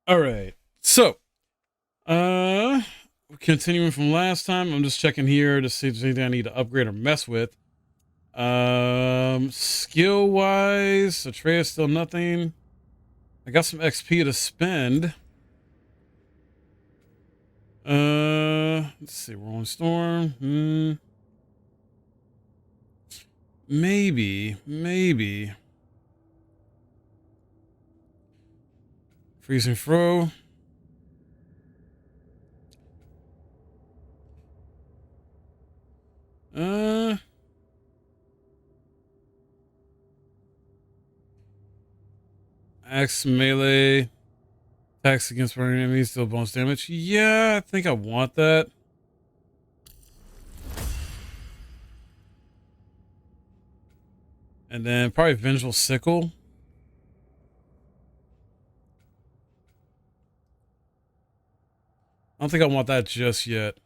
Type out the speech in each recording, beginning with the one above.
All right. So, uh, continuing from last time, I'm just checking here to see if there's anything I need to upgrade or mess with. Skill wise, Atreus still nothing. I got some XP to spend. Let's see. Rolling Storm. Maybe. Freezing Fro. Axe melee. Attacks against burning enemies, deal bonus damage. Yeah, I think I want that. And then probably Vengeful Sickle. I don't think I want that just yet.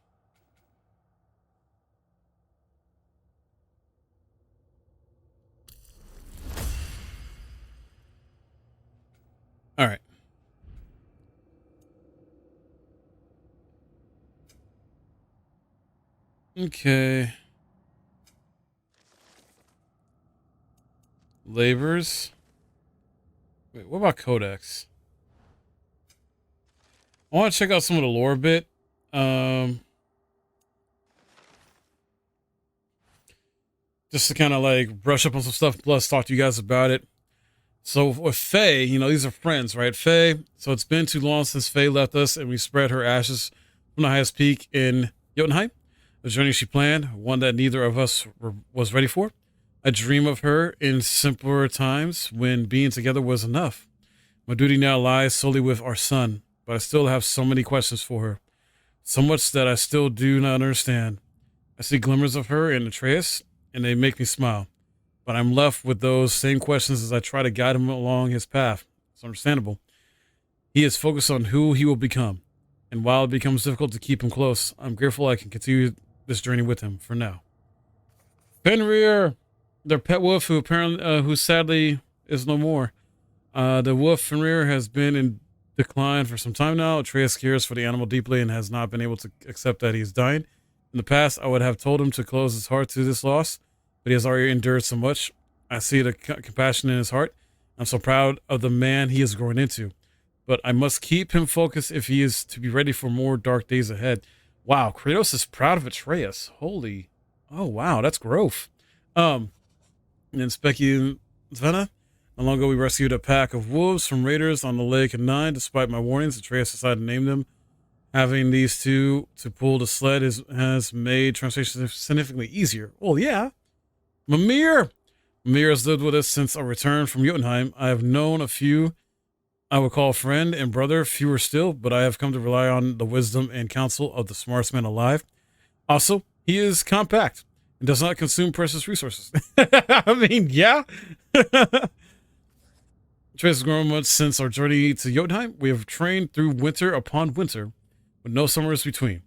All right. Okay. Labors. Wait, what about Codex? I want to check out some of the lore a bit. Just to kind of like brush up on some stuff, plus talk to you guys about it. So with Faye, these are friends, right? Faye. So it's been too long since Faye left us, and we spread her ashes from the highest peak in Jotunheim. A journey she planned, one that neither of us was ready for. I dream of her in simpler times when being together was enough. My duty now lies solely with our son, but I still have so many questions for her. So much that I still do not understand. I see glimmers of her in Atreus, and they make me smile. But I'm left with those same questions as I try to guide him along his path. It's understandable. He is focused on who he will become. And while it becomes difficult to keep him close, I'm grateful I can continue this journey with him for now. Fenrir, their pet wolf, who sadly is no more. The wolf Fenrir has been in decline for some time now. Atreus cares for the animal deeply and has not been able to accept that he's dying. In the past, I would have told him to close his heart to this loss, but he has already endured so much. I see the compassion in his heart. I'm so proud of the man he is growing into. But I must keep him focused if he is to be ready for more dark days ahead. Wow, Kratos is proud of Atreus. Holy. Oh, wow, that's growth. And then Specky and Svenna. Not long ago, we rescued a pack of wolves from raiders on the lake at 9. Despite my warnings, Atreus decided to name them. Having these two to pull the sled has made translation significantly easier. Oh, yeah. Mimir has lived with us since our return from Jotunheim. I have known a few I would call friend and brother, fewer still, but I have come to rely on the wisdom and counsel of the smartest man alive. Also, he is compact and does not consume precious resources. I mean, yeah. Trace has grown much since our journey to Jotunheim. We have trained through winter upon winter, with no summers between.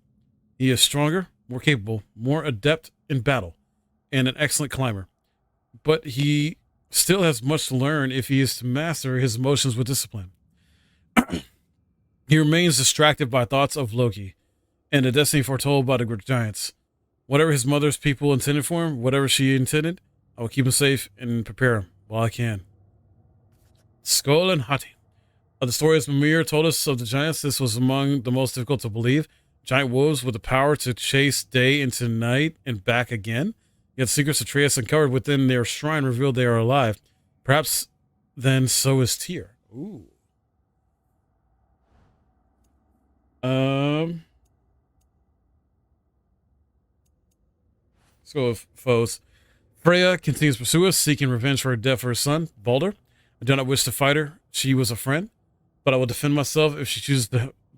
He is stronger, more capable, more adept in battle, and an excellent climber. But he still has much to learn if he is to master his emotions with discipline. He remains distracted by thoughts of Loki and the destiny foretold by the great giants. Whatever his mother's people intended for him, whatever she intended, I will keep him safe and prepare him while I can. Skull and Hati. Of the stories Mimir told us of the giants, this was among the most difficult to believe. Giant wolves with the power to chase day into night and back again. Yet secrets Atreus uncovered within their shrine revealed they are alive. Perhaps then so is Tyr. Ooh. Let's go with foes. Freya continues to pursue us, seeking revenge for her death for her son, Balder. I do not wish to fight her. She was a friend, but I will defend myself if she chooses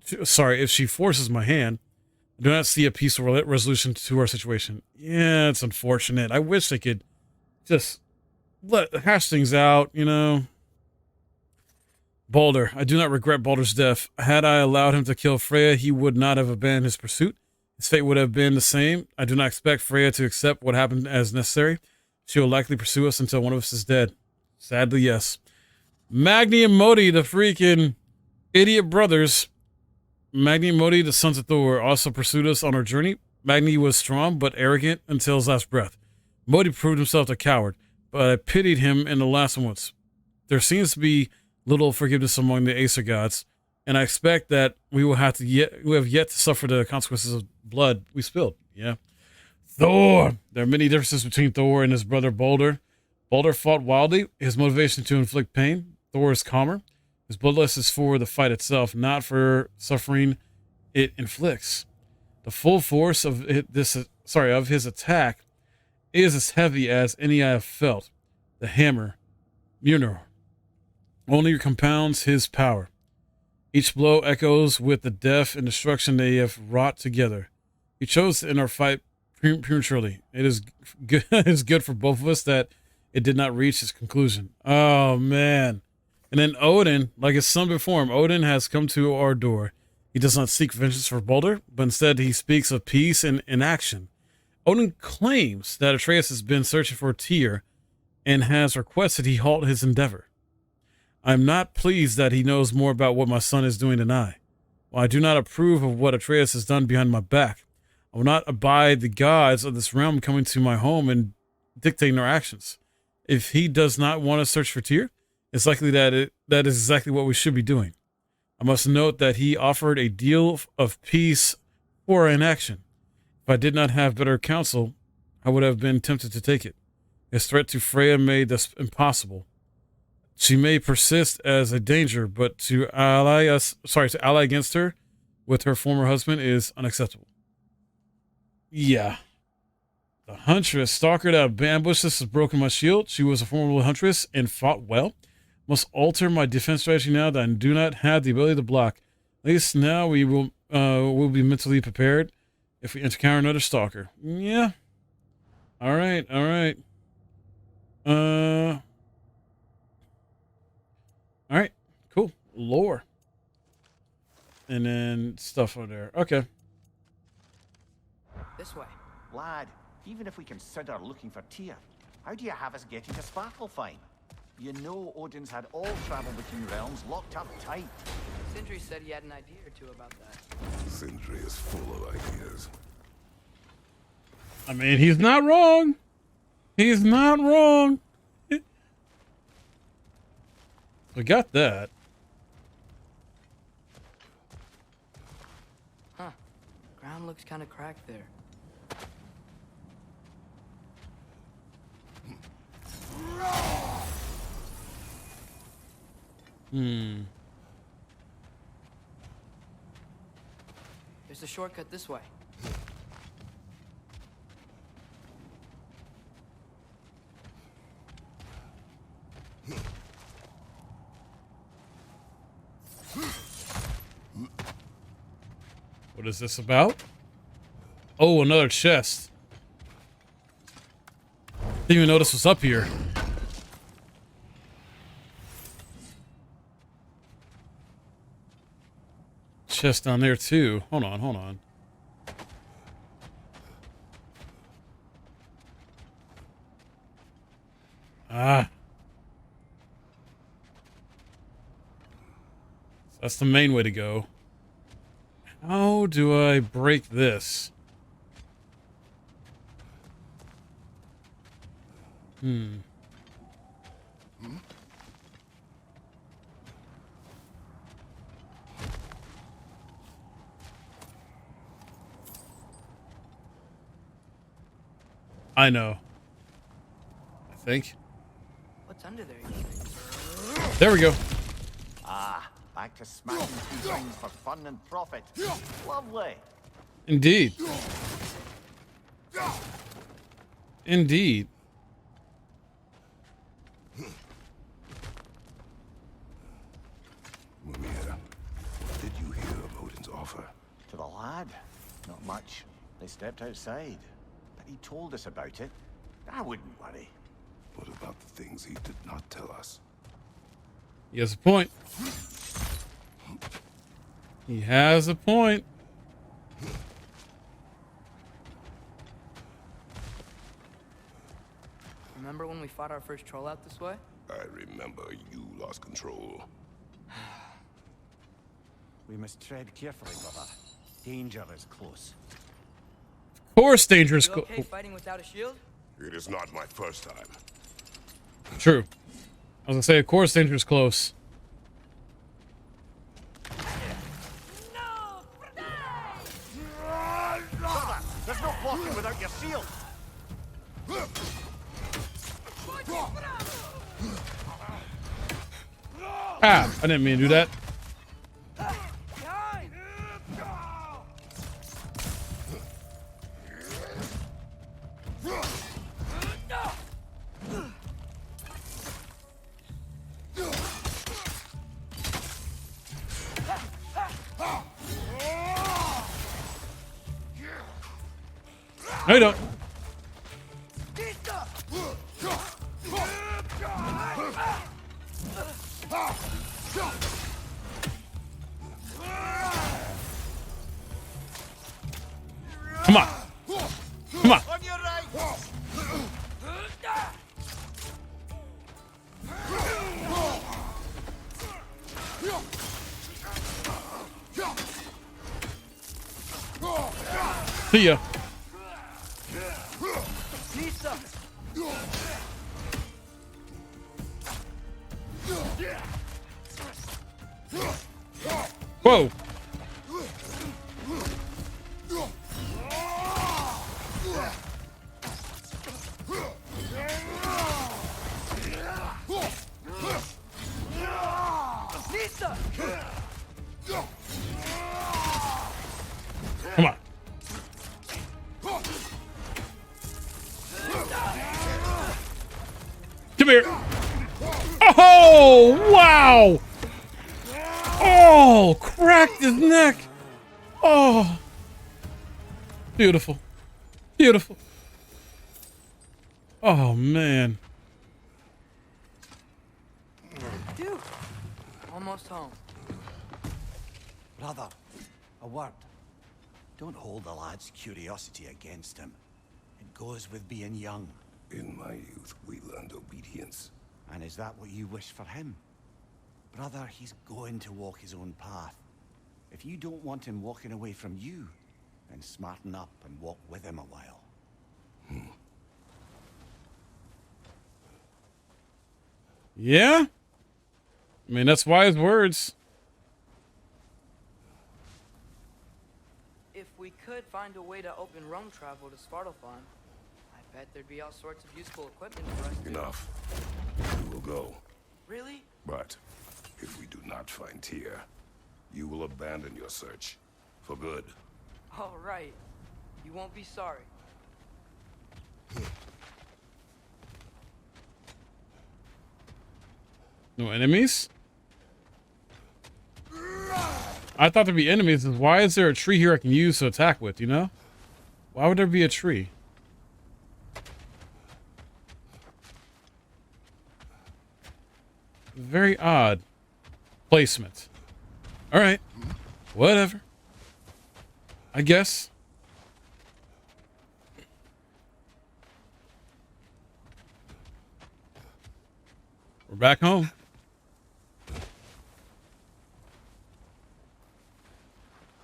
if she forces my hand. I do not see a peaceful resolution to our situation. Yeah, it's unfortunate. I wish they could just hash things out, Balder. I do not regret Balder's death. Had I allowed him to kill Freya, he would not have abandoned his pursuit. His fate would have been the same. I do not expect Freya to accept what happened as necessary. She will likely pursue us until one of us is dead. Sadly, yes. Magni and Modi, the freaking Idiot brothers, Magni and Modi, the sons of Thor, also pursued us on our journey. Magni was strong but arrogant until his last breath. Modi proved himself a coward, but I pitied him in the last moments. There seems to be little forgiveness among the Acer gods, and I expect that we have yet to suffer the consequences of blood we spilled. Yeah. Thor! There are many differences between Thor and his brother Balder. Balder fought wildly, his motivation to inflict pain. Thor is calmer. His bloodlust is for the fight itself, not for suffering it inflicts. The full force of his attack is as heavy as any I have felt. The hammer, Mjolnir, only compounds his power. Each blow echoes with the death and destruction they have wrought together. He chose to end our fight prematurely. It is good. It is good for both of us that it did not reach its conclusion. Oh man! And then Odin, like his son before him, Odin has come to our door. He does not seek vengeance for Balder, but instead he speaks of peace and action. Odin claims that Atreus has been searching for Tyr and has requested he halt his endeavor. I am not pleased that he knows more about what my son is doing than I. While I do not approve of what Atreus has done behind my back, I will not abide the gods of this realm coming to my home and dictating our actions. If he does not want to search for Tyr, it's likely that is exactly what we should be doing. I must note that he offered a deal of peace for inaction. If I did not have better counsel, I would have been tempted to take it. His threat to Freya made this impossible. She may persist as a danger, but to ally against her with her former husband is unacceptable. Yeah. The huntress, stalker that ambushed us, has broken my shield. She was a formidable huntress and fought well. Must alter my defense strategy now that I do not have the ability to block. At least now we will be mentally prepared if we encounter another stalker. Yeah. All right. All right. Cool. Lore. And then stuff over there. Okay. This way. Lad, even if we consider looking for Tyr, how do you have us getting to Svartalfheim? You know Odin's had all travel between realms locked up tight. Sindri said he had an idea or two about that. Sindri is full of ideas. I mean, he's not wrong. He's not wrong. We got that. Huh. Ground looks kind of cracked there. There's a shortcut this way. What is this about? Oh, another chest. Didn't even notice what's up here. Chest down there too. Hold on. Ah. That's the main way to go. How do I break this? I know. I think. What's under there, you think? There we go. Ah, back to smashing through things for fun and profit. Lovely. Indeed. Indeed. Mimir, what did you hear of Odin's offer? To the lad, not much. They stepped outside. But he told us about it. I wouldn't worry. What about the things he did not tell us? He has a point. He has a point. Remember when we fought our first troll out this way? I remember you lost control. We must tread carefully, brother. Danger is close. Of course, dangerous. You okay fighting without a shield? It is not my first time. True. I was gonna say, of course, dangerous close. Brother, there's no blocking without your shield. Ah, I didn't mean to do that. No, you don't. Come on. Come on. On your right. See ya. Whoa. Come on. Come here. Oh, wow. Oh, cracked his neck. Oh. Beautiful. Beautiful. Oh, man. Dude, almost home. Brother, a word. Don't hold the lad's curiosity against him. It goes with being young. In my youth, we learned obedience. And is that what you wish for him? Brother, he's going to walk his own path. If you don't want him walking away from you, then smarten up and walk with him a while. Yeah? I mean, that's wise words. If we could find a way to open roam travel to Svartalfheim, I bet there'd be all sorts of useful equipment for us to... Enough. We will go. Really? But if we do not find Tyr, you will abandon your search. For good. All right. You won't be sorry. No enemies? I thought there'd be enemies. Why is there a tree here I can use to attack with, you know? Why would there be a tree? Very odd placement. All right. Whatever. I guess. We're back home.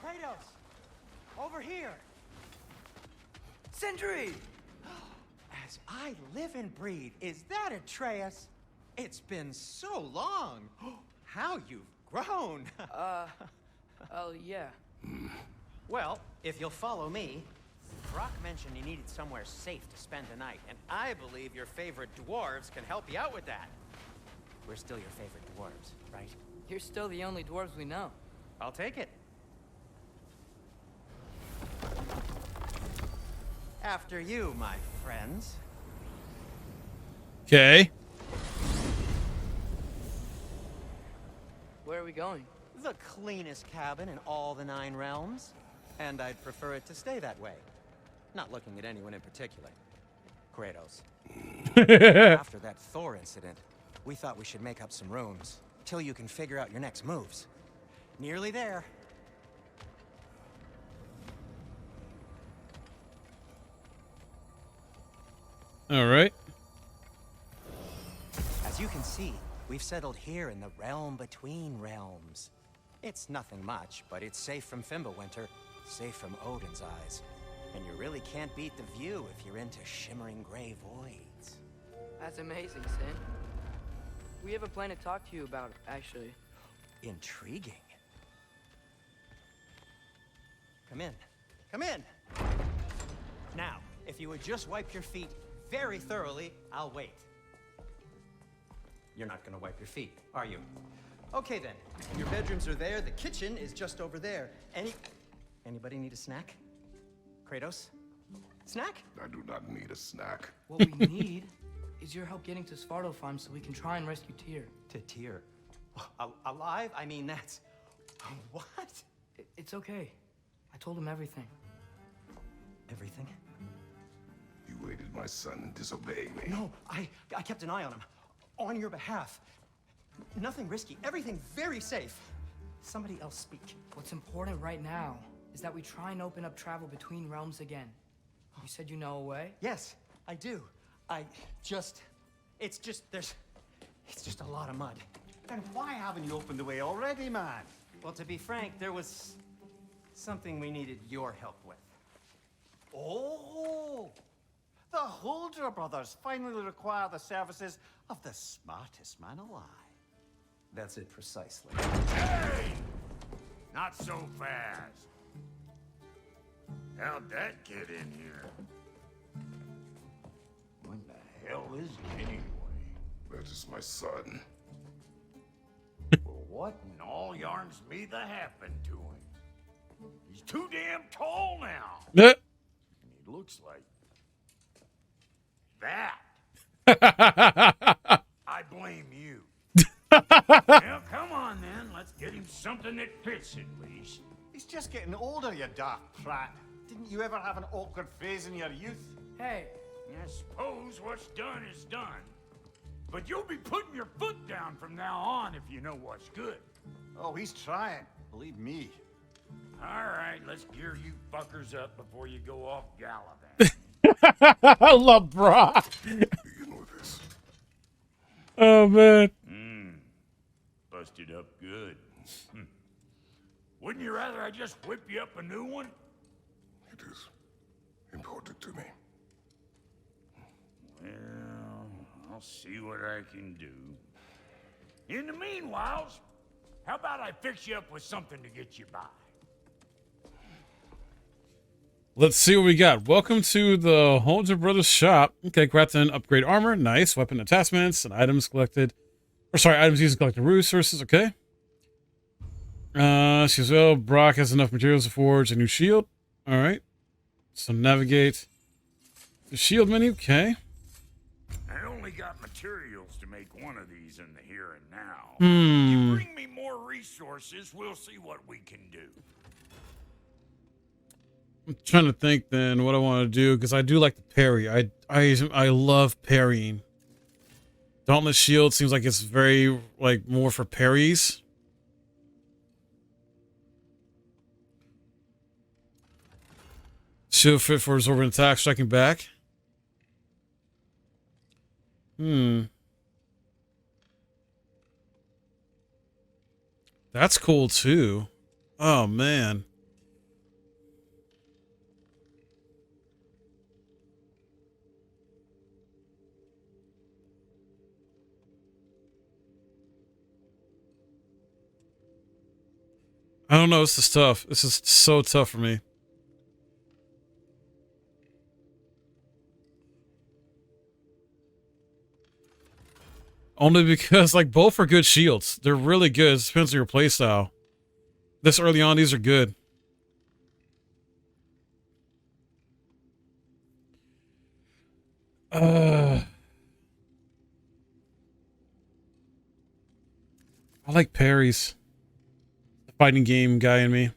Kratos! Over here! Sentry! As I live and breathe, is that Atreus? It's been so long. How you've grown. Oh, yeah. Well, if you'll follow me, Brock mentioned you needed somewhere safe to spend the night, and I believe your favorite dwarves can help you out with that. We're still your favorite dwarves, right? You're still the only dwarves we know. I'll take it. After you, my friends. Okay. Where are we going? The cleanest cabin in all the 9 realms. And I'd prefer it to stay that way. Not looking at anyone in particular. Kratos. After that Thor incident, we thought we should make up some rooms. Till you can figure out your next moves. Nearly there. All right. As you can see, we've settled here in the realm between realms. It's nothing much, but it's safe from Fimbulwinter, safe from Odin's eyes. And you really can't beat the view if you're into shimmering gray voids. That's amazing, Sin. We have a plan to talk to you about, actually. Intriguing. Come in. Come in! Now, if you would just wipe your feet very thoroughly, I'll wait. You're not gonna wipe your feet, are you? Okay then. Your bedrooms are there, the kitchen is just over there. Anybody need a snack? Kratos? Snack? I do not need a snack. What we need is your help getting to Svartalfheim so we can try and rescue Tyr. To Tyr? Alive? I mean, that's... What? It's okay. I told him everything. Everything? You aided my son and disobeyed me. No, I kept an eye on him. On your behalf. Nothing risky. Everything very safe. Somebody else speak. What's important right now is that we try and open up travel between realms again. You said you know a way? Yes, I do. It's just a lot of mud. Then why haven't you opened the way already, man? Well, to be frank, there was something we needed your help with. Oh! The Holder brothers finally require the services of the smartest man alive. That's it precisely. Hey! Not so fast. How'd that get in here? What the hell is he anyway? That is my son. Well, what in all yarns me that happened to him? He's too damn tall now. Yeah. And he looks like that. I blame you. Well, come on then. Let's get him something that fits at least. He's just getting older, you dark prat. Didn't you ever have an awkward phase in your youth? Hey, I suppose what's done is done. But you'll be putting your foot down from now on if you know what's good. Oh, he's trying. Believe me. All right, let's gear you fuckers up before you go off gallivanting. I love Brock. Begin with this. Oh, man. Busted up good. Wouldn't you rather I just whip you up a new one? It is important to me. Well, I'll see what I can do. In the meanwhile, how about I fix you up with something to get you by? Let's see what we got. Welcome to the Holder Brothers shop. Okay, craft and upgrade armor. Nice. Weapon attachments and items collected. Or sorry, items used to collect the resources. Okay. She says, well, Brock has enough materials to forge a new shield. All right. So navigate the shield menu. Okay. I only got materials to make one of these in the here and now. Hmm. You bring me more resources, we'll see what we can do. I'm trying to think then what I want to do because I do like the parry. I love parrying. Dauntless shield seems like it's very like more for parries. Shield fit for absorbing attack, striking back. That's cool too. Oh man. I don't know, this is tough. This is so tough for me. Only because, like, both are good shields. They're really good. It depends on your playstyle. This early on, these are good. I like parries. The fighting game guy in me.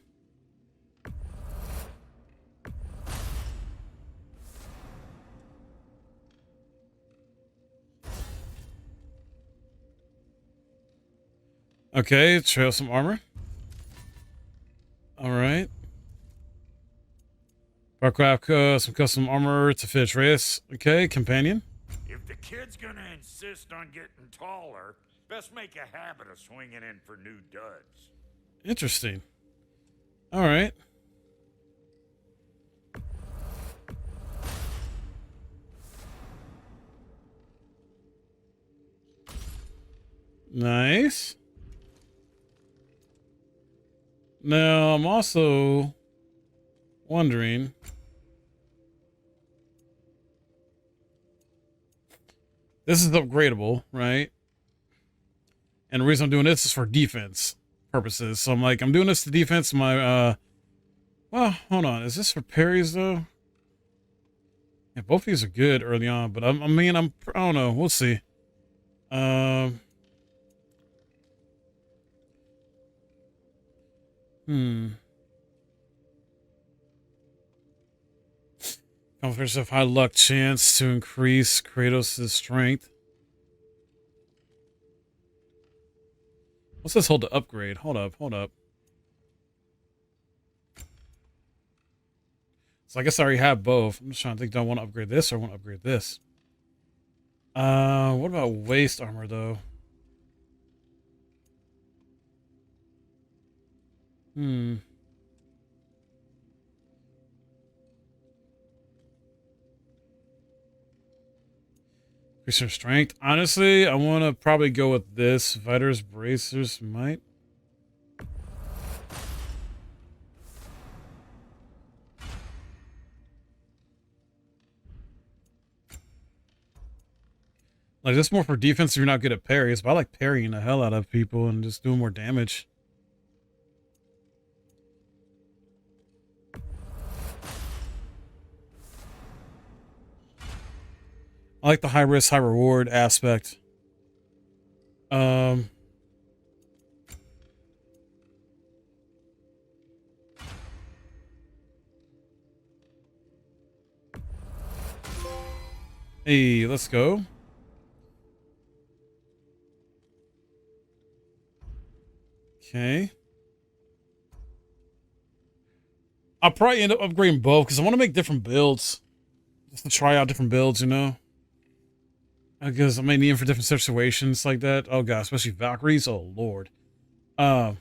Okay, trail some armor. All right. Barcraft some custom armor to fit Atreus. Okay, companion. If the kid's gonna insist on getting taller, best make a habit of swinging in for new duds. Interesting. All right. Nice. Now, I'm also wondering. This is upgradable, right? And the reason I'm doing this is for defense purposes. So I'm like, I'm doing this to defense my, well, hold on. Is this for parries, though? Yeah, both of these are good early on, but I don't know. We'll see. Confidence of high luck chance to increase Kratos' strength. What's this hold to upgrade? Hold up. So I guess I already have both. I'm just trying to think, do I want to upgrade this or want to upgrade this? What about waist armor, though? Increase your strength. Honestly, I want to probably go with this. Fighter's bracers might. Like, this is more for defense if you're not good at parries, but I like parrying the hell out of people and just doing more damage. I like the high risk, high reward aspect. Hey, let's go. Okay. I'll probably end up upgrading both because I want to make different builds. Just to try out different builds, you know? Because I may need them for different situations like that. Oh god, especially Valkyries. Oh lord. I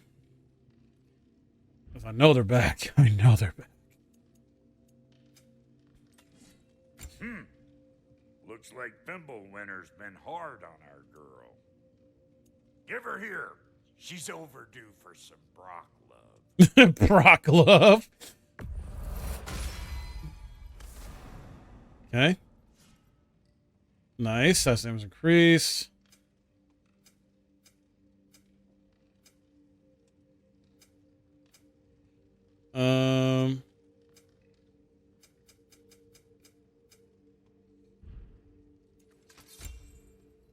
know they're back. I know they're back. Looks like Thimblewinter's been hard on our girl. Give her here. She's overdue for some Brock love. Brock love. Okay. Nice. That damage increased.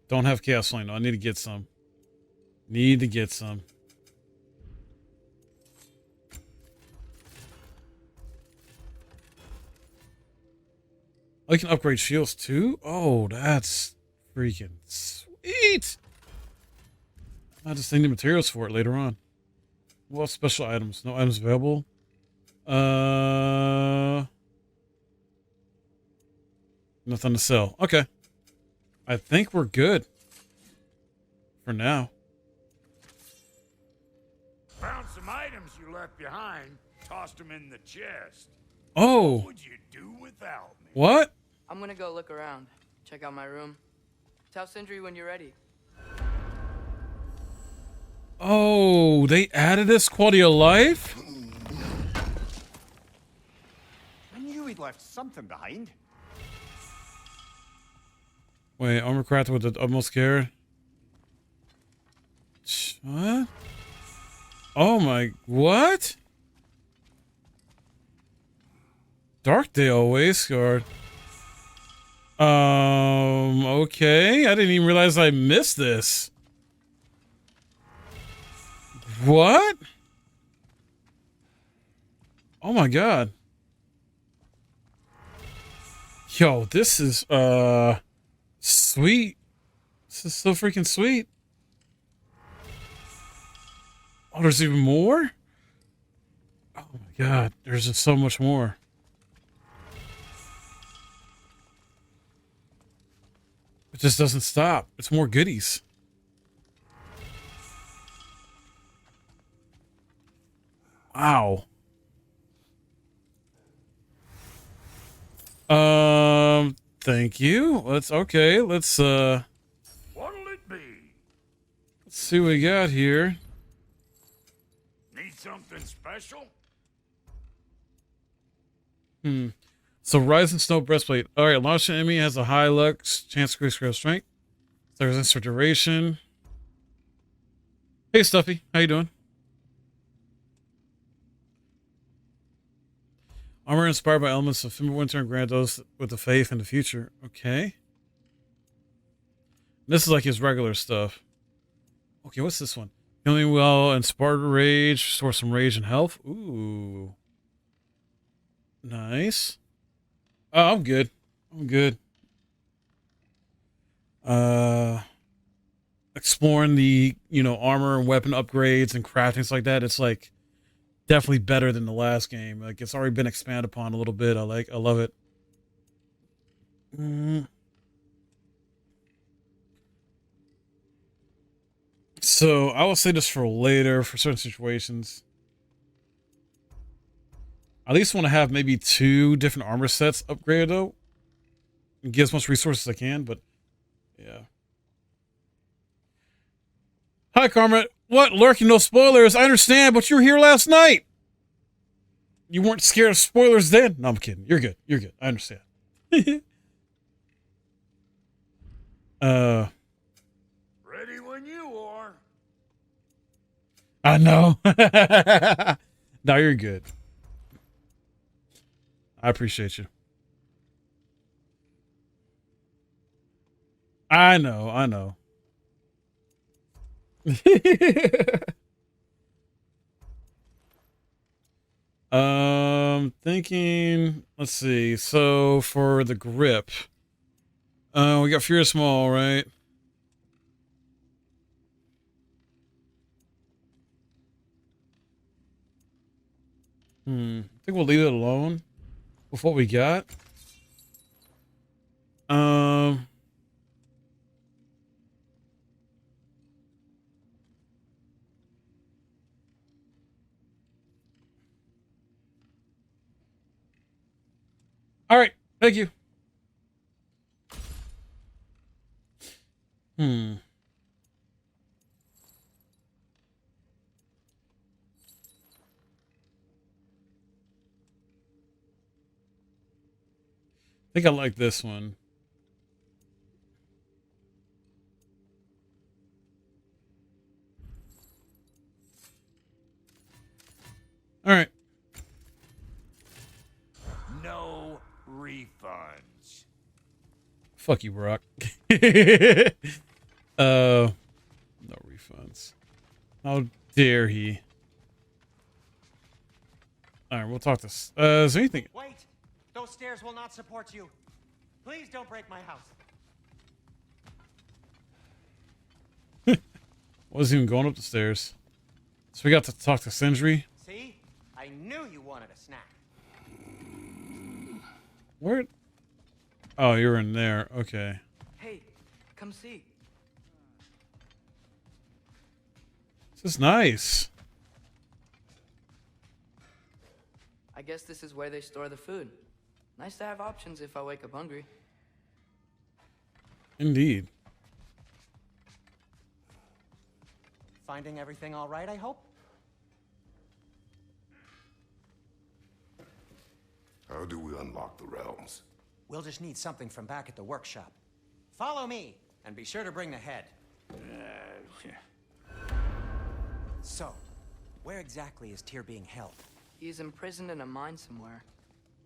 Don't have chaos flame. No, I need to get some. Need to get some. Oh, you can upgrade shields too? Oh, that's freaking sweet. I just need the materials for it later on. What special items? No items available. Nothing to sell. Okay. I think we're good. For now. Found some items you left behind. Tossed them in the chest. Oh. What would you do without me? What? I'm gonna go look around. Check out my room. Tell Sindri when you're ready. Oh, they added this quality of life? I knew he'd left something behind. Wait, armor crafted with the utmost care. What? Oh my, what? Darkdale waistguard. Okay. I didn't even realize I missed this. What? Oh my god. Yo, this is, sweet. This is so freaking sweet. Oh, there's even more? Oh my god, there's just so much more. It just doesn't stop. It's more goodies. Wow. Thank you. Let's okay. Let's What'll it be? see what we got here. Need something special? So Rising Snow Breastplate. All right, launch an enemy has a high luck chance to increase critical strength. So resistance for duration. Hey Stuffy, how you doing? Armor inspired by elements of Fimbulwinter and Grandos with the faith in the future. Okay. This is like his regular stuff. Okay, what's this one? Healing well and Sparta Rage. Restore some rage and health. Ooh. Nice. Oh, I'm good. I'm good. Exploring the, armor and weapon upgrades and craftings like that. It's like definitely better than the last game. Like it's already been expanded upon a little bit. I love it. So I will say this for later for certain situations. I at least want to have maybe 2 different armor sets upgraded though. And get as much resources as I can, but yeah. Hi, Karma. What? Lurking? No spoilers. I understand, but you were here last night. You weren't scared of spoilers then? No, I'm kidding. You're good. You're good. I understand. Ready when you are. I know. No, you're good. I appreciate you. I know. I know. Thinking, let's see. So for the grip, we got Furious Maul, right? I think we'll leave it alone with what we got. All right, thank you. I think I like this one. All right. No refunds. Fuck you, Brock. No refunds. How dare he? All right, we'll talk this. Is there anything? Wait! Those stairs will not support you. Please don't break my house. Wasn't even going up the stairs. So we got to talk to Sindri. See? I knew you wanted a snack. Where? Oh, you're in there. Okay. Hey, come see. This is nice. I guess this is where they store the food. Nice to have options if I wake up hungry. Indeed. Finding everything all right, I hope? How do we unlock the realms? We'll just need something from back at the workshop. Follow me, and be sure to bring the head. So, where exactly is Tyr being held? He's imprisoned in a mine somewhere.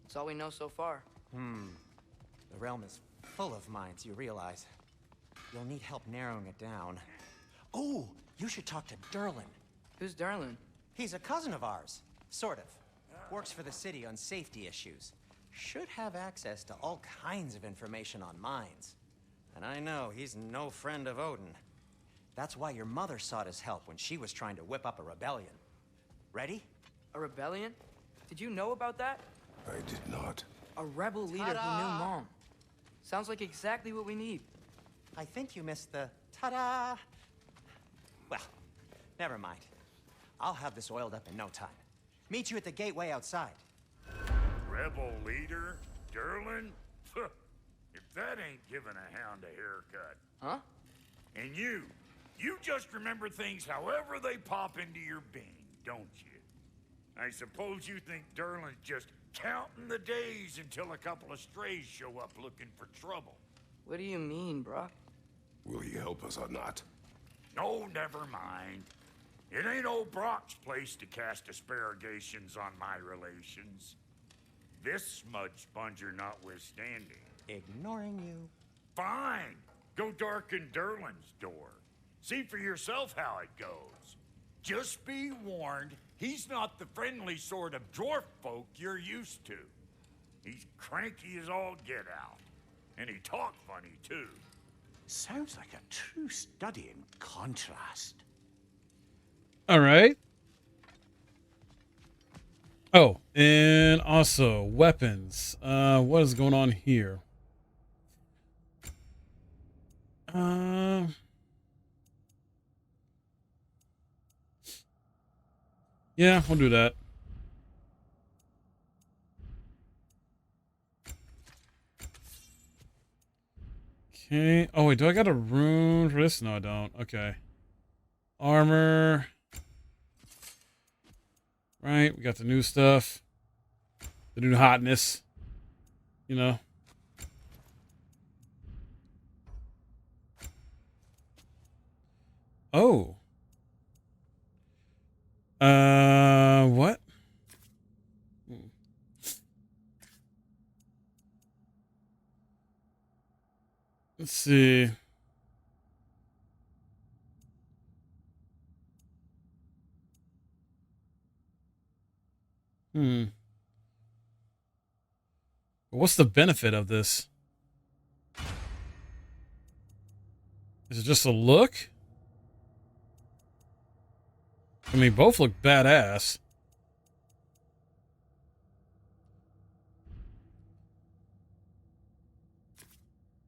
That's all we know so far. The realm is full of mines, you realize. You'll need help narrowing it down. Oh, you should talk to Derlin. Who's Darlin? He's a cousin of ours. Sort of. Works for the city on safety issues. Should have access to all kinds of information on mines. And I know he's no friend of Odin. That's why your mother sought his help when she was trying to whip up a rebellion. Ready? A rebellion? Did you know about that? I did not. A rebel leader who knew Mom. Sounds like exactly what we need. I think you missed the ta-da. Well, never mind. I'll have this oiled up in no time. Meet you at the gateway outside. Rebel leader? Durlin? If that ain't giving a hound a haircut. Huh? And you just remember things however they pop into your being, don't you? I suppose you think Durlin's just counting the days until a couple of strays show up looking for trouble. What do you mean, Brock? Will he help us or not? No, never mind. It ain't old Brock's place to cast asparagations on my relations. This smudge sponger notwithstanding. Ignoring you. Fine. Go darken Durlin's door. See for yourself how it goes. Just be warned, he's not the friendly sort of dwarf folk you're used to. He's cranky as all get out. And he talk funny, too. Sounds like a true study in contrast. All right. Oh, and also weapons. What is going on here? Yeah, we'll do that. Okay. Oh wait, do I got a rune for this? No, I don't. Okay. Armor. Right, we got the new stuff. The new hotness. You know. Oh. What? Let's see. What's the benefit of this? Is it just a look? I mean, both look badass.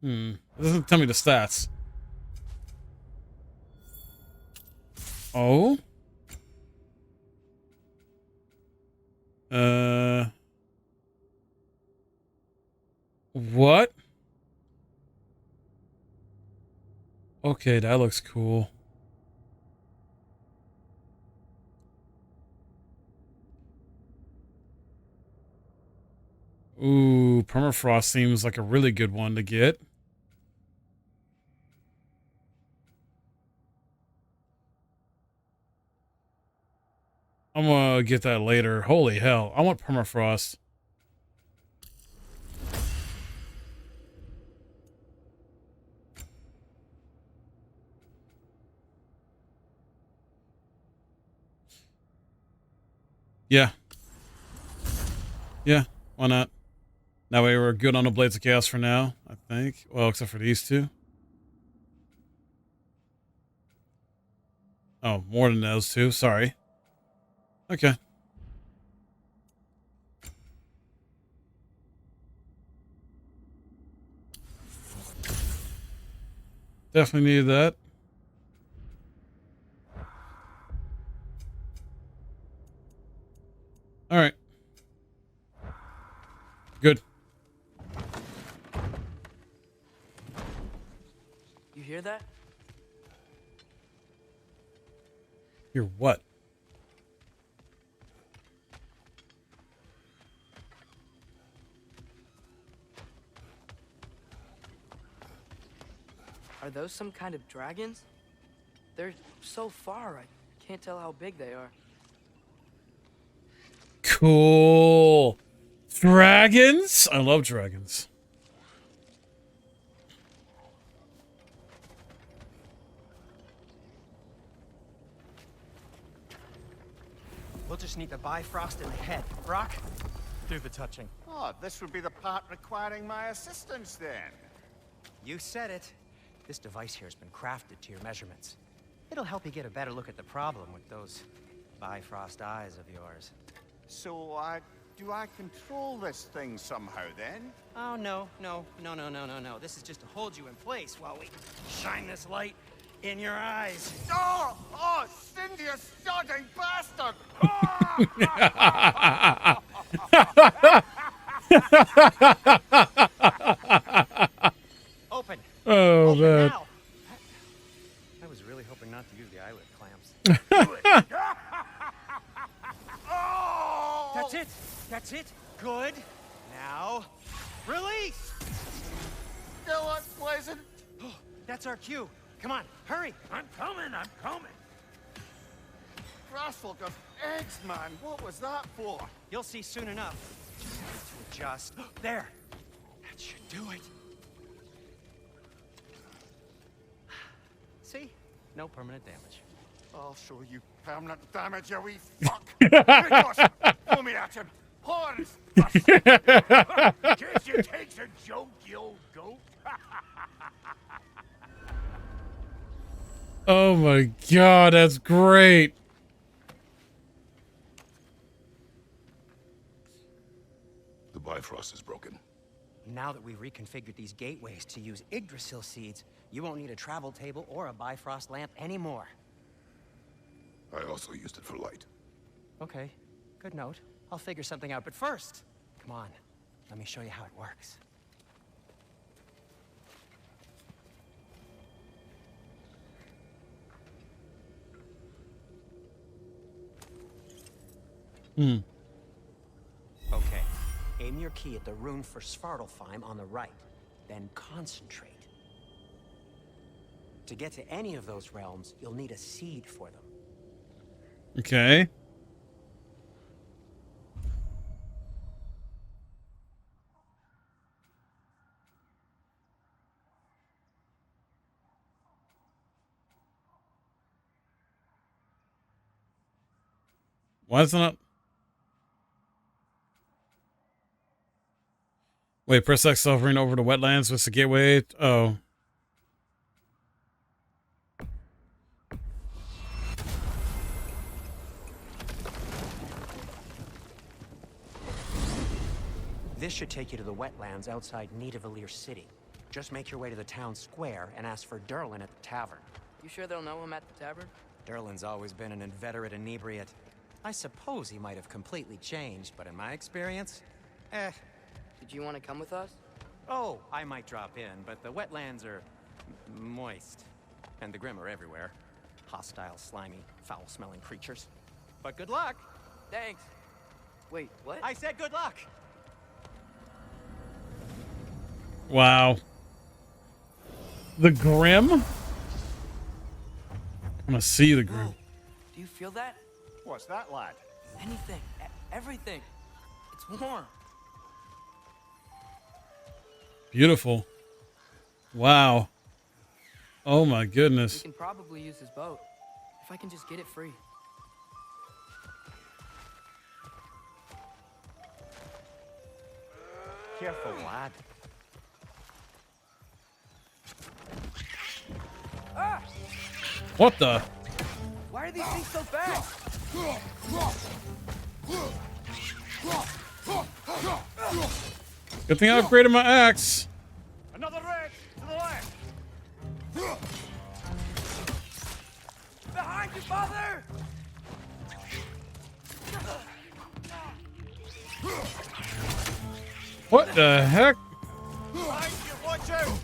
It doesn't tell me the stats. Oh? What? Okay, that looks cool. Ooh, permafrost seems like a really good one to get. I'm gonna get that later. Holy hell, I want permafrost. Yeah. Yeah, why not? That way we're good on the Blades of Chaos for now, I think. Well, except for these two. Oh, more than those two. Sorry. Okay. Definitely needed that. All right. Good. You hear that? Hear what? Are those some kind of dragons? They're so far, I can't tell how big they are. Cool. Dragons? I love dragons. We'll just need the Bifrost in the head. Brock, do the touching. Oh, this would be the part requiring my assistance then. You said it. This device here has been crafted to your measurements. It'll help you get a better look at the problem with those Bifrost eyes of yours. So, do I control this thing somehow then? Oh, no. This is just to hold you in place while we shine this light in your eyes. Oh! Oh, Cindy, you sodding bastard! Open. Oh Open man. now. I was really hoping not to use the eyelid clamps. Oh! That's it. That's it. Good. Now, release. Still unpleasant. That's our cue. Come on, hurry. I'm coming, I'm coming. Grassful of eggs, man. What was that for? You'll see soon enough. Just need to adjust. There. That should do it. See? No permanent damage. I'll show you permanent damage, you wee fuck. Gosh, pull me at him. Horns. Can't you take a joke, you old goat? Oh my god, that's great. The Bifrost is broken. Now that we've reconfigured these gateways to use Yggdrasil seeds, you won't need a travel table or a Bifrost lamp anymore. I also used it for light. Okay, good note. I'll figure something out, but first, come on, let me show you how it works. Okay, aim your key at the rune for Svartalfheim on the right, then concentrate. To get to any of those realms, you'll need a seed for them. Okay. Why is it not? Wait, press X hovering over the wetlands. What's the gateway? Oh. This should take you to the wetlands outside Nidavellir City. Just make your way to the town square and ask for Durlin at the tavern. You sure they'll know him at the tavern? Durlin's always been an inveterate inebriate. I suppose he might have completely changed, but in my experience, Did you want to come with us? Oh, I might drop in, but the wetlands are moist. And the Grim are everywhere. Hostile, slimy, foul-smelling creatures. But good luck! Thanks. Wait, what? I said good luck! Wow. The Grim? I'm gonna see the Grim. Whoa. Do you feel that? What's that, lad? Anything. Everything. It's warm. Beautiful. Wow. Oh my We goodness. can probably use his boat. If I can just get it free. Careful, lad. Ah! What the? Why are these things so fast? Good thing I upgraded my axe. Another wreck to the left. Behind you, father! What the heck? Behind you, watch out!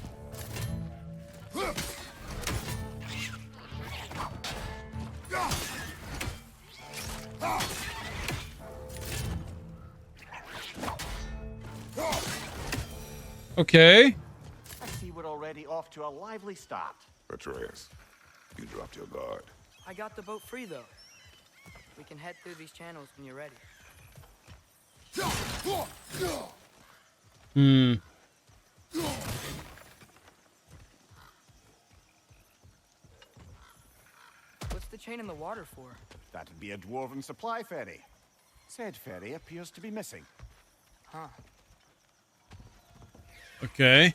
Okay. I see we're already off to a lively start. Atreus, you dropped your guard. I got the boat free, though. We can head through these channels when you're ready. Hmm. What's the chain in the water for? That'd be a dwarven supply ferry. Said ferry appears to be missing. Huh. Okay.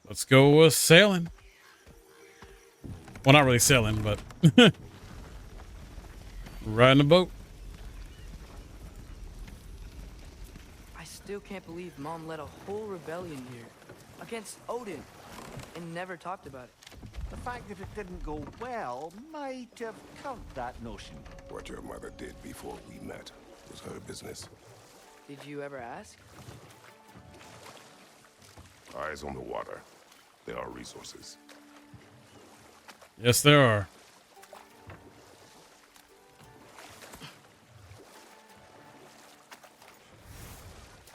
Let's go sailing. Well, not really sailing, but riding a boat. still can't believe Mom led a whole rebellion here against Odin and never talked about it. The fact that it didn't go well might have curbed that notion. What your mother did before we met was her business. Did you ever ask? Eyes on the water. There are resources. Yes, there are.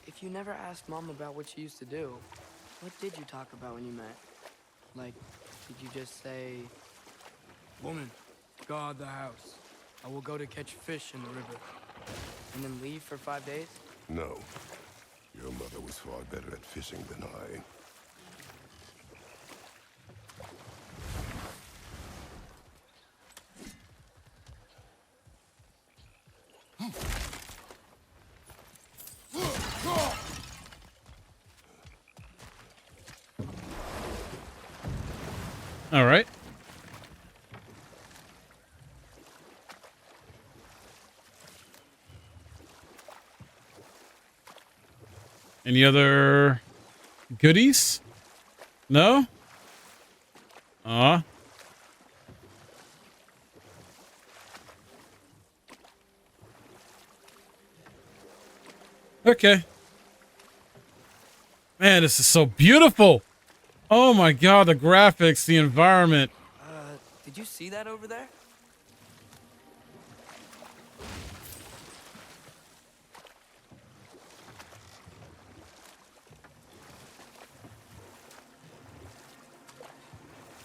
If you never asked Mom about what she used to do, what did you talk about when you met? Like, did you just say, "Woman, guard the house. I will go to catch fish in the river," and then leave for 5 days? No. Your mother was far better at fishing than I. All right. Any other goodies? No? Okay. Man, this is so beautiful. Oh my god, the graphics, the environment. Did you see that over there?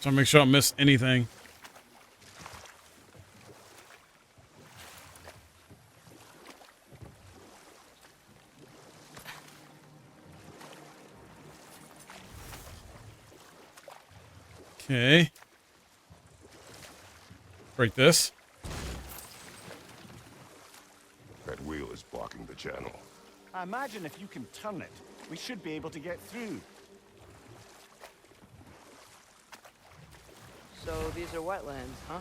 Trying to make sure I don't miss anything. Okay. Break this. That wheel is blocking the channel. I imagine if you can turn it, we should be able to get through. So these are wetlands, huh?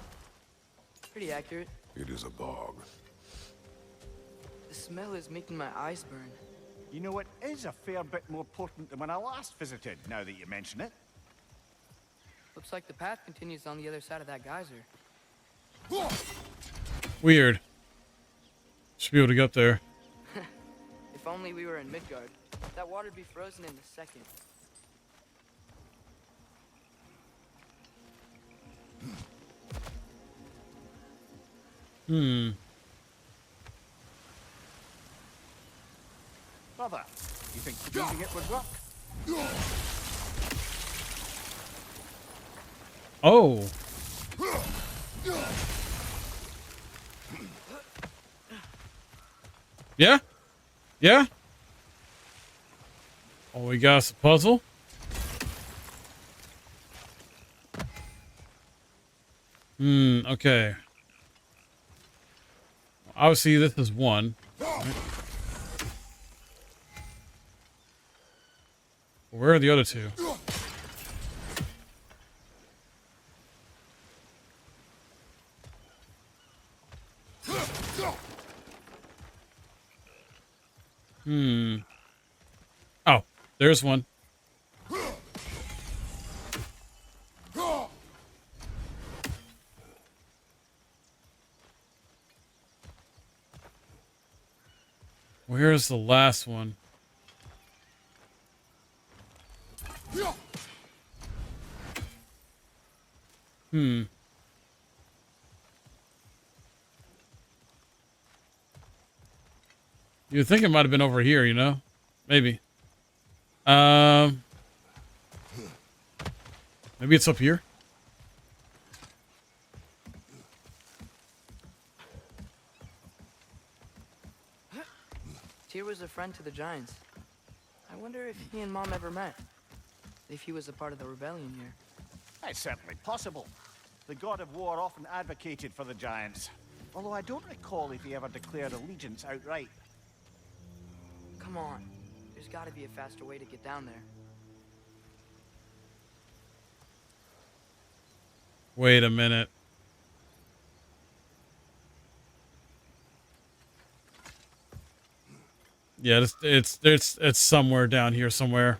Pretty accurate. It is a bog. The smell is making my eyes burn. You know, it is a fair bit more potent than when I last visited, now that you mention it. Looks like the path continues on the other side of that geyser. Weird. Should be able to get up there. If only we were in Midgard. That water'd be frozen in a second. Brother, you think using it would work? Oh. Yeah? Yeah? Oh, we got us a puzzle? Okay. Obviously, this is one. Right. Where are the other two? Oh, there's one. Where's the last one? You'd think it might have been over here, you know? Maybe. Maybe it's up here? Tyr was a friend to the Giants. I wonder if he and Mom ever met. If he was a part of the rebellion here. It's certainly possible. The god of war often advocated for the giants. Although I don't recall if he ever declared allegiance outright. Come on. There's gotta be a faster way to get down there. Wait a minute. Yeah, it's somewhere down here somewhere.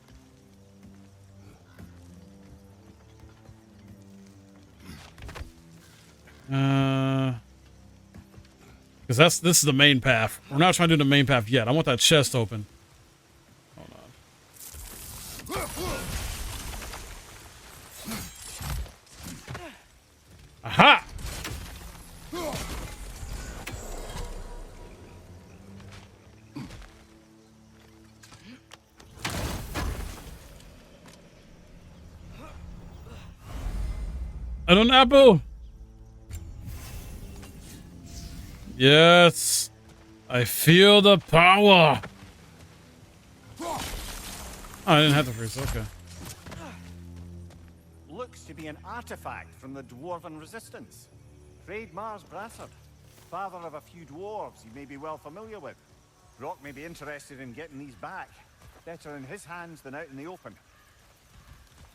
Because this is the main path. We're not trying to do the main path yet. I want that chest open. Hold on. Aha! An apple. Yes, I feel the power. Oh, I didn't have to freeze. Okay. Looks to be an artifact from the Dwarven Resistance. Trade Mars Brassard, father of a few dwarves you may be well familiar with. Rock may be interested in getting these back. Better in his hands than out in the open.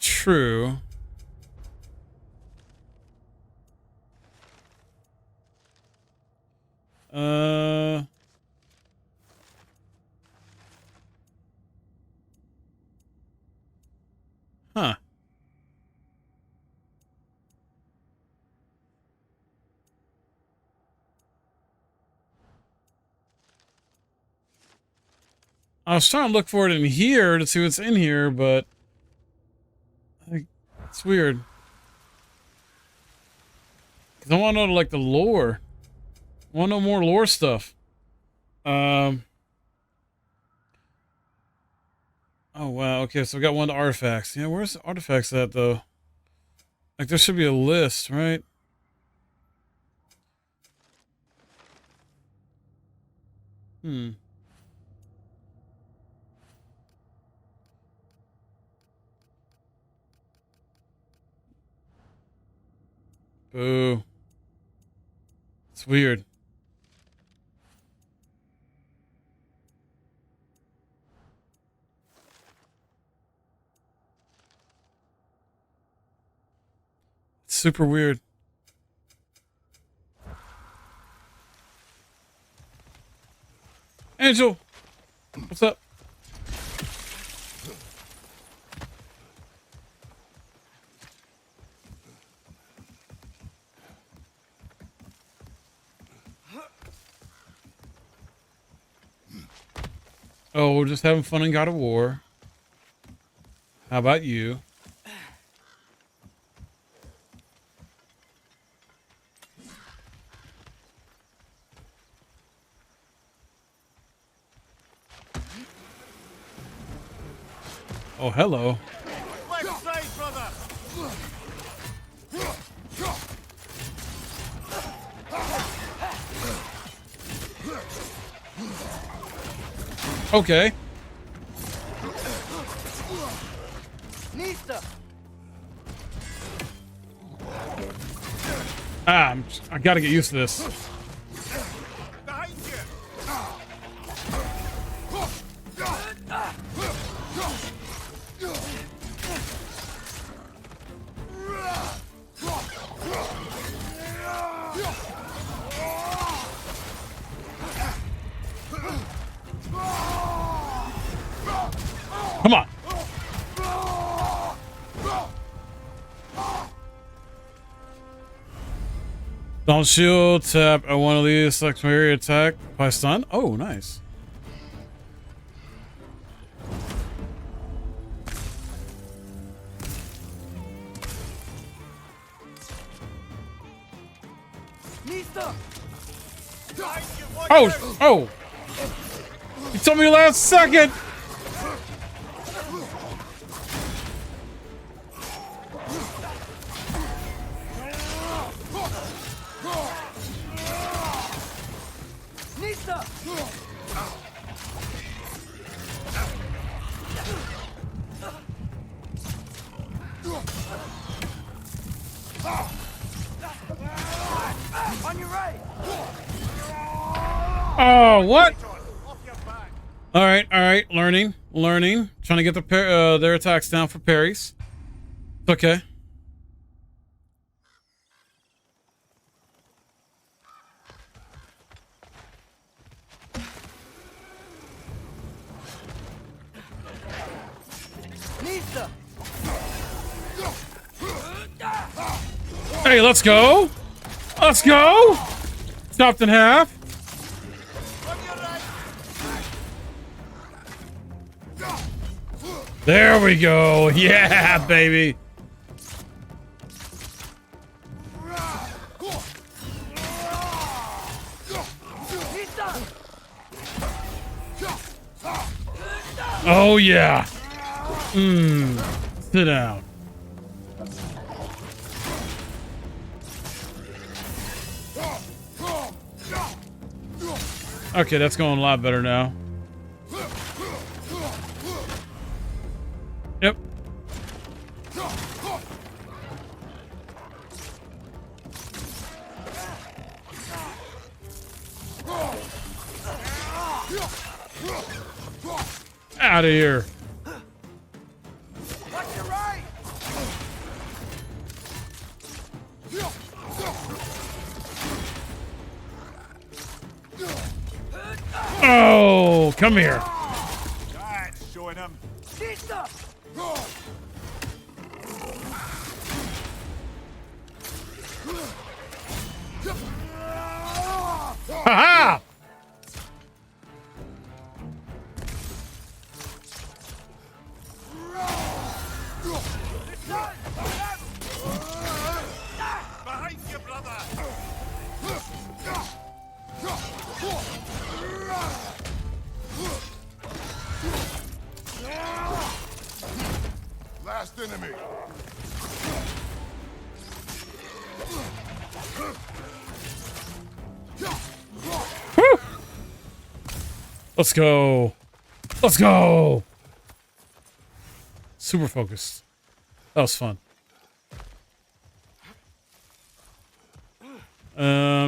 True. Huh. I was trying to look for it in here to see what's in here, but it's weird. 'Cause I want to know like the lore. I want to know more lore stuff. Oh wow. Okay, so we got one of the artifacts. Yeah, where's the artifacts at though? Like there should be a list, right? Hmm. Boo. It's weird. It's super weird. Angel! What's up? Oh, we're just having fun in God of War. How about you? Oh, hello. Left side, brother! Okay. Nista! I gotta get used to this. Behind you! Come on. Don't shield, tap at one of these, select my area, attack by stun. Oh, nice. Nista! Oh, oh. You told me last second. Nista! On your right! Oh, what? All right. Learning. Trying to get their attacks down for parries. It's okay. Hey, let's go. Let's go. Chopped in half. There we go. Yeah, baby. Oh, yeah. Sit down. Okay, that's going a lot better now. Yep. Out of here. Oh, come here. That's showing him. Ha-ha! Behind you, brother. Last enemy. Woo! Let's go. Let's go. Super focused. That was fun.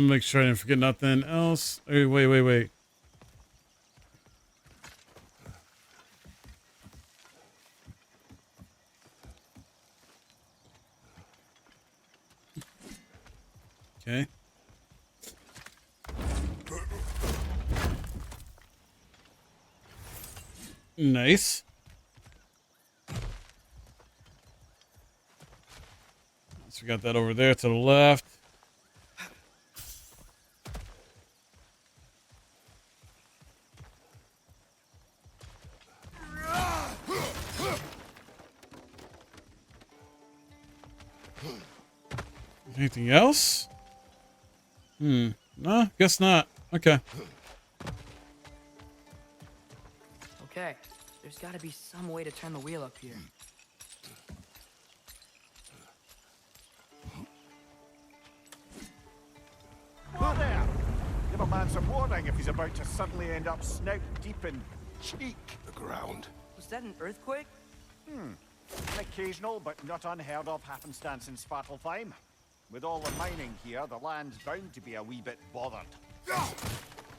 Make sure I didn't forget nothing else. Hey, wait. Okay. Nice. So we got that over there to the left. Anything else? No, guess not. Okay. Okay, there's gotta be some way to turn the wheel up here. Whoa there! Give a man some warning if he's about to suddenly end up snout deep in cheek. The ground. Was that an earthquake? An occasional but not unheard of happenstance in Svartalfheim. With all the mining here, the land's bound to be a wee bit bothered.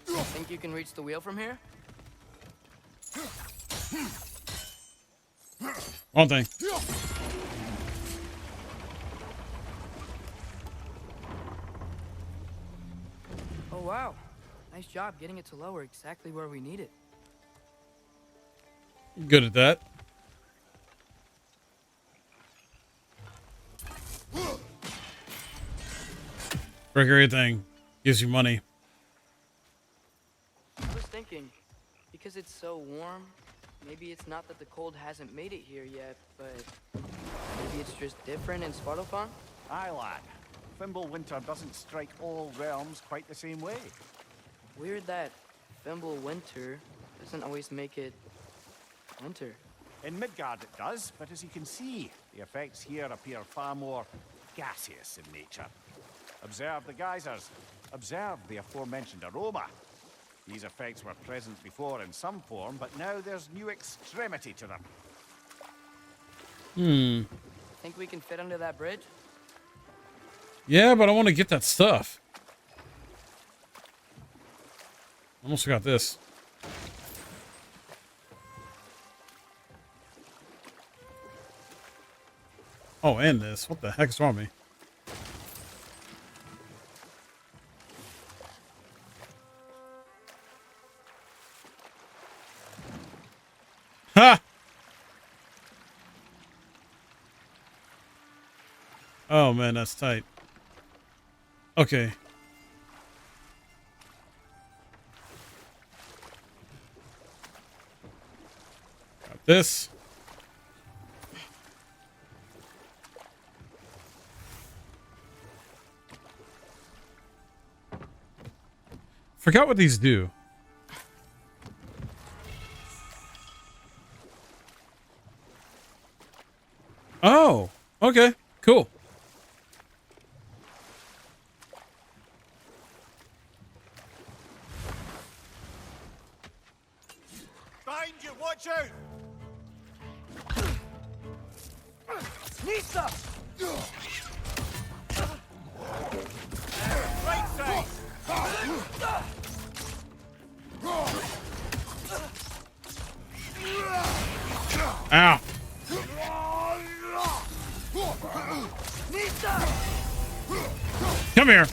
Think you can reach the wheel from here? One thing. Oh wow, nice job getting it to lower exactly where we need it. Good at that. Break everything. Gives you money. I was thinking, because it's so warm, maybe it's not that the cold hasn't made it here yet, but maybe it's just different in Svartalfheim? Aye, lad. Fimbulwinter doesn't strike all realms quite the same way. Weird that Fimbulwinter doesn't always make it winter. In Midgard it does, but as you can see, the effects here appear far more gaseous in nature. Observe the geysers. Observe the aforementioned aroma. These effects were present before in some form, but now there's new extremity to them. Think we can fit under that bridge? Yeah, but I want to get that stuff. Almost forgot this. Oh, and this. What the heck is wrong with me? Ha! Oh man, that's tight. Okay. Got this. Forgot what these do. Oh, okay, cool. Behind you, watch out! Nista! Right side! Ow. Nista! Come here.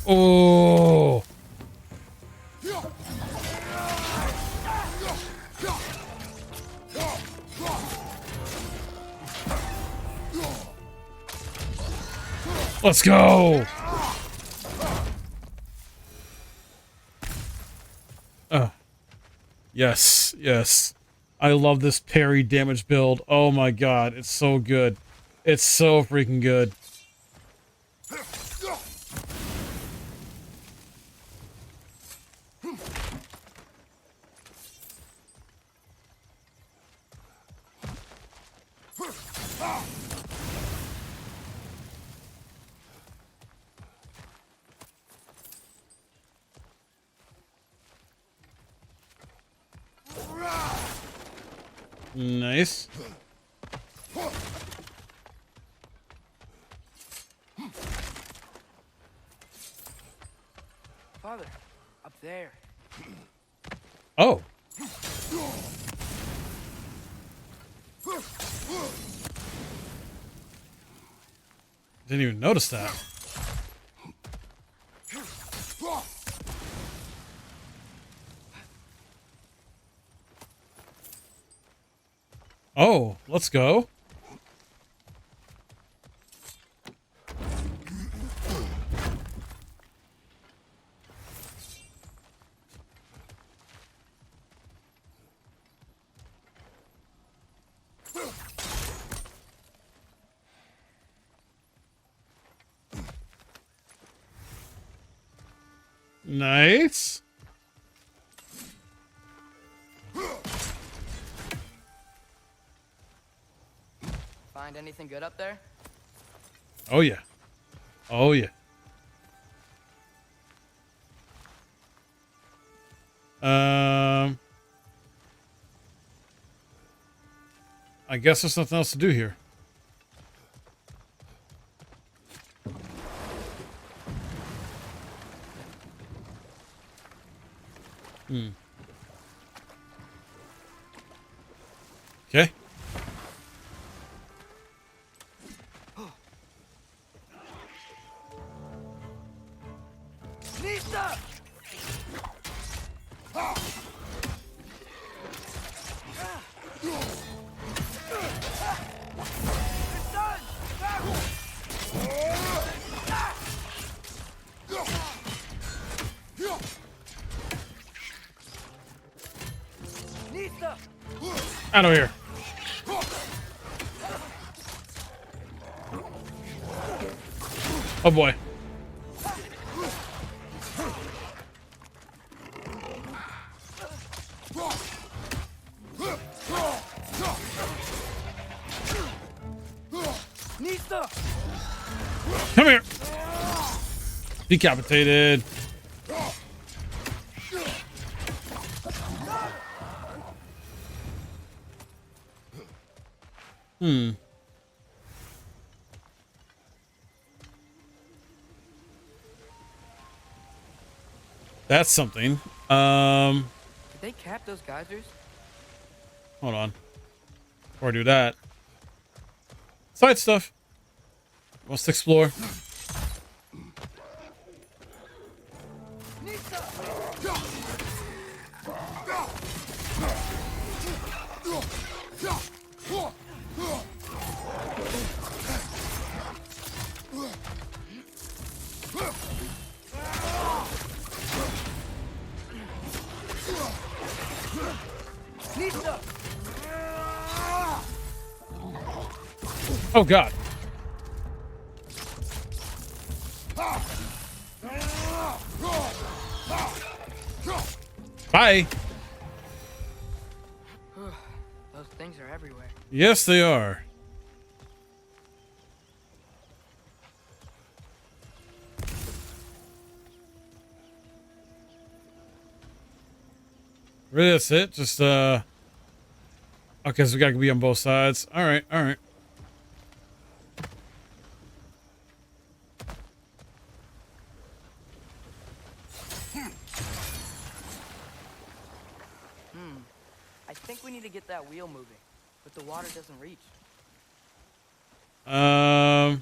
Oh. Let's go. Yes, yes. I love this parry damage build. Oh my god, it's so good. It's so freaking good. Nice. Father, up there. Oh. Didn't even notice that. Oh, let's go. Nice. Find anything good up there? Oh yeah. Oh yeah. I guess there's nothing else to do here. Okay. Nista! It's done! Nista! Out of here. Oh boy. Nista! Come here. Decapitated. That's something. Did they cap those geysers? Hold on. Before I do that. Side stuff. Let's explore. Oh God. Bye. Those things are everywhere. Yes, they are. Really, that's it? Just, okay, so we gotta be on both sides. Alright, alright. I think we need to get that wheel moving, but the water doesn't reach. Huh.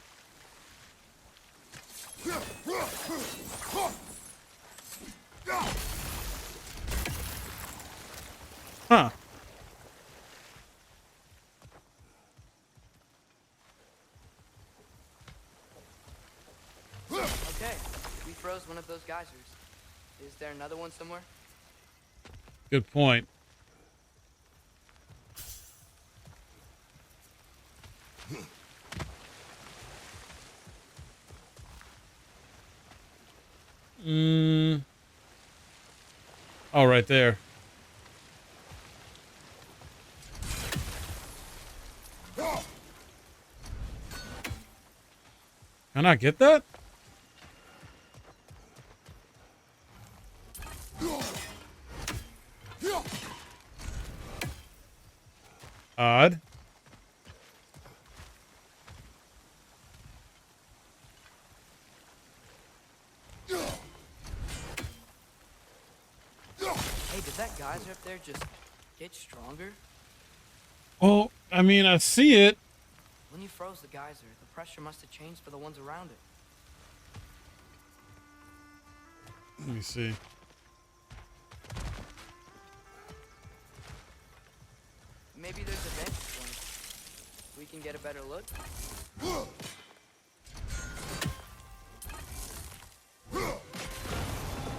Okay, we froze one of those geysers. Is there another one somewhere? Good point. Oh, right there. Can I get that? Odd. Hey, did that geyser up there just get stronger? Well, I mean, I see it. When you froze the geyser, the pressure must have changed for the ones around it. Let me see. Maybe there's a vantage point. We can get a better look.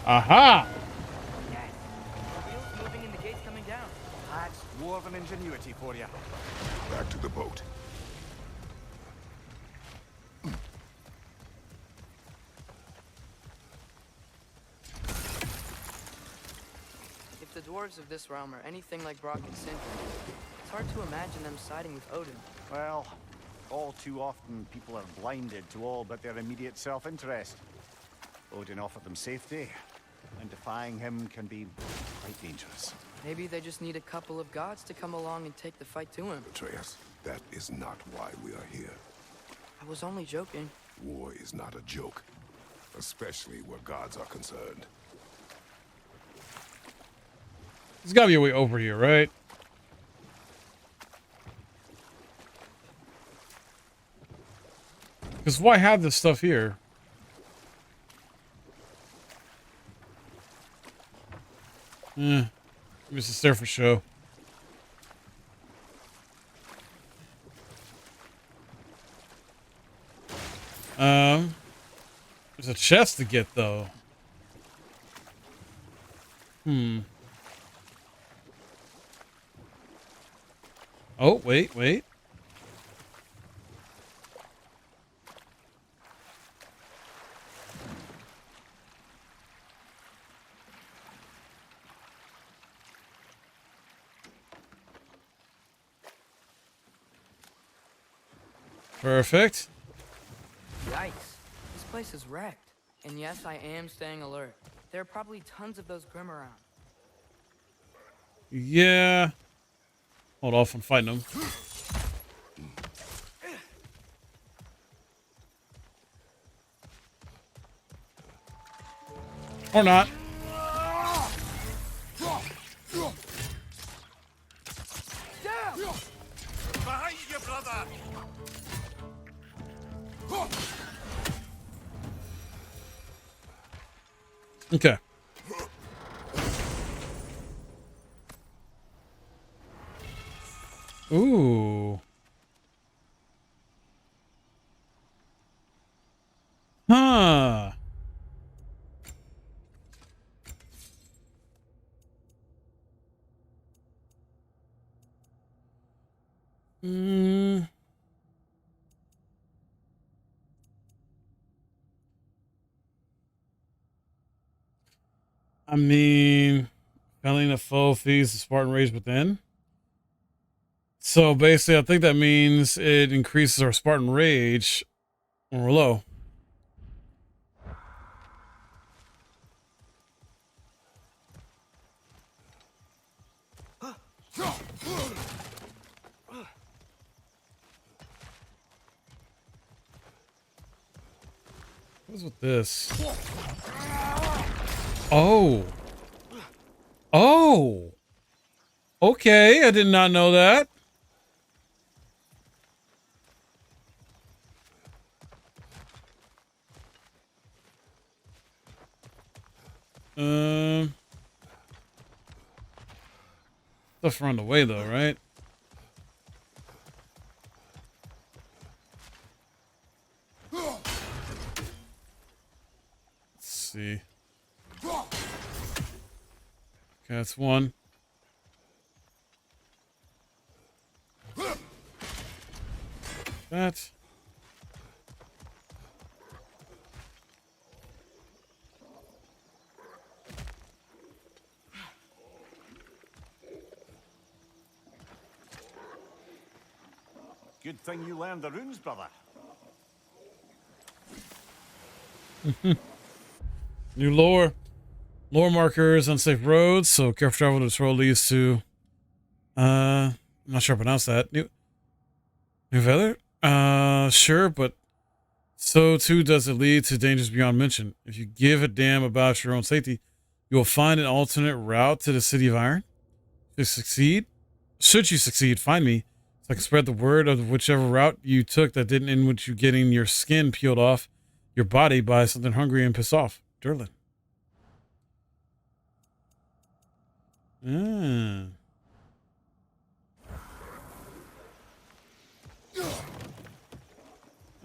Aha! Yes. The wheel's moving and the gate's coming down. That's dwarven ingenuity for you. Back to the boat. If the dwarves of this realm are anything like Brock and Sindri, it's hard to imagine them siding with Odin. Well, all too often people are blinded to all but their immediate self-interest. Odin offered them safety, and defying him can be quite dangerous. Maybe they just need a couple of gods to come along and take the fight to him. Atreus, that is not why we are here. I was only joking. War is not a joke, especially where gods are concerned. There's gotta be a way over here, right? Because why have this stuff here? Maybe it's just there for show. There's a chest to get though. Oh, wait, wait. Perfect. Yikes. This place is wrecked. And yes, I am staying alert. There are probably tons of those Grim around. Yeah. Hold off on fighting them. Or not. Behind you, brother! Okay. Ooh. Huh. I mean, felling a foe feeds the Spartan rage within. So basically, I think that means it increases our Spartan rage when we're low. What's with this? Oh. Oh. Okay, I did not know that. Stuff run away though, right? Let's see. Okay, that's one. That. Good thing you learned the runes, brother. New lore. Lore markers, unsafe roads, so careful travel to this road leads to I'm not sure how to pronounce that. New Veller? Sure, but so too does it lead to dangers beyond mention. If you give a damn about your own safety, you will find an alternate route to the City of Iron. Should you succeed, find me, so I can spread the word of whichever route you took that didn't end with you getting your skin peeled off your body by something hungry and pissed off. Durlin. I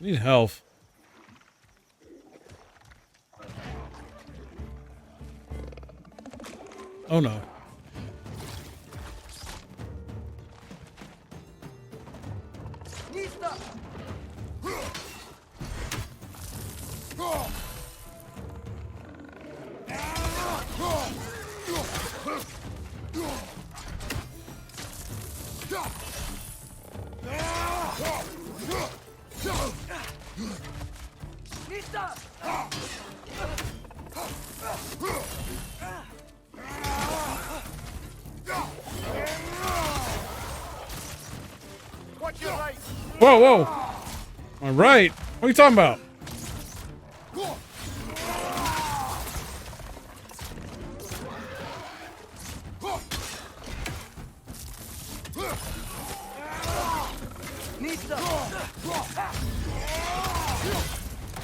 need health. Oh no. Whoa, whoa. All right. What are you talking about?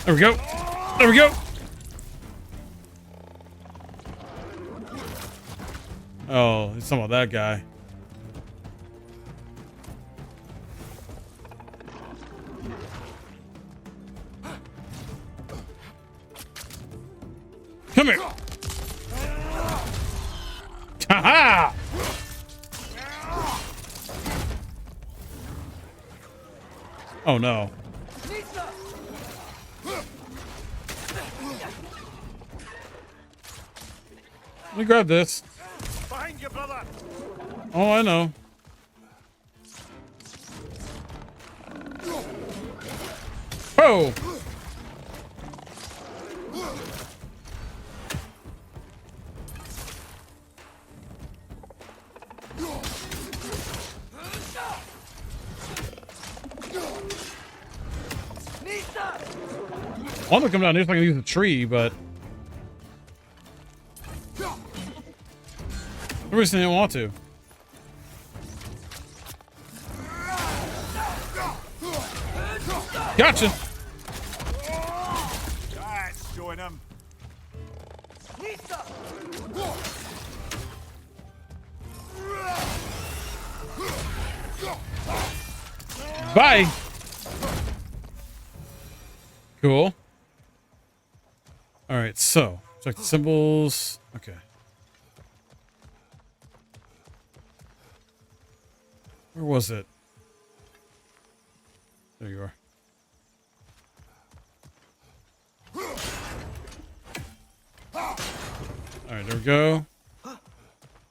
There we go. There we go. Oh, he's talking about that guy. Come here. Ha-ha! Oh no. Let me grab this. Behind you, brother. Oh, I know. Oh! I want to come down here so I can use the tree, but for some reason I didn't want to. Gotcha. That's showing him. Bye. Cool. All right, so check the symbols. Okay. Where was it? There you are. All All right, there we go.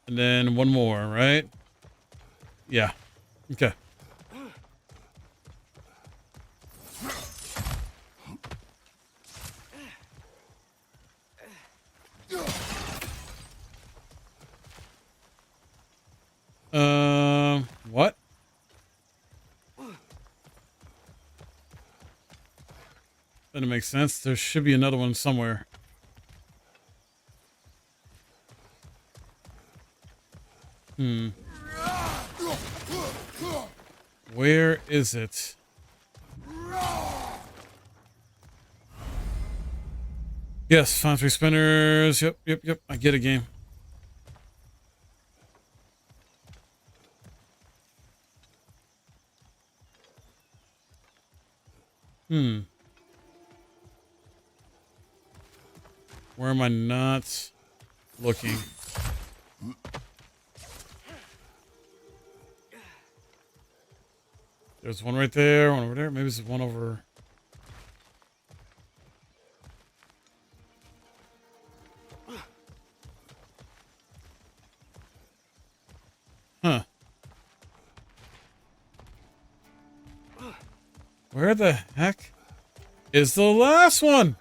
And then one more, right? Yeah. Okay. What? That makes sense. There should be another one somewhere. Where is it? Yes, find 3 spinners. Yep. I get a game. Where am I not looking? There's one right there, one over there. Maybe there's one over. Huh. Where the heck is the last one?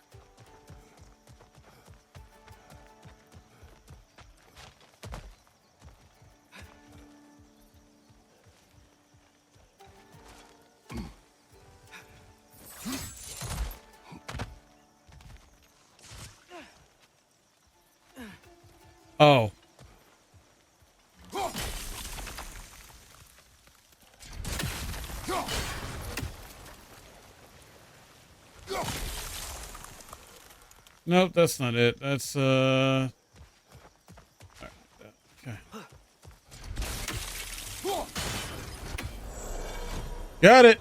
Oh. Nope, that's not it. That's okay. Got it.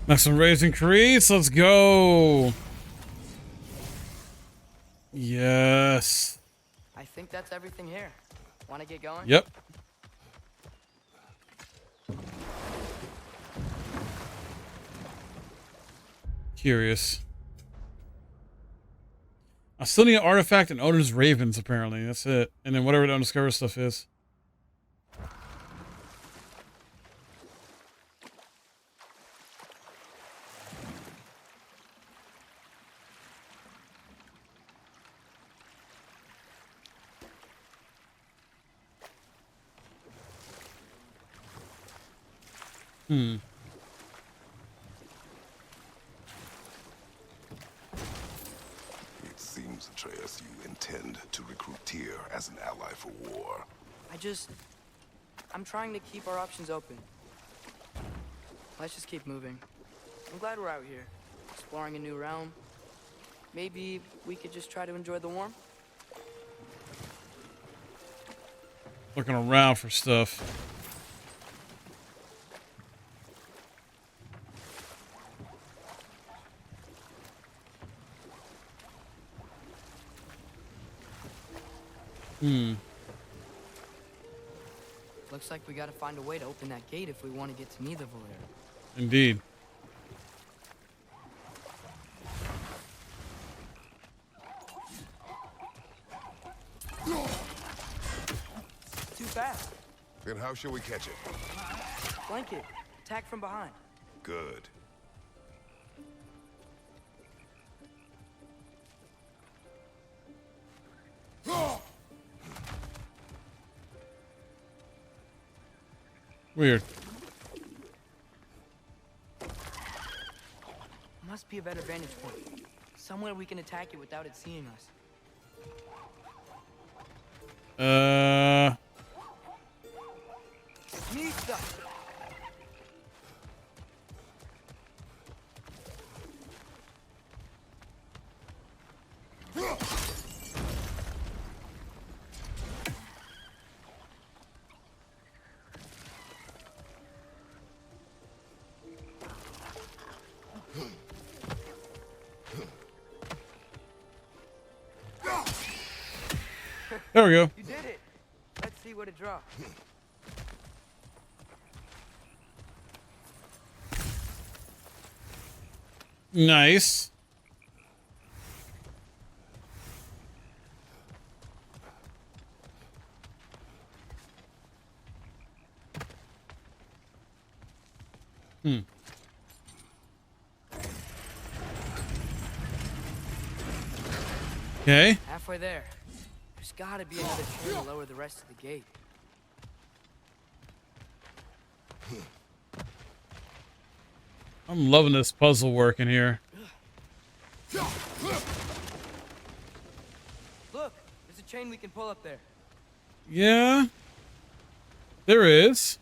Maximum raise increase. Let's go. Yes. I think that's everything here. Want to get going? Yep. Curious. I still need an artifact and Odin's Ravens, apparently. That's it. And then whatever the undiscovered stuff is. It seems, Atreus, you intend to recruit Tyr as an ally for war. I'm trying to keep our options open. Let's just keep moving. I'm glad we're out here, exploring a new realm. Maybe we could just try to enjoy the warmth? Looking around for stuff. Looks like we gotta find a way to open that gate if we want to get to Nidavellir. Indeed. Too fast. Then how shall we catch it? Flank it. Attack from behind. Good. Weird. Must be a better vantage point. Somewhere we can attack it without it seeing us. Sneak stuff. There we go. You did it. Let's see what it drops. Nice. Okay. Halfway there. There's gotta be another chain to lower the rest of the gate. I'm loving this puzzle work in here. Look, there's a chain we can pull up there. Yeah. There is.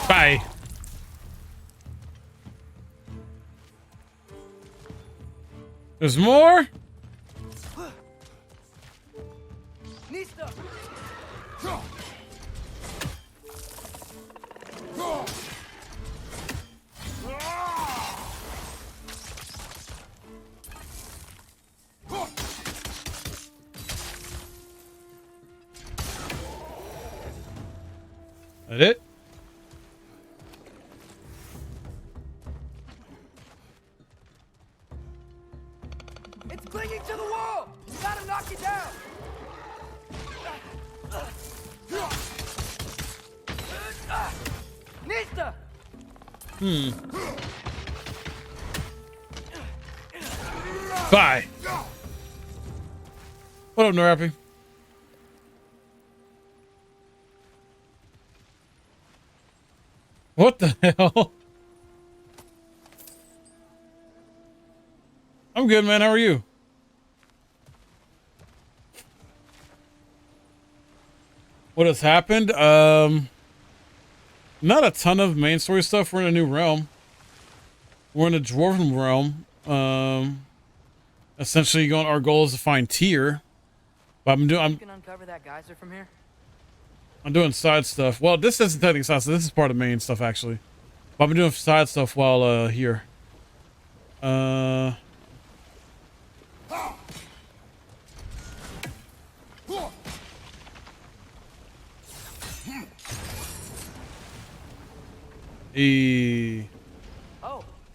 Bye. There's more? Nista! That it? It's clinging to the wall! You gotta knock it down! Nista! Bye. What up, Narapi? What the hell? I'm good, man. How are you? What has happened? Not a ton of main story stuff. We're in a new realm. We're in a dwarven realm. Essentially, our goal is to find Tyr. But You can uncover that geyser from here? I'm doing side stuff. Well, this isn't technically side stuff. This is part of main stuff, actually. But I've been doing side stuff while here. Oh,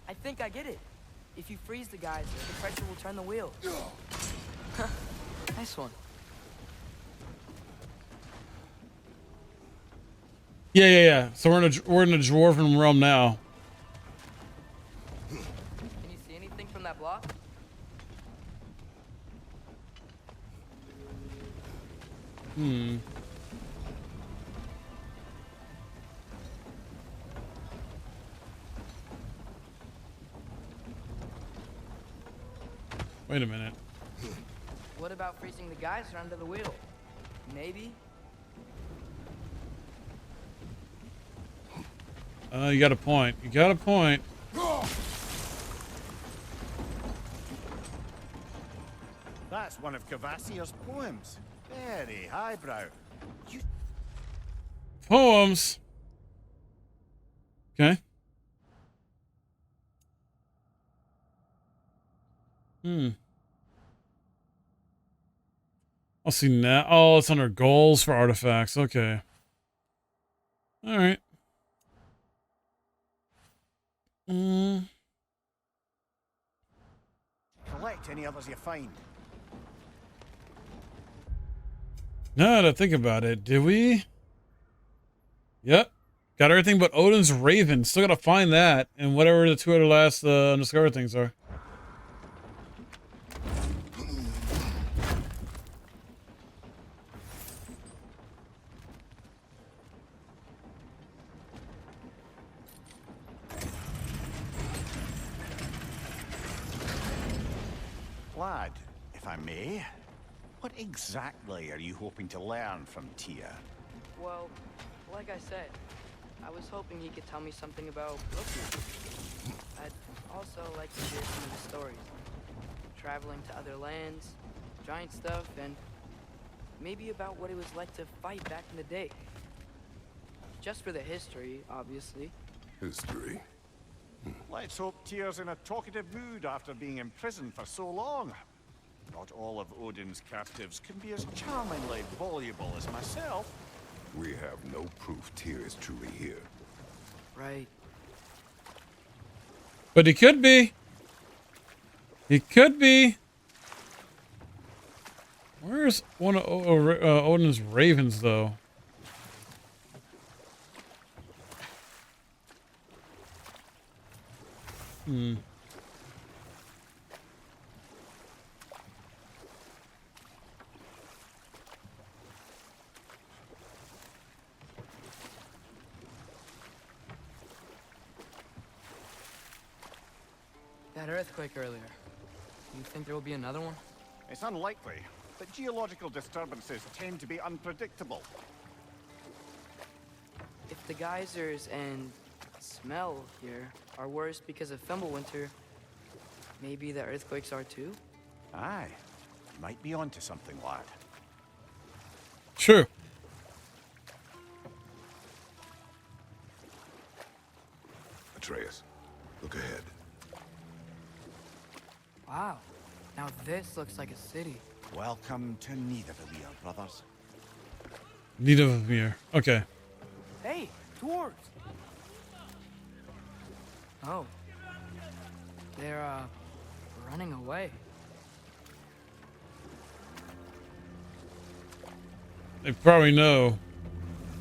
I think I get it. If you freeze the geyser, the pressure will turn the wheel. Nice one. Yeah. So we're in a dwarven realm now. Can you see anything from that block? Wait a minute. What about freezing the geyser under the wheel? Maybe? You got a point. You got a point. That's one of Cavassier's poems. Very highbrow. Poems. Okay. I'll see now. Oh, it's under goals for artifacts. Okay. All right. Collect any others you find. Now that I think about it, did we? Yep. Got everything but Odin's Raven. Still gotta find that and whatever the two other last undiscovered things are. Lad, if I may, what exactly are you hoping to learn from Tyr? Well, like I said, I was hoping he could tell me something about Loki. I'd also like to hear some of the stories. Traveling to other lands, giant stuff, and maybe about what it was like to fight back in the day. Just for the history, obviously. History. Let's hope Tyr's in a talkative mood after being imprisoned for so long. Not all of Odin's captives can be as charmingly voluble as myself. We have no proof Tyr is truly here. Right. But he could be. He could be. Where's one of Odin's ravens, though? Hmm. That earthquake earlier. You think there will be another one? It's unlikely, but geological disturbances tend to be unpredictable. If the geysers and smell here are worse because of Fimbulwinter, maybe the earthquakes are too? Aye, you might be onto something, lad. True. Atreus, look ahead. Wow. Now this looks like a city. Welcome to Nidavellir, brothers. Nidavellir. Okay. Hey, dwarves! Oh. They're, running away. They probably know.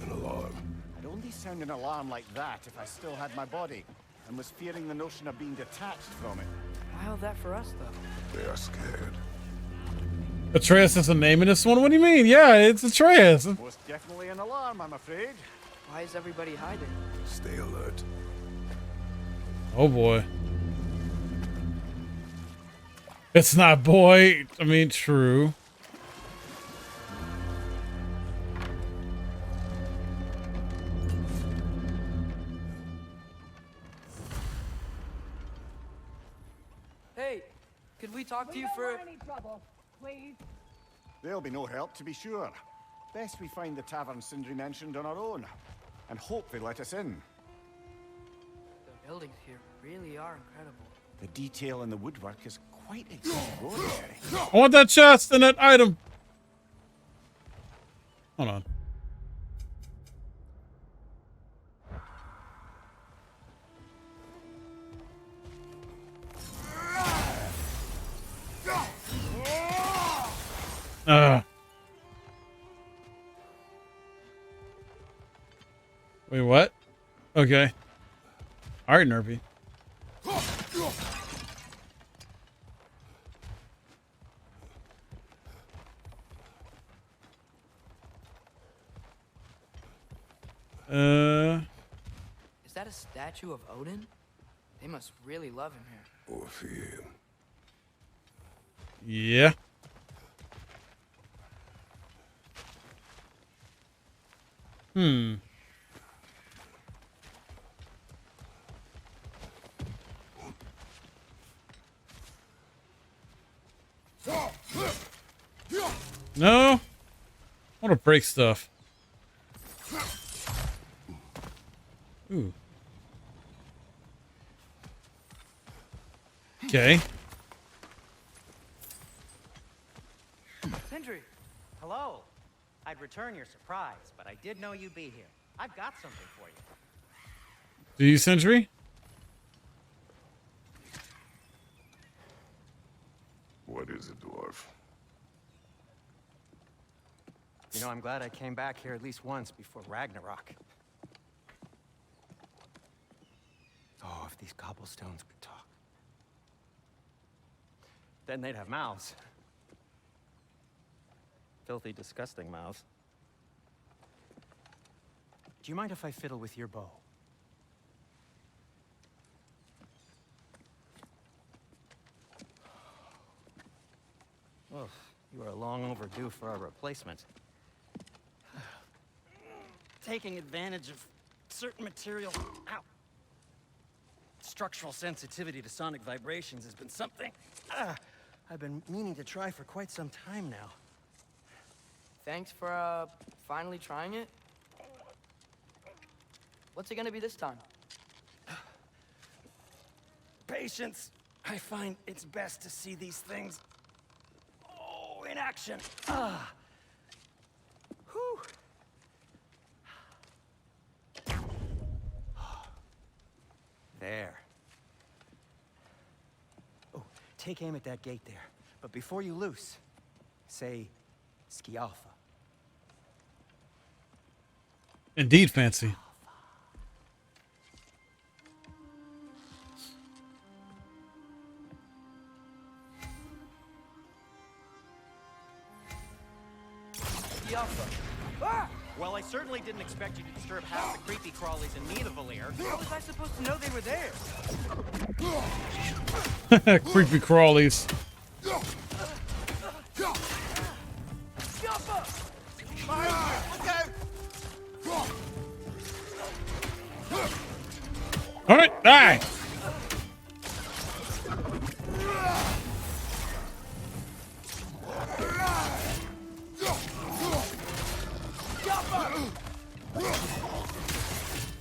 An alarm. I'd only sound an alarm like that if I still had my body, and was fearing the notion of being detached from it. Why all that for us, though? They are scared. Atreus is a name in this one? What do you mean? Yeah, it's Atreus. Most definitely an alarm, I'm afraid. Why is everybody hiding? Stay alert. Oh boy. It's not boy. I mean, true. Hey, could we talk to you for... any trouble, please. There'll be no help, to be sure. Best we find the tavern Sindri mentioned on our own, and hope they let us in. The buildings here really are incredible. The detail in the woodwork is quite extraordinary. I want that chest and that item. Hold on. Wait, what? Okay. All right, Nervy. Is that a statue of Odin? They must really love him here. Or fear him. Yeah. Hmm. No. I want to break stuff. Ooh. Okay. Sindri! Hello. I'd return your surprise, but I did know you'd be here. I've got something for you. Do you, Sentry? What is it, dwarf? You know, I'm glad I came back here at least once before Ragnarok. Oh, if these cobblestones could talk. Then they'd have mouths. Filthy, disgusting mouths. Do you mind if I fiddle with your bow? Oh, you are long overdue for a replacement. Taking advantage of certain materials. Ow. structural sensitivity to sonic vibrations has been something I've been meaning to try for quite some time now. Thanks for, finally trying it. What's it gonna be this time? Patience. I find it's best to see these things, in action. Whew. There. Oh, take aim at that gate there. But before you loose, say, Skialfa. Indeed, fancy. Well, I certainly didn't expect you to disturb half the creepy crawlies in need of Valir. How was I supposed to know they were there? Creepy crawlies. All right, die.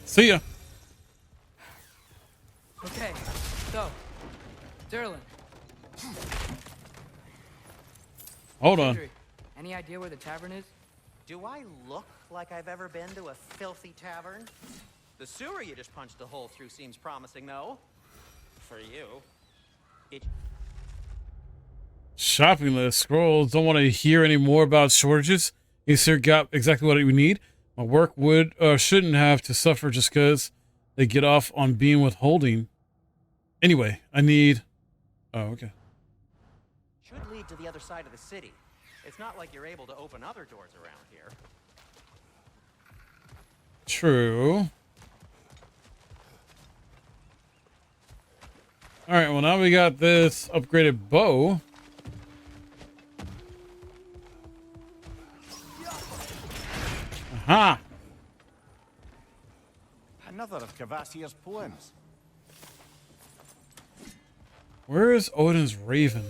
See ya. Okay, so, Durlin. Hold on. Sindri, any idea where the tavern is? Do I look like I've ever been to a filthy tavern? The sewer you just punched a hole through seems promising, though. For you. It... Shopping list. Scrolls. Don't want to hear any more about shortages. You sir got exactly what we need. My work would shouldn't have to suffer just because they get off on being withholding. Anyway, I need... Oh, okay. Should lead to the other side of the city. It's not like you're able to open other doors around here. True. Alright, well now we got this upgraded bow. Aha! Another of Kvasir's poems. Where is Odin's raven?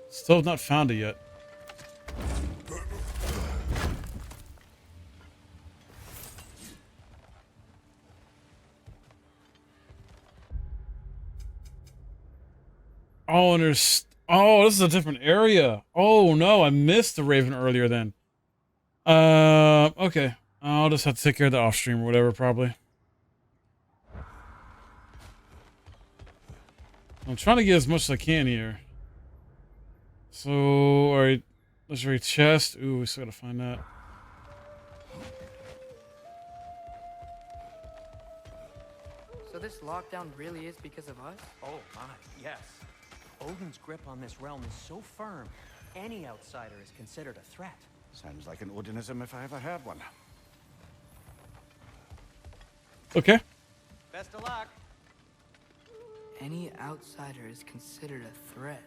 Still have not found it yet. Oh, and there's... Oh, this is a different area. Oh, no, I missed the raven earlier then. Okay. I'll just have to take care of the off-stream or whatever, probably. I'm trying to get as much as I can here. So, alright. Let's read chest. Ooh, we still gotta find that. So this lockdown really is because of us? Oh my, yes. Odin's grip on this realm is so firm, any outsider is considered a threat. Sounds like an Odinism if I ever heard one. Okay. Best of luck. Any outsider is considered a threat.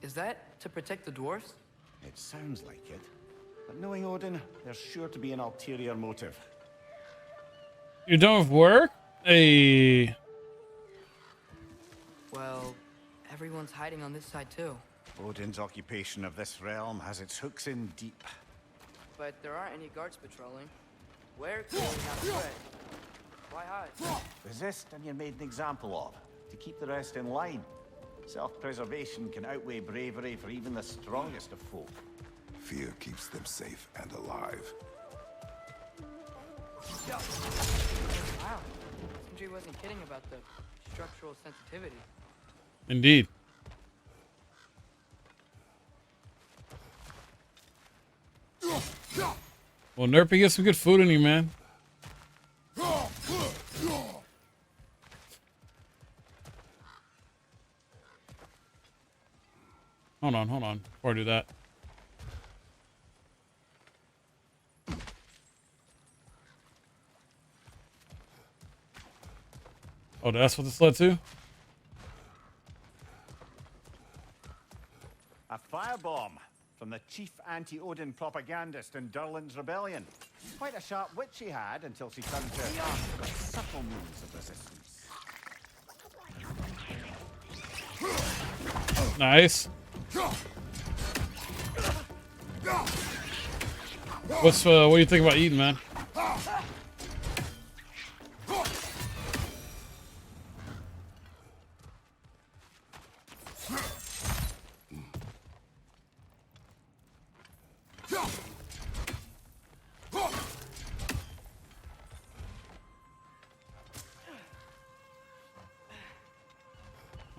Is that to protect the dwarfs? It sounds like it. But knowing Odin, there's sure to be an ulterior motive. You're done with work? Hey. Well, everyone's hiding on this side too. Odin's occupation of this realm has its hooks in deep. But there aren't any guards patrolling. Where can we not threat? Why hide? Resist and you're made an example of, to keep the rest in line. Self-preservation can outweigh bravery for even the strongest of folk. Fear keeps them safe and alive. Wow. Sindri wasn't kidding about the structural sensitivity. Indeed. Well, Nerpy, get some good food in you, man. Hold on, before I do that. Oh, that's what this led to? A firebomb from the chief anti-Odin propagandist in Durlin's rebellion. Quite a sharp wit she had until she turned to the subtle means of resistance. Nice. What do you think about eating, man?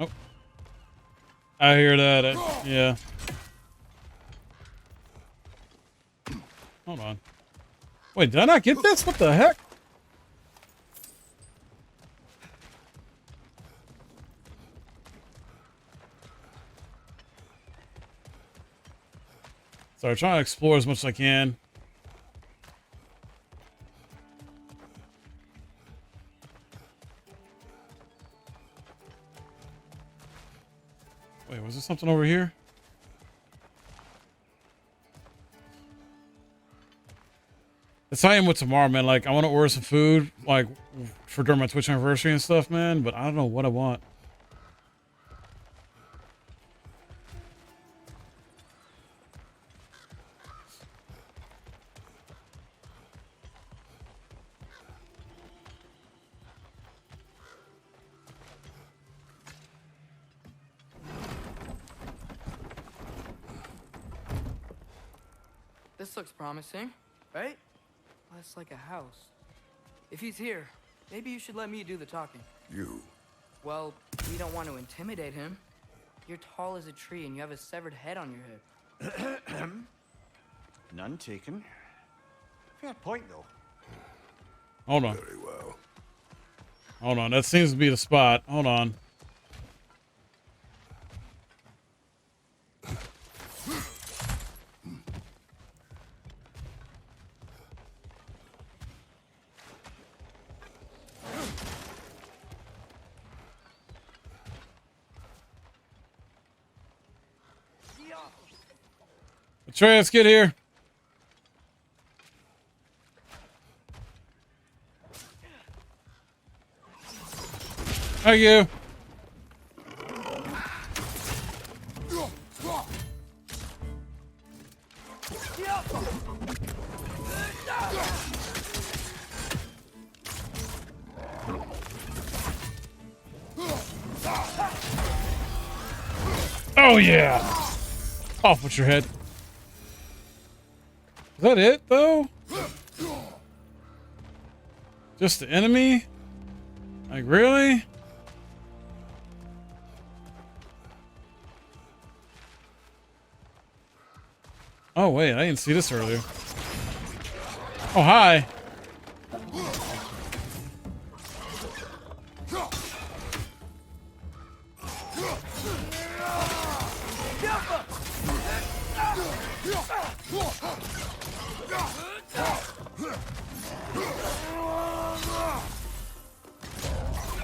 Oh, I hear that. Yeah. Hold on. Wait, did I not get this? What the heck? Sorry, trying to explore as much as I can. Wait, was there something over here? That's how I am with tomorrow, man. Like, I want to order some food, like, for during my Twitch anniversary and stuff, man. But I don't know what I want. This looks promising, right? Less like a house. If he's here, maybe you should let me do the talking. You. Well, we don't want to intimidate him. You're tall as a tree and you have a severed head on your head. None taken. Fair point, though. Hold on. Very well. Hold on. That seems to be the spot. Hold on. Atreus, get here. Thank you. Oh yeah. Off with your head. Is that it, though? Just the enemy? Like, really? Oh, wait, I didn't see this earlier. Oh, hi.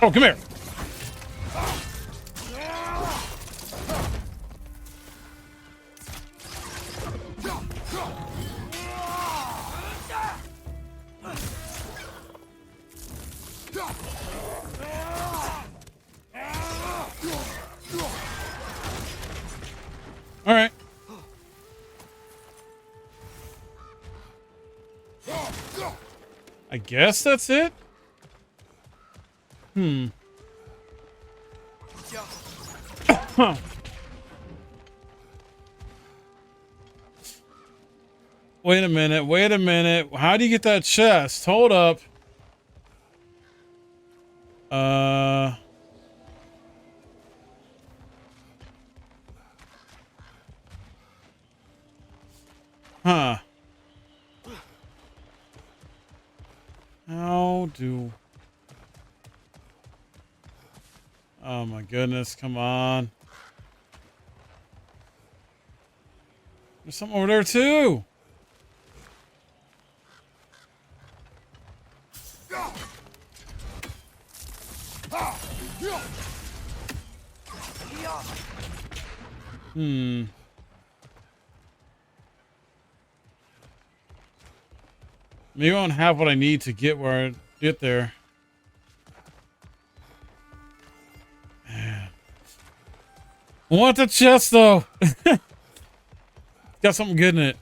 Oh, come here. All right. I guess that's it. Huh. Wait a minute. Wait a minute. How do you get that chest? Hold up. Huh. How do... Oh my goodness, come on. There's something over there too. Maybe I don't have what I need to get where I get there. Man. I want the chest though. Got something good in it.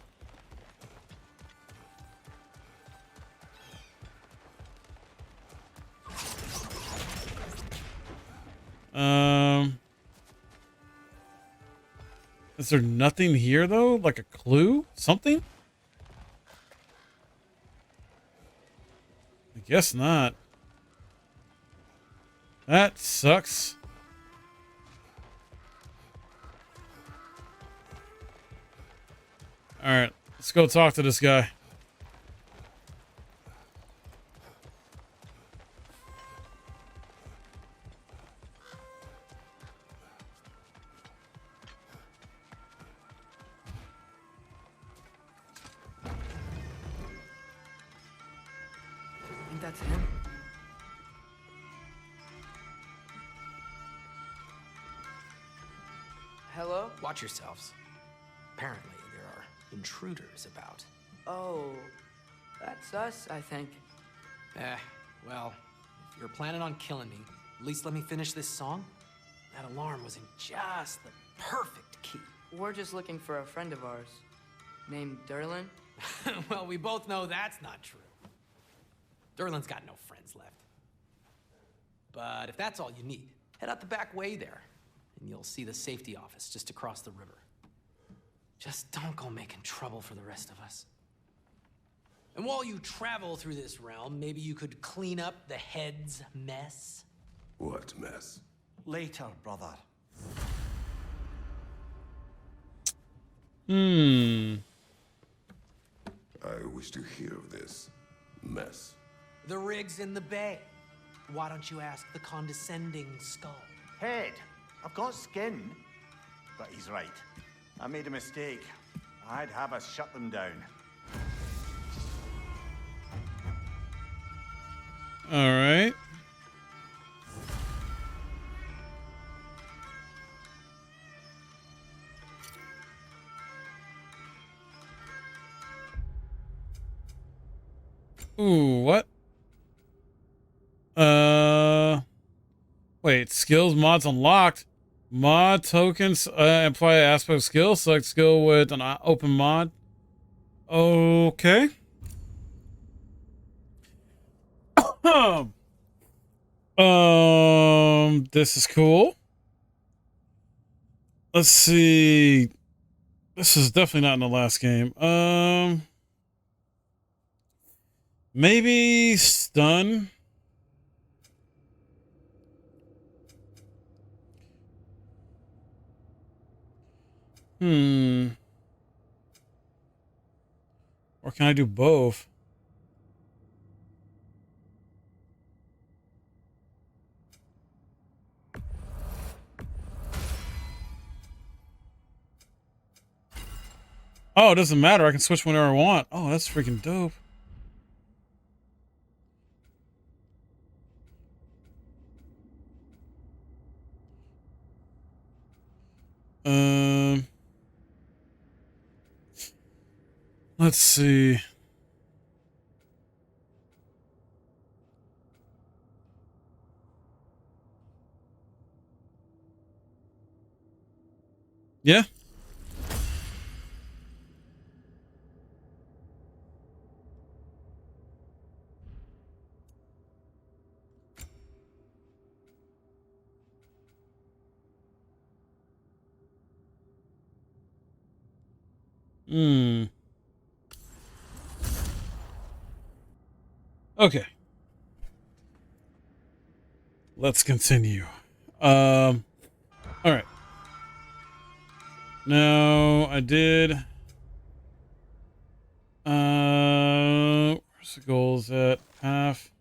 Is there nothing here though? Like a clue? Something? I guess not. That sucks. Alright, let's go talk to this guy. I think that's him. Hello? Watch yourselves. Apparently, there are intruders about. Oh, that's us, I think. Well, if you're planning on killing me, at least let me finish this song. That alarm was in just the perfect key. We're just looking for a friend of ours named Derlin. Well, we both know that's not true. Derlin's got no friends left. But if that's all you need, head out the back way there, and you'll see the safety office just across the river. Just don't go making trouble for the rest of us. And while you travel through this realm, maybe you could clean up the head's mess? What mess? Later, brother. I wish to hear of this mess. The rig's in the bay. Why don't you ask the condescending skull? Head, I've got skin. But he's right. I made a mistake. I'd have us shut them down. All right. Ooh, what? Wait, skills mods unlocked. Mod tokens imply aspect of skill. Select skill with an open mod. Okay. This is cool. Let's see. This is definitely not in the last game. Maybe stun. Or can I do both? Oh, it doesn't matter. I can switch whenever I want. Oh, that's freaking dope. Let's see. Yeah. Okay. Let's continue. All right. Now I did. Where's the goals at? Half.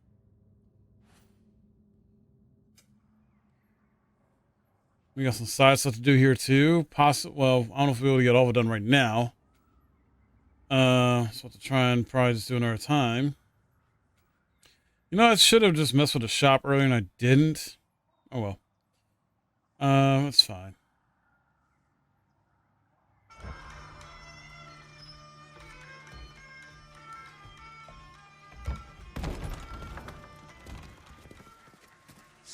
We got some side stuff to do here too. Well, I don't know if we'll be able to get all of it done right now. So I have to try and probably just do another time. You know, I should have just messed with the shop earlier and I didn't. Oh well. It's fine.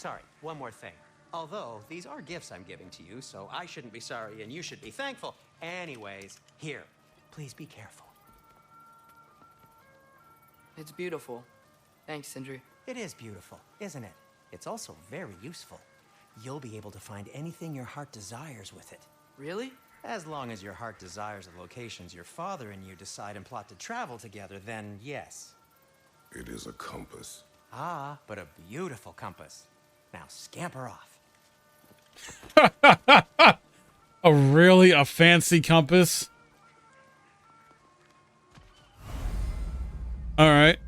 sorry, one more thing. Although, these are gifts I'm giving to you, so I shouldn't be sorry and you should be thankful. Anyways, here, please be careful. It's beautiful. Thanks, Sindri. It is beautiful, isn't it? It's also very useful. You'll be able to find anything your heart desires with it. Really? As long as your heart desires the locations your father and you decide and plot to travel together, then yes. It is a compass. Ah, but a beautiful compass. Now scamper off. A fancy compass? Alright.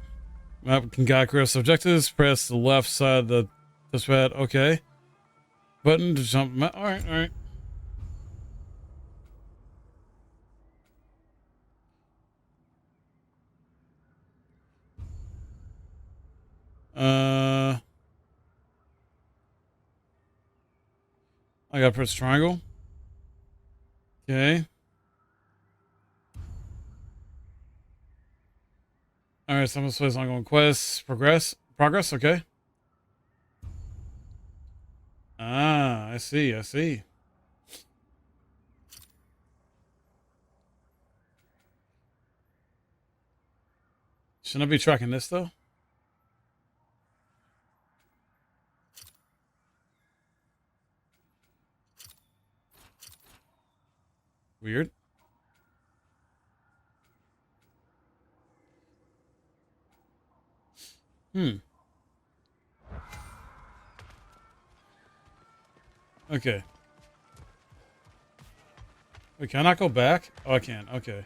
Map can guide correct objectives. Press the left side of the touchpad. Okay. Button to jump. Alright, alright. I gotta press triangle. Okay. Alright, so I'm supposed to ongoing quests. Progress, okay. Ah, I see, I see. Shouldn't I be tracking this though? Weird. Okay. Wait, can I not go back? Oh, I can. Okay.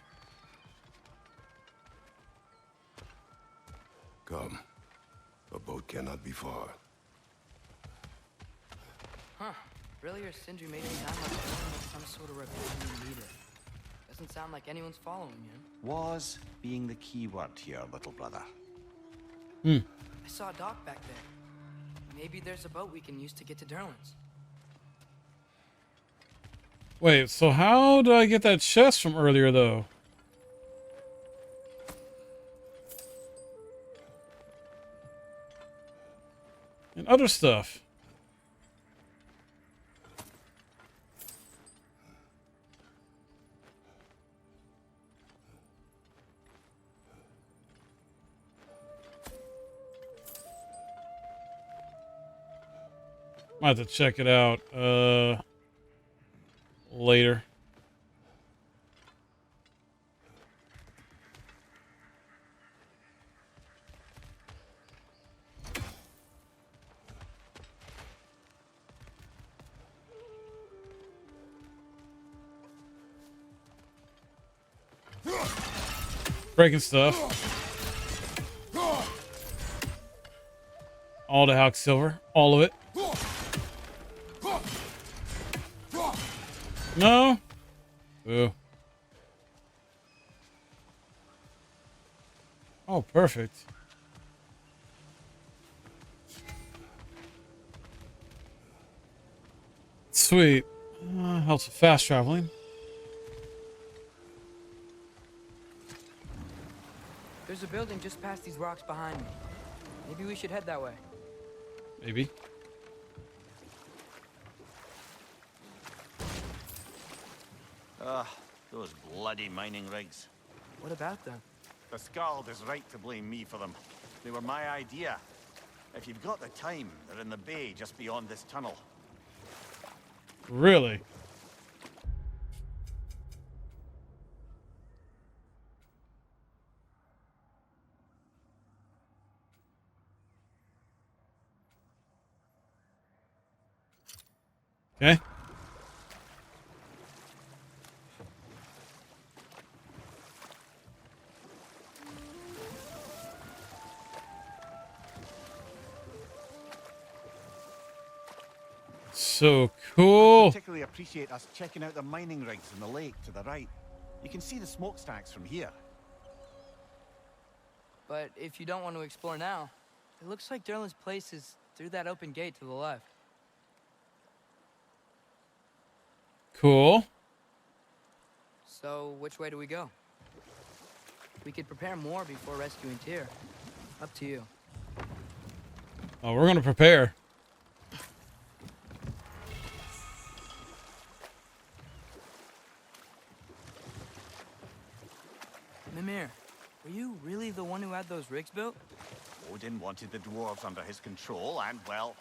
Come. A boat cannot be far. Huh. Earlier, Sindri made me sound like someone with some sort of rebellion leader. Doesn't sound like anyone's following him. Was being the key word here, little brother. I saw a dock back there. Maybe there's a boat we can use to get to Derlin's. Wait, so how did I get that chest from earlier, though? And other stuff. Might have to check it out, later. Breaking stuff. All the Hulk silver. All of it. No? Ooh. Oh, perfect. Sweet. Helps with fast traveling. There's a building just past these rocks behind me. Maybe we should head that way. Maybe. Those bloody mining rigs. What about them? The Skald is right to blame me for them. They were my idea. If you've got the time, they're in the bay just beyond this tunnel. Really? Okay. So cool. Particularly appreciate us checking out the mining rigs in the lake to the right. You can see the smokestacks from here. But if you don't want to explore now, it looks like Derlin's place is through that open gate to the left. Cool. So, which way do we go? We could prepare more before rescuing Tyr. Up to you. Oh, we're gonna prepare. you really the one who had those rigs built? Odin wanted the dwarves under his control, and, well,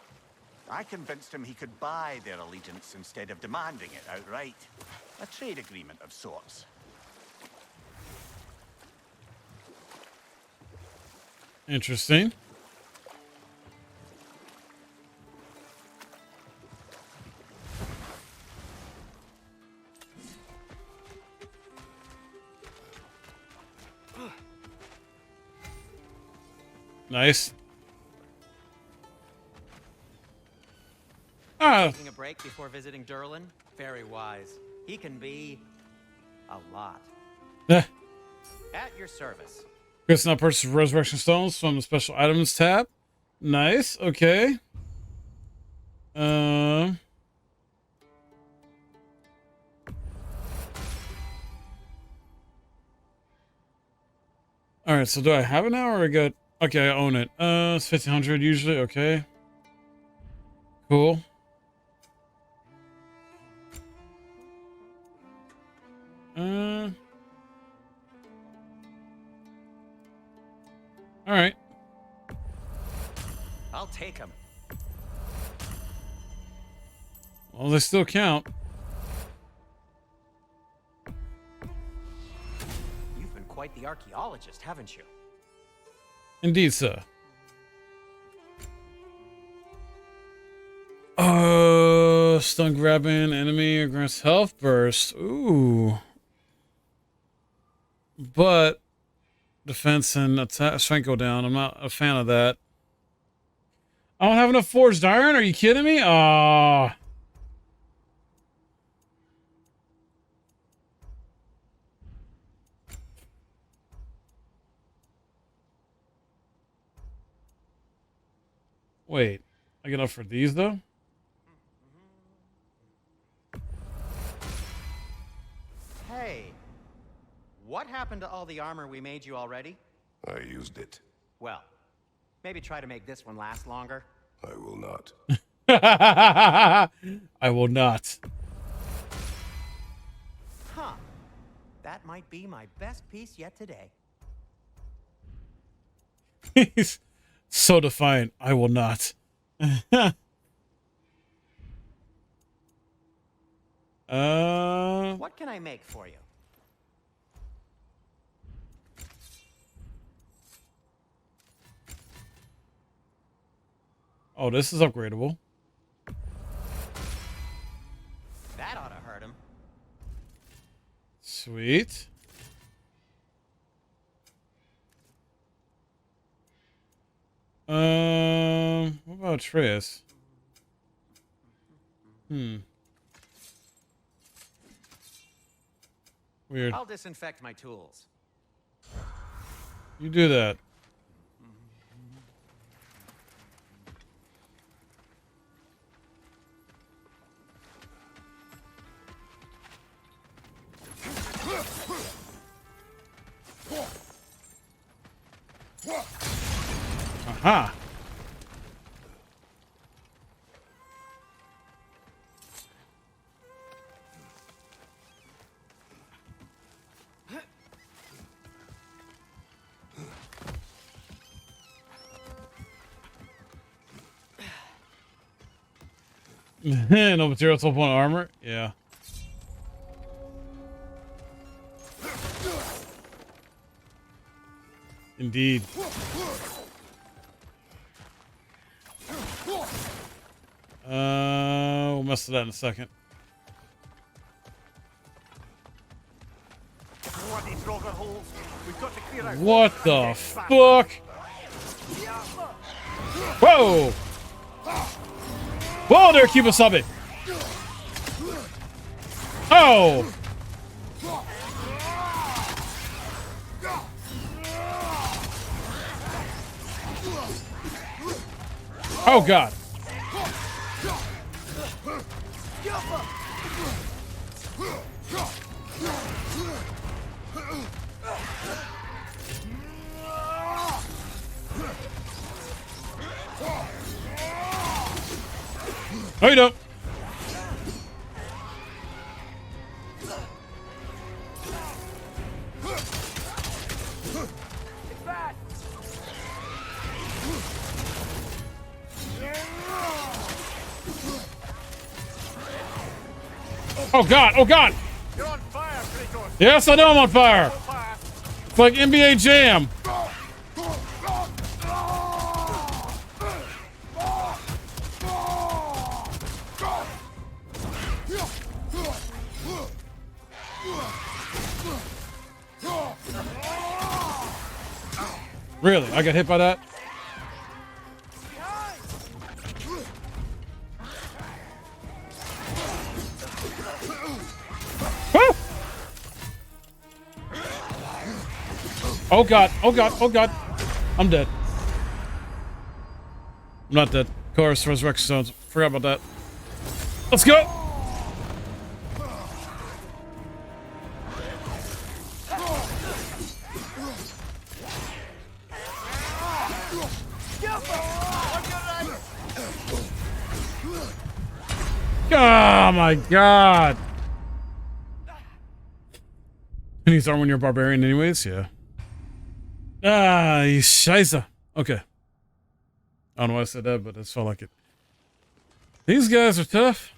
I convinced him he could buy their allegiance instead of demanding it outright. A trade agreement of sorts. Interesting. Nice. Ah, Taking a break before visiting Durlin? Very wise. He can be a lot. eh. At your service. Chris now purchases resurrection stones from the special items tab. Nice. Okay. All right. So do I have it now, or I got? Okay, I own it. It's 1500 usually. Okay. Cool. All right. I'll take him. Well, they still count. You've been quite the archaeologist, haven't you? Indeed, sir. Stun grabbing enemy or grants health burst. Ooh. But defense and attack strength go down. I'm not a fan of that. I don't have enough forged iron? Are you kidding me? Ah. Wait, I get enough for these though? Hey, what happened to all the armor we made you already? I used it. Well, maybe try to make this one last longer. I will not. I will not. Huh. That might be my best piece yet today. He's so defiant. I will not. What can I make for you? Oh, this is upgradable. That ought to hurt him. Sweet. What about Atreus? Weird. I'll disinfect my tools. You do that. Aha. No materials up on armor? Yeah. Indeed. We'll mess with that in a second. Bloody Draugr holes. We've got to clear out. What the fuck? Whoa! Whoa there, Kubasabi! Oh! Oh god! No, you don't. fast! Oh god! Oh god! You're on fire, Kratos. Yes, I know I'm on fire. Fire. It's like NBA Jam. Really? I got hit by that? Woo! Oh god, oh god, oh god. I'm dead. I'm not dead. Of course, resurrection stones. Forgot about that. Let's go! Oh my god! And he's armed when you're a barbarian anyways, yeah. Ah, you scheisse. Okay. I don't know why I said that, but it felt like it. These guys are tough.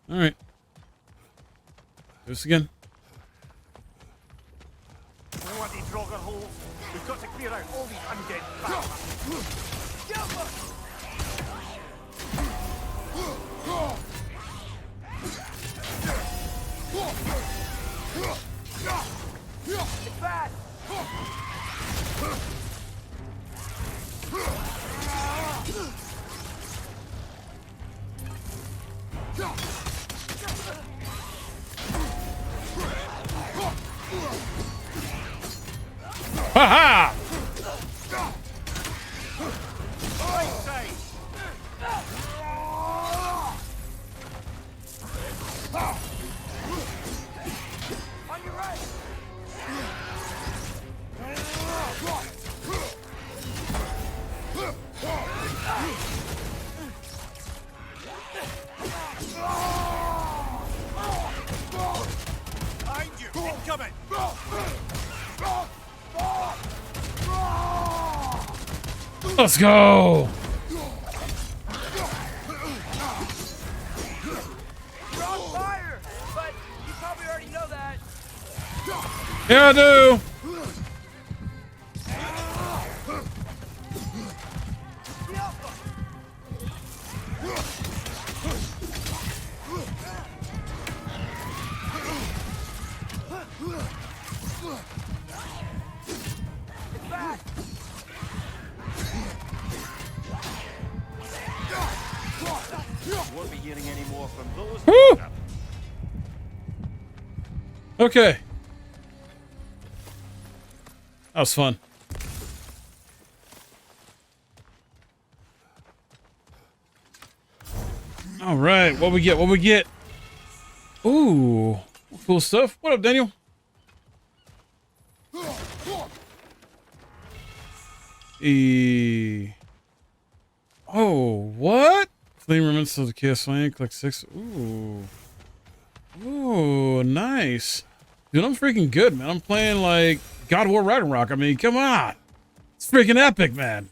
Alright. Do this again. Bloody Draugr holes. We've got to clear out all these undead bastards. It's fast! Ha ha! Right side. On your right! Behind you. Incoming. Let's go! You're on fire! But you probably already know that. Yeah, I do! Won't be hearing any more from those. Woo! Okay. That was fun. All right, what we get? What we get? Ooh, cool stuff. What up, Daniel? Oh, what? Flame remnants of the chaos flame. Collect 6. Ooh. Ooh, nice. Dude, I'm freaking good, man. I'm playing like God of War Ragnarok. I mean, come on. It's freaking epic, man.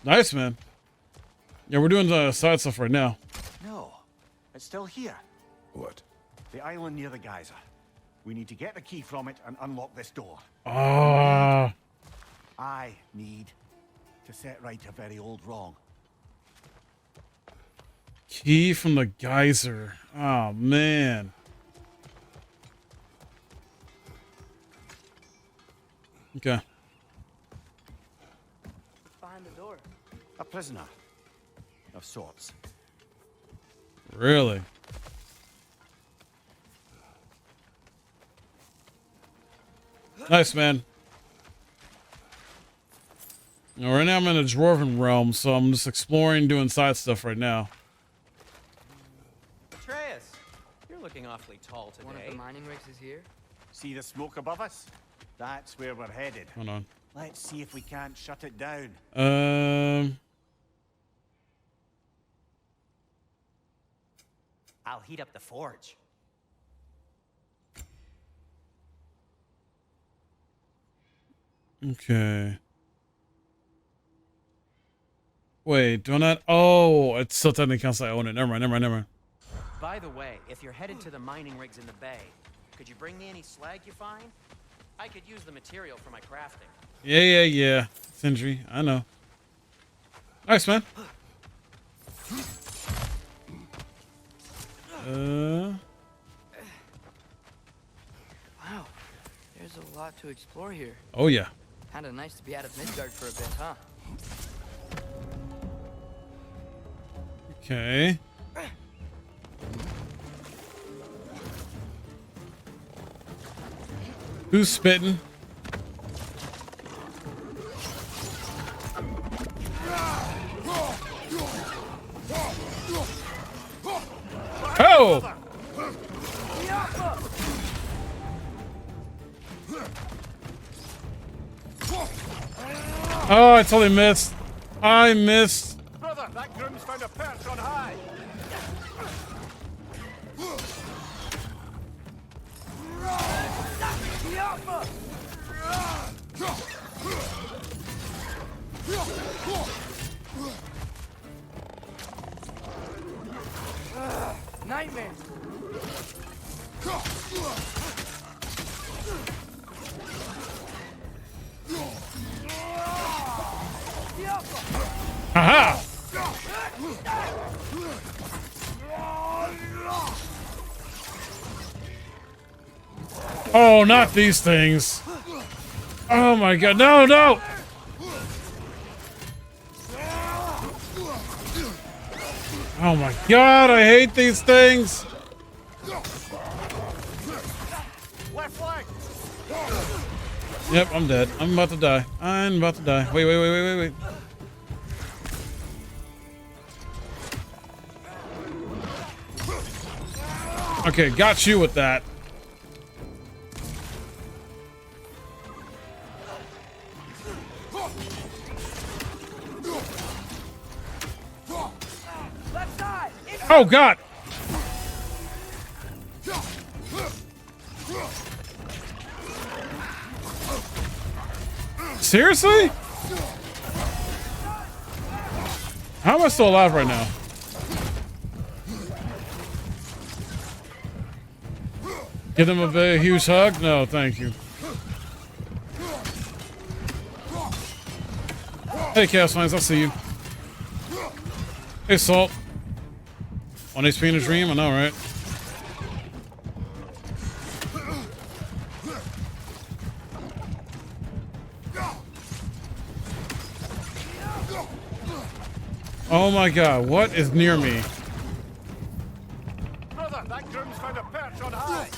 Nice, man. Yeah, we're doing the side stuff right now. No, it's still here. What? The island near the geyser. We need to get the key from it and unlock this door. Ah. I need to set right a very old wrong. Key from the geyser. Oh, man. Okay. Behind the door. A prisoner of sorts. Really? Nice, man. Now, right now I'm in a dwarven realm, so I'm just exploring, doing side stuff right now. Atreus, you're looking awfully tall today. One of the mining rigs is here. See the smoke above us? That's where we're headed. Hold on. Let's see if we can't shut it down. I'll heat up the forge. Okay. Wait, do I not? Oh, it still technically counts I own it. Never mind, never mind, never mind. By the way, if you're headed to the mining rigs in the bay, could you bring me any slag you find? I could use the material for my crafting. Yeah. Sindri, I know. Nice, man. Wow, there's a lot to explore here. Oh, yeah. Kinda nice to be out of Midgard for a bit, huh? Okay. Who's spitting? Oh! Oh, I totally missed. I missed. Brother, that groom's found a perch on high. Nightmare! Haha! Oh, not these things. Oh my god, no, no! Oh my god, I hate these things! Left flank. Yep, I'm dead. I'm about to die. I'm about to die. Wait. Okay, got you with that. Oh god! Seriously? How am I still alive right now? Give them a big, huge hug? No, thank you. Hey, Chaos Mines, I see you. Hey, Salt. On HP in a dream? I know, right? Oh my god, what is near me? Brother, that groom's found a perch on high.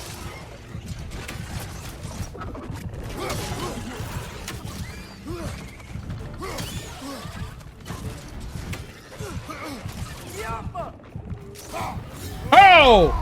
Oh!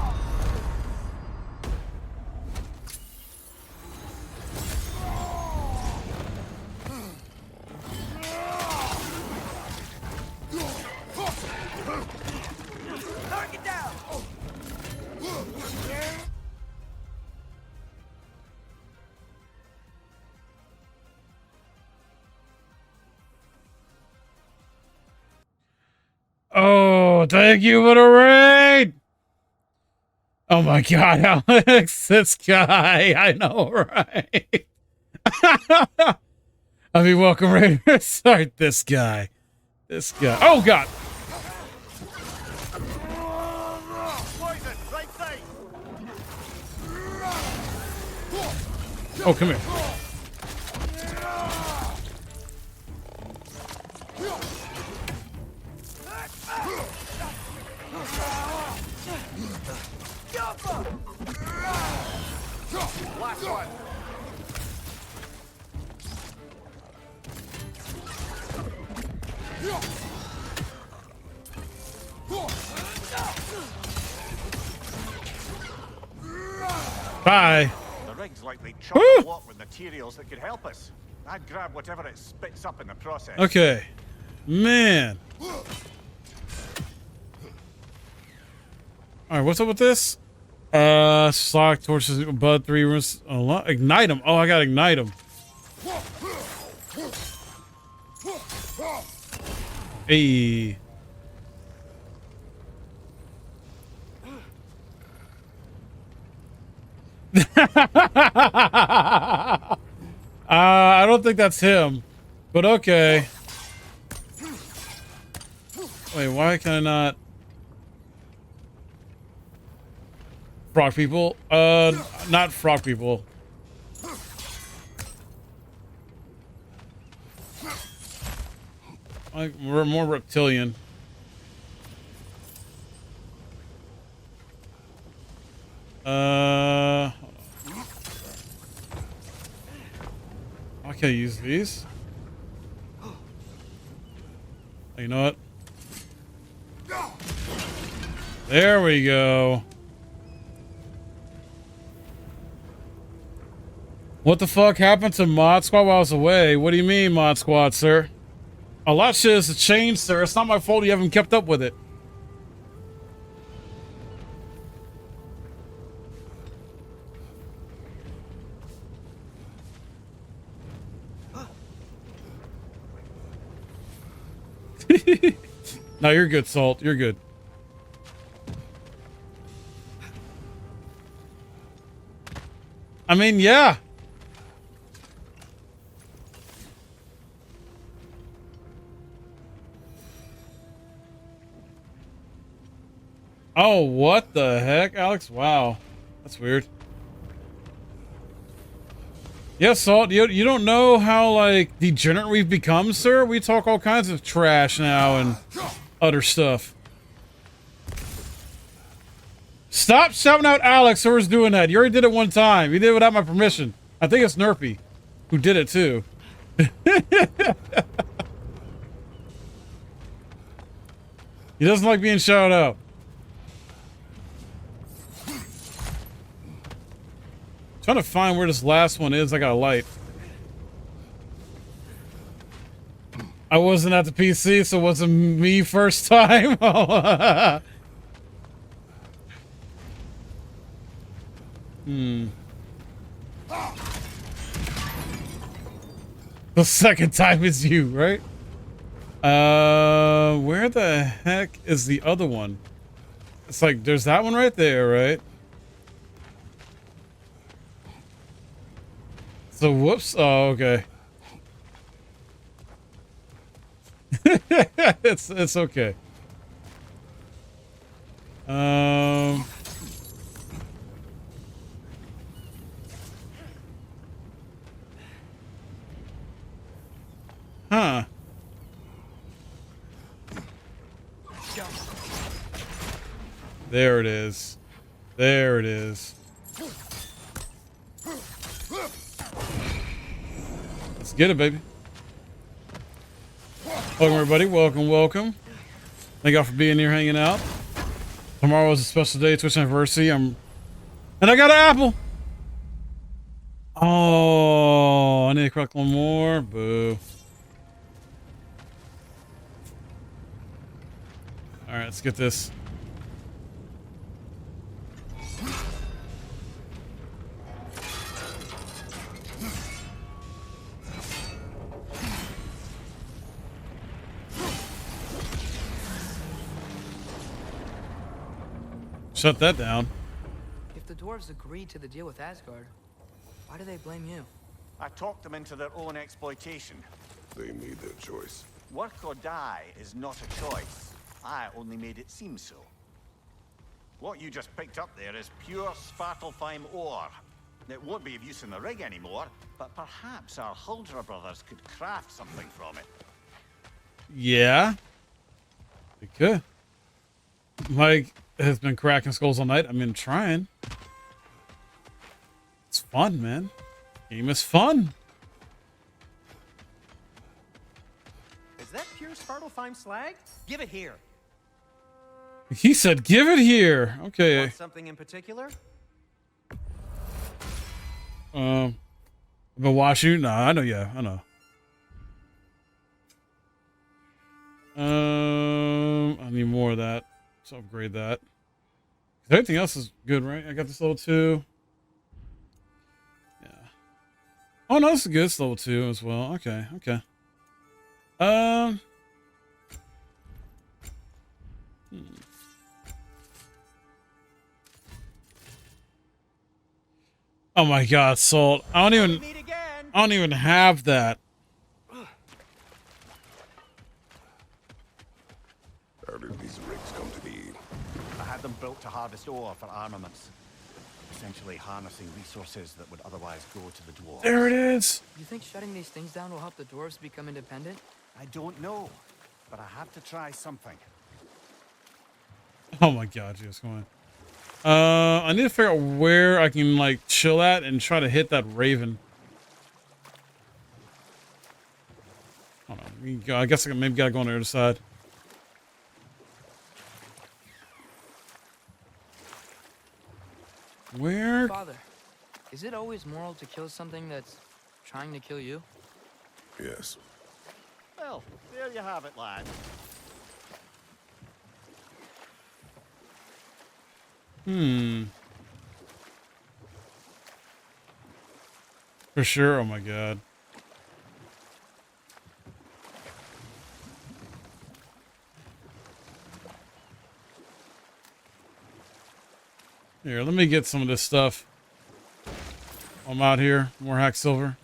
Oh, thank you for the raid! Oh my god, Alex, this guy, I know, right? I mean, welcome, Raiders. Sorry, this guy. Oh god! Poison, right side. Oh, come here. Last one. Bye. The rig's likely chock a block with materials that could help us. I'd grab whatever it spits up in the process. Okay. Man. Alright, what's up with this? Sock, torches, bud, 3 rooms. Ignite them. Oh, I gotta ignite them. Hey. I don't think that's him, but okay. Wait, why can I not? Frog people? Not frog people. Like, we're more reptilian. I can't use these. Oh, you know what? There we go. What the fuck happened to Mod Squad while I was away? What do you mean, Mod Squad, sir? A lot of shit has changed, sir. It's not my fault you haven't kept up with it. No, you're good, Salt. You're good. I mean, yeah. Oh, what the heck, Alex? Wow. That's weird. Yeah, Salt, you don't know how, like, degenerate we've become, sir? We talk all kinds of trash now and other stuff. Stop shouting out Alex, whoever's doing that. You already did it one time. You did it without my permission. I think it's Nerpy who did it, too. He doesn't like being shouted out. Trying to find where this last one is. I got a light. I wasn't at the PC, so it wasn't me first time. The second time is you, right? Where the heck is the other one? It's like, there's that one right there, right? So, whoops. Oh, okay. It's okay. Huh. There it is. There it is. Let's get it, baby. Welcome, everybody. Welcome, welcome. Thank y'all for being here, hanging out. Tomorrow is a special day, Twitch anniversary. And I got an apple. Oh, I need to crack one more. Boo. All right, let's get this. Shut that down. If the dwarves agreed to the deal with Asgard, why do they blame you? I talked them into their own exploitation. They made their choice. Work or die is not a choice. I only made it seem so. What you just picked up there is pure Svartalfheim ore. It won't be of use in the rig anymore, but perhaps our Huldra brothers could craft something from it. Yeah. We could. Mike has been cracking skulls all night. I mean, trying. It's fun, man. Game is fun. Is that pure Svartalfheim slag? Give it here. He said, give it here. Okay. Want something in particular? But watch you? Nah, I know. Yeah, I know. I need more of that. So upgrade that. Everything else is good, right? I got this level 2. Yeah. Oh no, this is good. It's level 2 as well. Okay, okay. Hmm. Oh my God, Salt! I don't even have that. How did these rigs come to be? I had them built to harvest ore for armaments. Essentially harnessing resources that would otherwise go to the dwarves. There it is. You think shutting these things down will help the dwarves become independent? I don't know, but I have to try something. Oh my God, yes, come on. I need to figure out where I can like chill at and try to hit that raven. Hold on. I guess I maybe gotta go on the other side. Where? Father, is it always moral to kill something that's trying to kill you? Yes. Well, there you have it, lad. For sure. Oh my God. Here, let me get some of this stuff. I'm out here. More hack silver.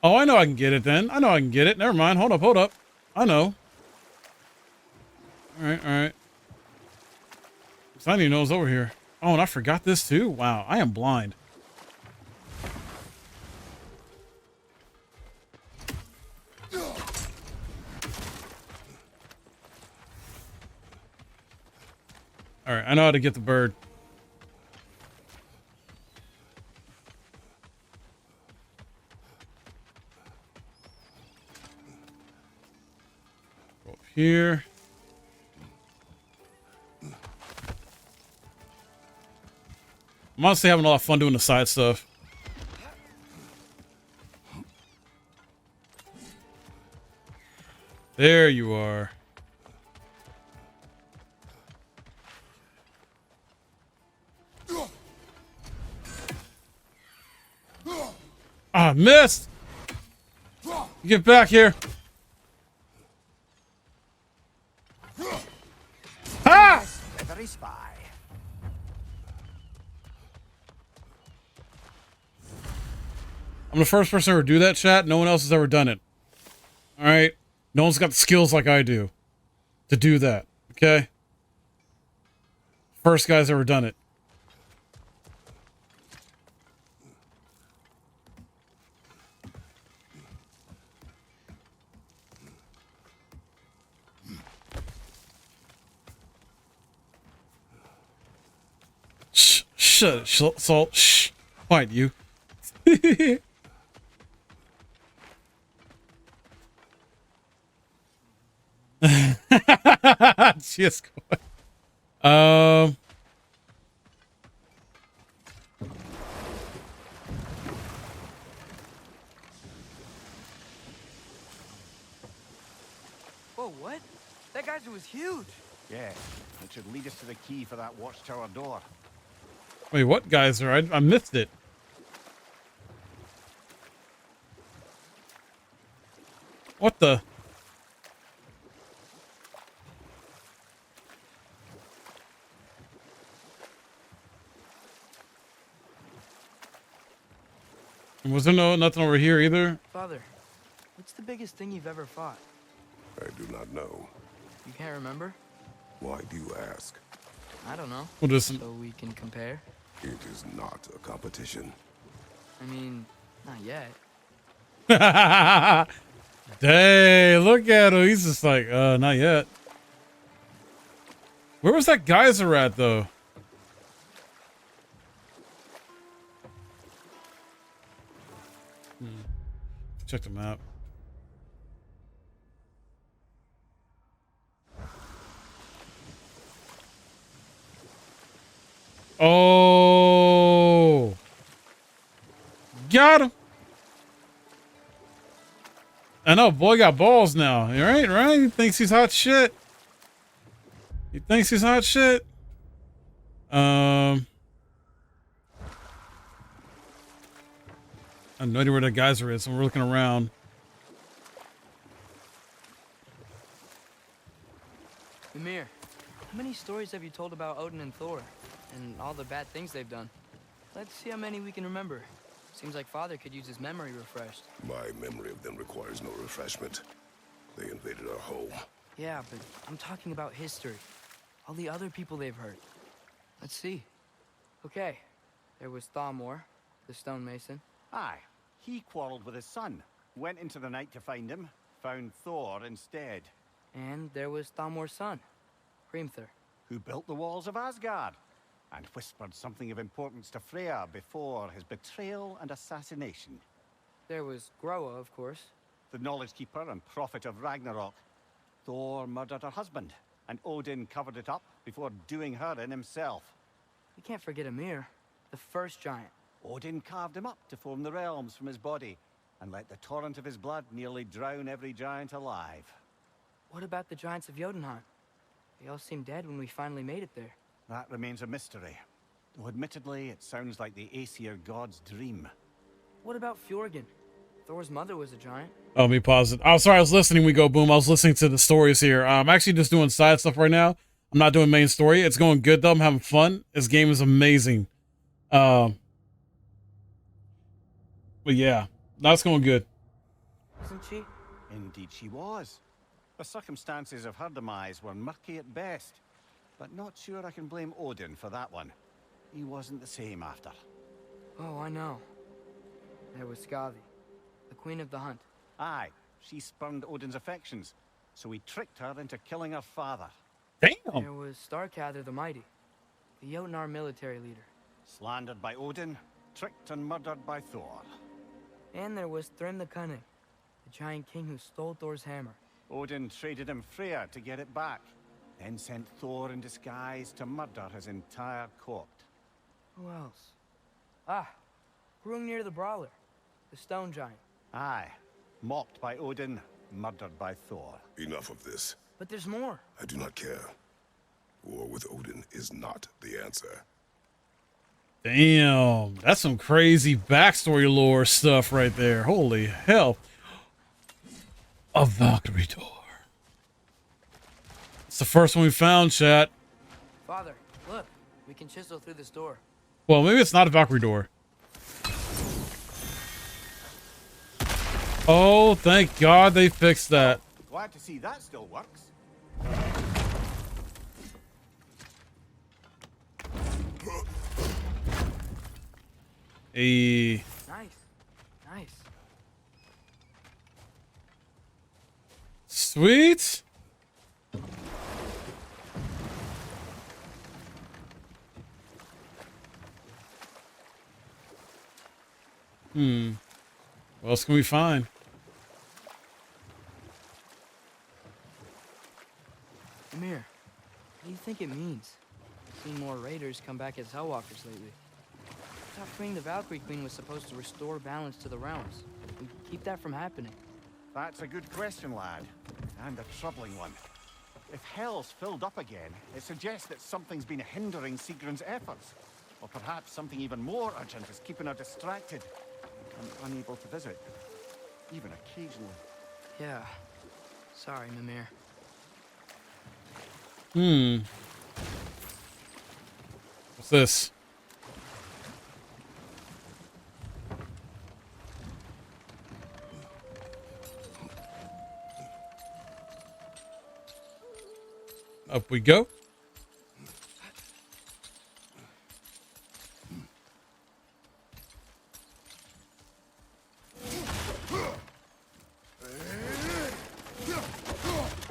Oh, I know I can get it then. I know I can get it. Never mind. Hold up, hold up. I know. Alright, alright. I didn't even know it was over here. Oh, and I forgot this too? Wow, I am blind. Alright, I know how to get the bird. Go up here. I'm honestly having a lot of fun doing the side stuff. There you are. Ah, missed! Get back here! Ha! Every spy. I'm the first person to ever do that, chat. No one else has ever done it. Alright? No one's got the skills like I do to do that. Okay? First guy's ever done it. Shh, shut it, Salt. Shh. Quiet, you. Just quiet. Whoa, what? That geyser was huge. Yeah, it should lead us to the key for that watchtower door. Wait, what geyser? I missed it. What the? Was there nothing over here either? Father, what's the biggest thing you've ever fought? I do not know. You can't remember? Why do you ask? I don't know. We'll just... So we can compare? It is not a competition. I mean, not yet. Dang, look at him. He's just like, not yet. Where was that geyser at, though? Check the map. Oh, got him. I know, boy got balls now. Right? He thinks he's hot shit. He thinks he's hot shit. I have no idea where that geyser is, so we're looking around. Ymir, how many stories have you told about Odin and Thor? And all the bad things they've done? Let's see how many we can remember. Seems like Father could use his memory refreshed. My memory of them requires no refreshment. They invaded our home. Yeah, but I'm talking about history. All the other people they've hurt. Let's see. Okay, there was Thamor, the stonemason. Aye, he quarreled with his son. Went into the night to find him. Found Thor instead. And there was Thamor's son, Hrimthur. Who built the walls of Asgard. And whispered something of importance to Freya before his betrayal and assassination. There was Groa, of course. The knowledge keeper and prophet of Ragnarok. Thor murdered her husband, and Odin covered it up before doing her in himself. We can't forget Ymir, the first giant. Odin carved him up to form the realms from his body, and let the torrent of his blood nearly drown every giant alive. What about the giants of Jotunheim? They all seemed dead when we finally made it there. That remains a mystery. Though admittedly, it sounds like the Aesir god's dream. What about Fjorgyn? Thor's mother was a giant. Oh, let me pause it. Oh, sorry, I was listening. We go boom. I was listening to the stories here. I'm actually just doing side stuff right now. I'm not doing main story. It's going good though. I'm having fun. This game is amazing. But yeah, that's going good. Wasn't she? Indeed she was. The circumstances of her demise were murky at best. But not sure I can blame Odin for that one. He wasn't the same after. Oh, I know. There was Skavi, the queen of the hunt. Aye, she spurned Odin's affections, so he tricked her into killing her father. Damn. There was Starkather the Mighty, the Jotnar military leader. Slandered by Odin, tricked and murdered by Thor. And there was Thrym the Cunning, the giant king who stole Thor's hammer. Odin traded him Freya to get it back, then sent Thor in disguise to murder his entire court. Who else? Ah, Hrungnir the Brawler, the stone giant. Aye, mocked by Odin, murdered by Thor. Enough of this. But there's more. I do not care. War with Odin is not the answer. Damn, that's some crazy backstory lore stuff right there. Holy hell. A Valkyrie door. It's the first one we found, chat. Father, look, we can chisel through this door. Well, maybe it's not a Valkyrie door. Oh, thank God they fixed that. Glad to see that still works. Hey. Nice. Nice. Sweet. What else can we find? Ymir, what do you think it means? I've seen more raiders come back as Hellwalkers lately. I thought freeing the Valkyrie Queen was supposed to restore balance to the realms. And keep that from happening. That's a good question, lad. And a troubling one. If Hell's filled up again, it suggests that something's been hindering Sigrun's efforts. Or perhaps something even more urgent is keeping her distracted and unable to visit. Even occasionally. Yeah. Sorry, Mimir. What's this? Up we go.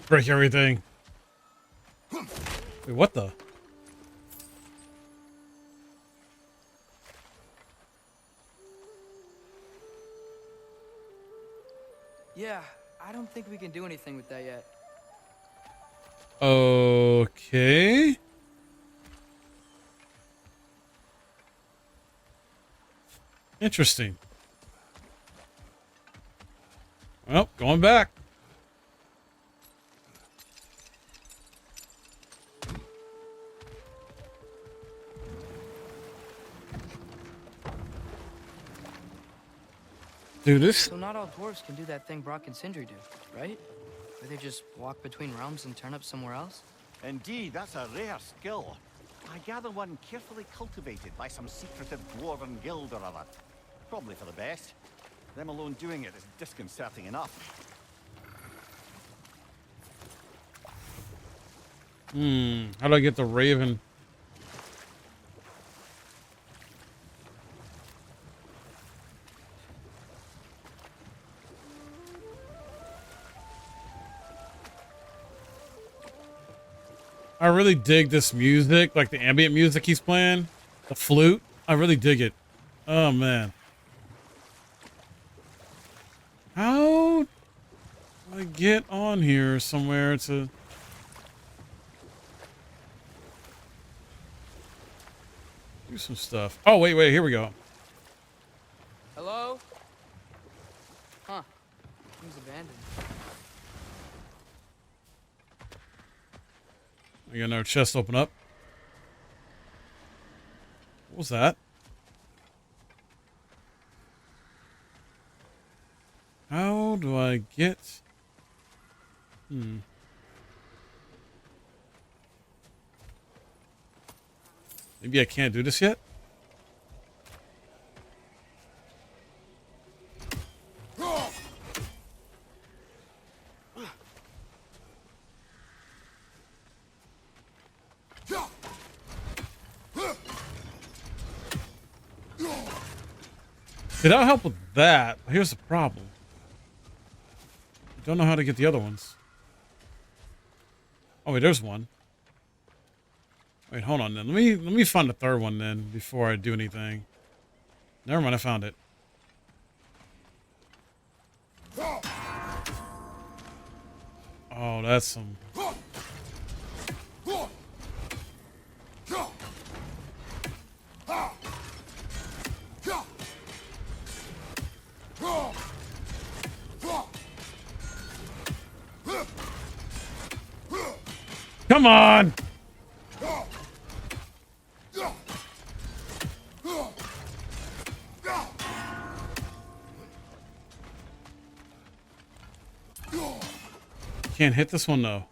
Break everything. Wait, what the? Yeah, I don't think we can do anything with that yet. Okay. Interesting. Well, going back. Dude, this... So not all dwarves can do that thing Brock and Sindri do, right? Where they just walk between realms and turn up somewhere else? Indeed, that's a rare skill. I gather one carefully cultivated by some secretive dwarven guild or other. Probably for the best. Them alone doing it is disconcerting enough. How do I get the raven? I really dig this music, like the ambient music he's playing. The flute. I really dig it. Oh, man. How do I get on here somewhere to... do some stuff. Oh, wait, here we go. Hello? Huh. Seems abandoned. We got another chest open up. What was that? How do I get... Maybe I can't do this yet? See, that'll help with that. Here's the problem. I don't know how to get the other ones. Oh, wait, there's one. Wait, hold on then. Let me find the third one then before I do anything. Never mind, I found it. Oh, that's some... Come on! Can't hit this one though.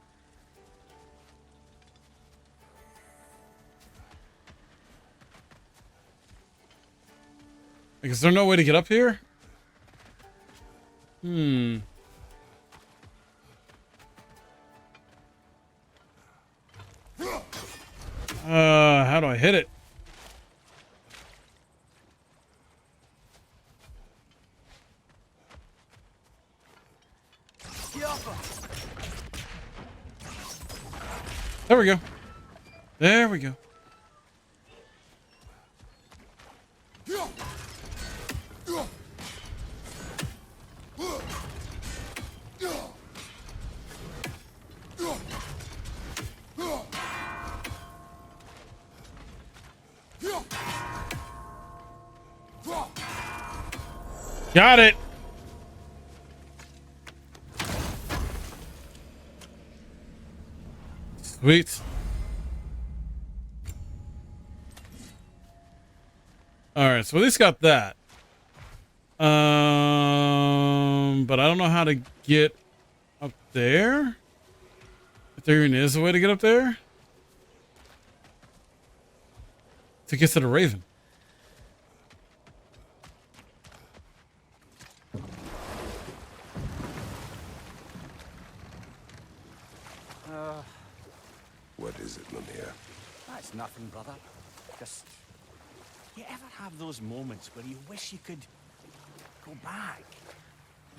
Like, is there no way to get up here? How do I hit it? There we go. There we go. Got it. Sweet. All right, so at least got that. But I don't know how to get up there. If there even is a way to get up there. To get to the Raven. What is it, Mimir? That's nothing, brother. Just... you ever have those moments where you wish you could go back?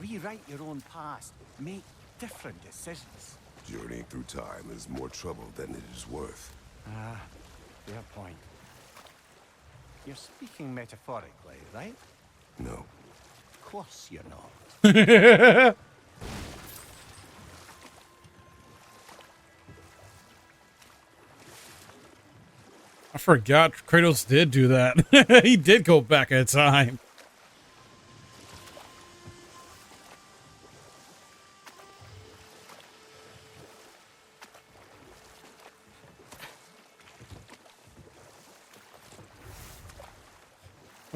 Rewrite your own past. Make different decisions. Journeying through time is more trouble than it is worth. Ah, fair point. You're speaking metaphorically, right? No. Of course you're not. I forgot Kratos did do that. He did go back in time.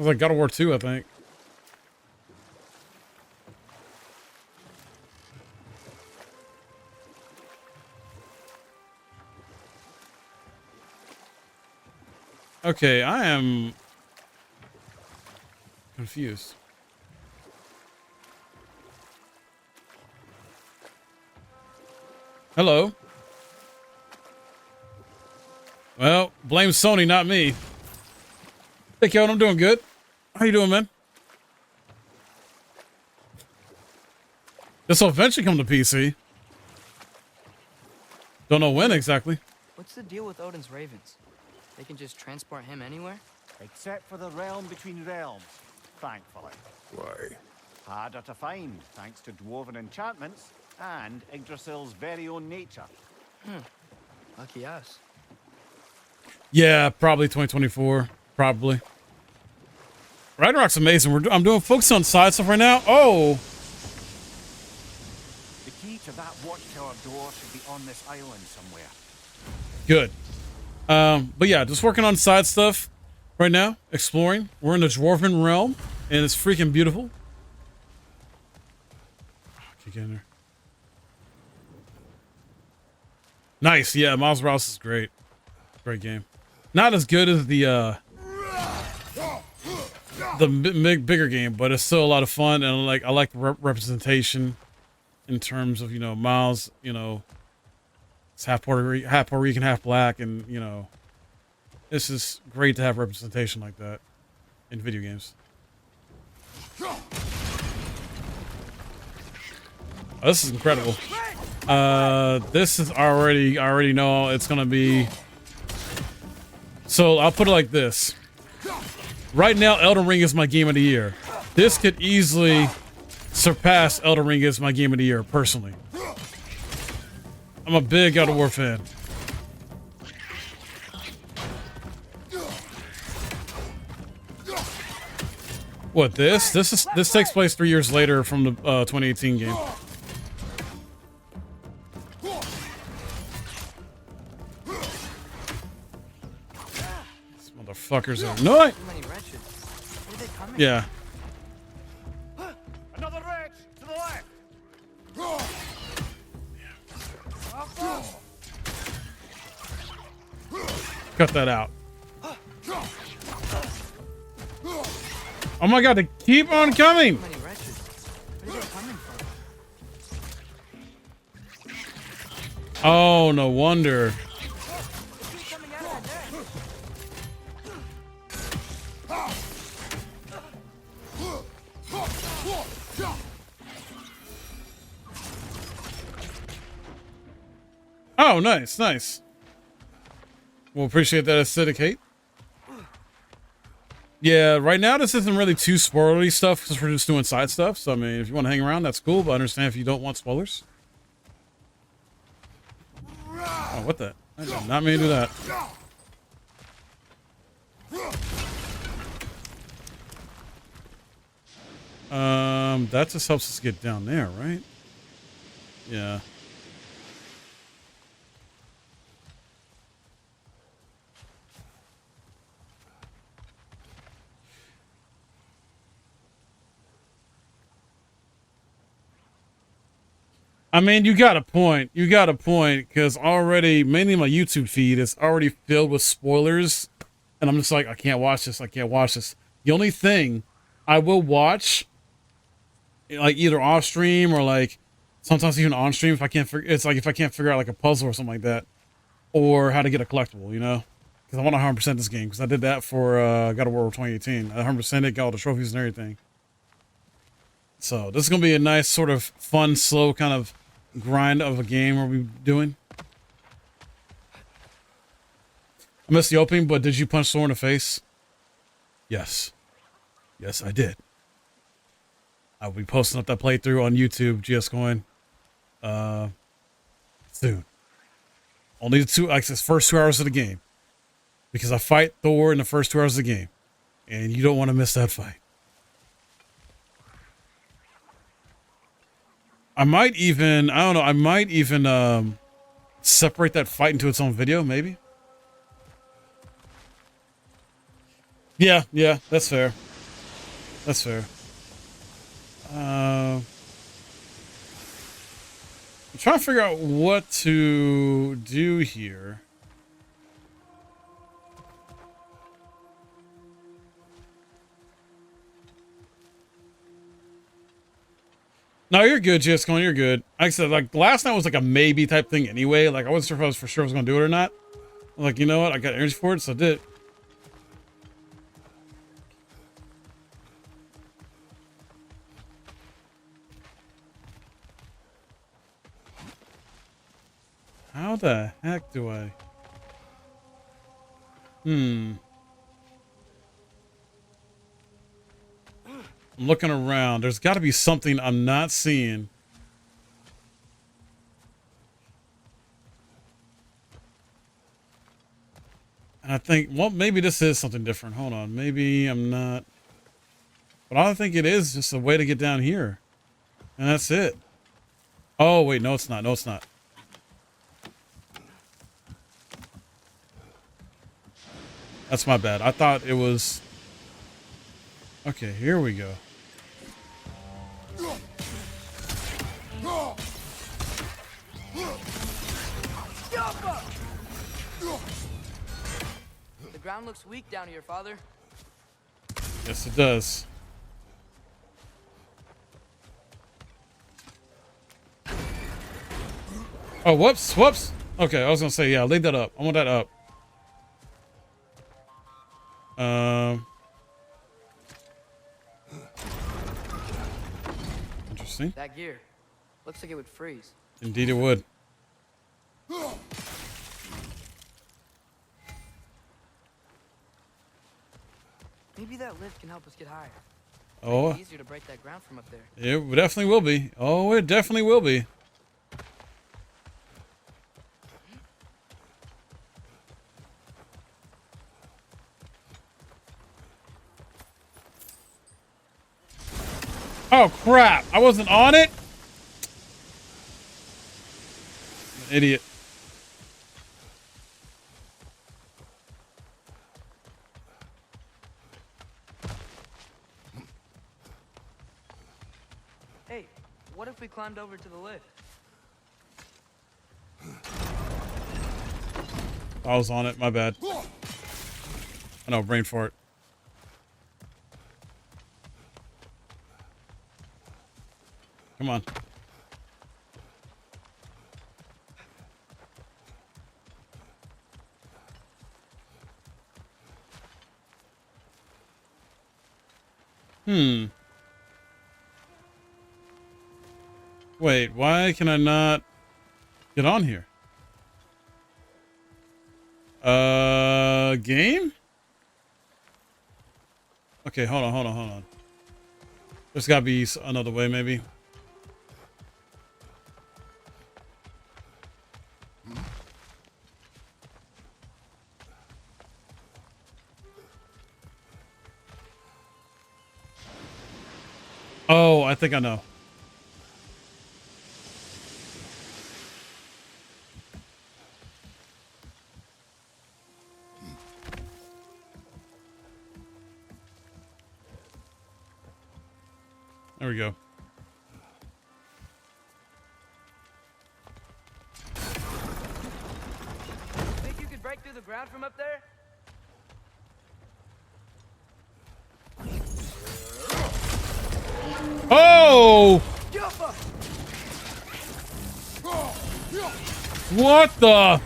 was like God of War 2, I think. Okay, I am confused. Hello. Well, blame Sony, not me. Hey, Kevin, I'm doing good. How you doing, man? This will eventually come to PC. Don't know when exactly. What's the deal with Odin's ravens? They can just transport him anywhere? Except for the realm between realms, thankfully. Why? Harder to find, thanks to dwarven enchantments and Yggdrasil's very own nature. Lucky us. Yeah, probably 2024. Probably. Ragnarok's amazing. I'm doing focus on side stuff right now. Oh, The key to that watchtower door should be on this island somewhere. good. But yeah, just working on side stuff right now. Exploring. We're in the Dwarven realm, and it's freaking beautiful. Can't get in there. Nice. Yeah, Miles Morales is great. Great game. Not as good as the bigger game, but it's still a lot of fun, and I like the representation in terms of, you know, Miles, you know, it's half Puerto Rican, half black, and, you know, this is great to have representation like that in video games. Oh, this is incredible. This is I already know it's gonna be. So I'll put it like this. Right now, Elden Ring is my game of the year. This could easily surpass Elden Ring as my game of the year, personally. I'm a big God of War fan. What, this? This takes place 3 years later from the 2018 game. These motherfuckers are no. Too many wretches. Where are they coming? Yeah. Another wretch to the left! Cut that out. Oh my god, they keep on coming! Too many wretches. Where are they coming from? Oh, no wonder. Who's coming out of that Oh, nice, nice. We'll appreciate that acidic hate. Yeah, right now this isn't really too spoilery stuff because we're just doing side stuff. So, I mean, if you want to hang around, that's cool, but I understand if you don't want spoilers. Oh, what the? I did not mean to do that. That just helps us get down there, right? Yeah. I mean, you got a point. You got a point, because already, mainly my YouTube feed is already filled with spoilers, and I'm just like, I can't watch this. I can't watch this. The only thing I will watch, like either off stream or like sometimes even on stream, if I can't figure, it's like if I can't figure out like a puzzle or something like that, or how to get a collectible, you know, because I want to 100% this game, because I did that for God of War 2018. I 100% it, got all the trophies and everything. So this is gonna be a nice sort of fun, slow kind of grind of a game we'll be doing. I missed the opening, but did you punch Thor in the face? Yes. Yes, I did. I'll be posting up that playthrough on YouTube, GSCoin, soon. Only the first 2 hours of the game. Because I fight Thor in the first 2 hours of the game. And you don't want to miss that fight. I might even, I don't know, I might even separate that fight into its own video, maybe. Yeah, that's fair. That's fair. I'm trying to figure out what to do here. No, you're good, Jiscon. You're good. Like I said, like last night was like a maybe type thing anyway. Like I wasn't sure if I was for sure I was gonna do it or not. I'm like, you know what? I got energy for it, so I did. How the heck do I? I'm looking around. There's got to be something I'm not seeing. And I think, well, maybe this is something different. Hold on. Maybe I'm not. But I think it is just a way to get down here. And that's it. Oh, wait. No, it's not. No, it's not. That's my bad. I thought it was... Okay, here we go. The ground looks weak down here, Father. Yes, it does. Oh, whoops, whoops. Okay, I was gonna say, yeah, leave that up. I want that up. Interesting. That gear. Looks like it would freeze. Indeed it would. Maybe that lift can help us get higher. Oh, It'd be easier to break that ground from up there. it definitely will be. Oh, it definitely will be. Oh, crap. I wasn't on it? I'm an idiot. Hey, what if we climbed over to the lift? I was on it. My bad. I know, brain fart. Come on. Wait, why can I not get on here? Game? Okay, hold on. There's gotta be another way, maybe. Oh, I think I know. There we go. Think you could break through the ground from up there? Oh! What the?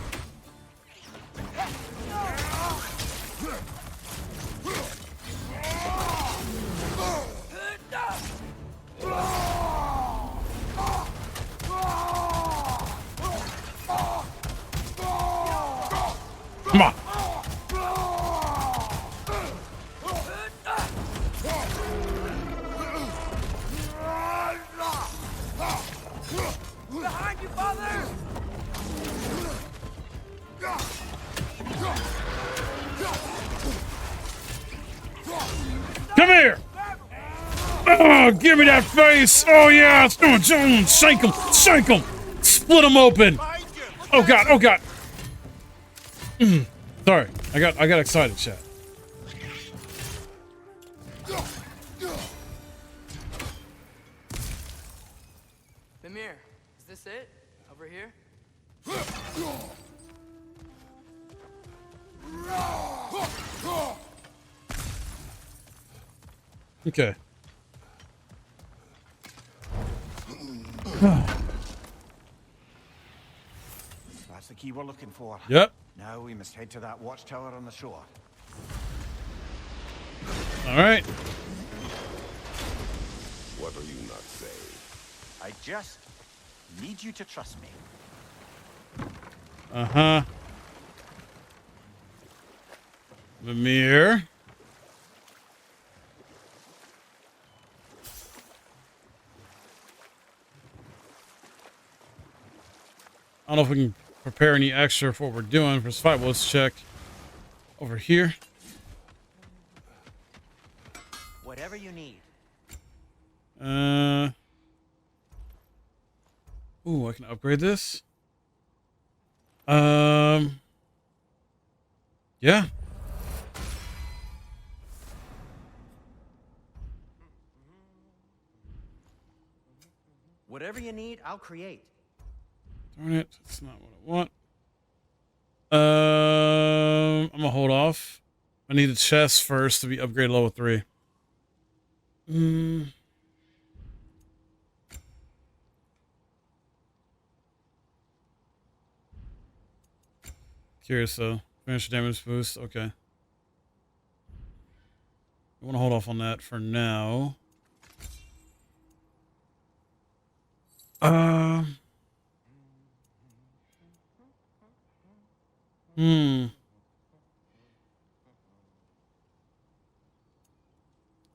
Come on. Behind you, Father! Come here. Oh, give me that face. Oh, yeah. Shank him. Shank him. Split him open. Oh, God. Oh, God. Sorry. I got excited, chat. Okay. That's the key we're looking for. Yep. Now we must head to that watchtower on the shore. All right. What are you not saying? I just need you to trust me. Uh-huh. Mimir. I don't know if we can prepare any extra for what we're doing for this fight. Well, let's check over here. Whatever you need. Ooh, I can upgrade this. Yeah. Whatever you need, I'll create. Darn it, that's not what I want. I'm gonna hold off. I need a chest first to be upgraded level 3. Curious though. Finish damage boost. Okay. I want to hold off on that for now.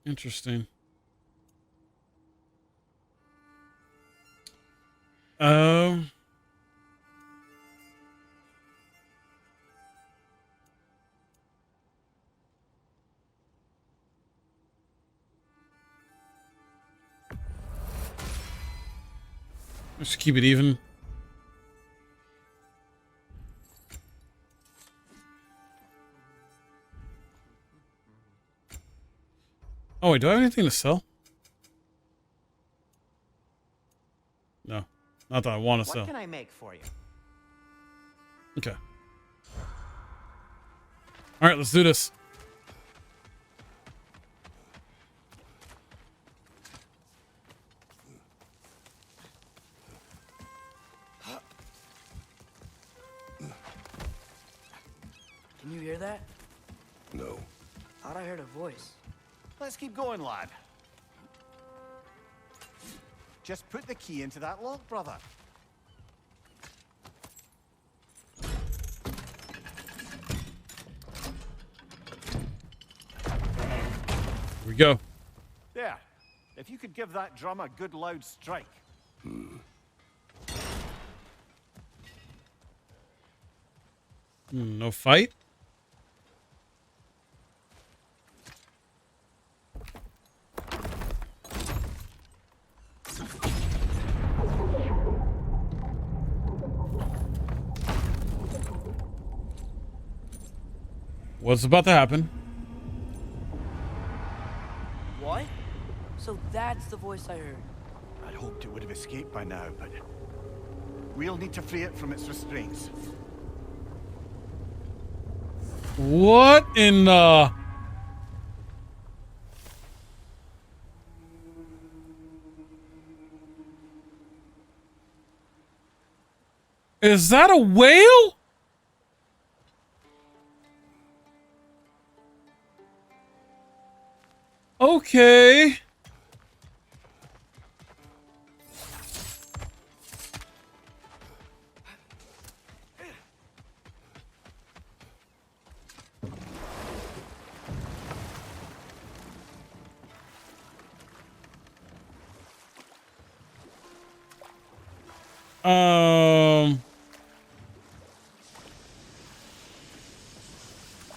Interesting. Let's keep it even. Oh wait, do I have anything to sell? No, not that I want to What sell. can I make for you? Okay. All right, let's do this. Can you hear that? No. Thought I heard a voice. Let's keep going, lad. Just put the key into that lock, brother. Here we go. There. If you could give that drum a good loud strike. No fight? What's about to happen? What? So that's the voice I heard. I'd hoped it would have escaped by now, but we'll need to free it from its restraints. What in the... Is that a whale? Okay.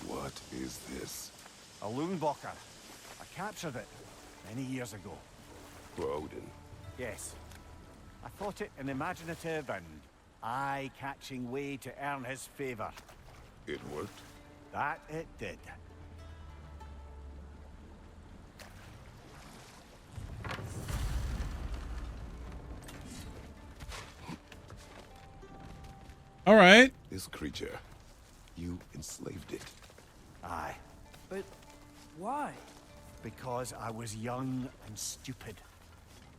What is this? A loonbocker. I captured it many years ago. For Odin. Yes. I thought it an imaginative and eye-catching way to earn his favor. It worked? That it did. All right. This creature, you enslaved it. Aye, But why? because I was young and stupid.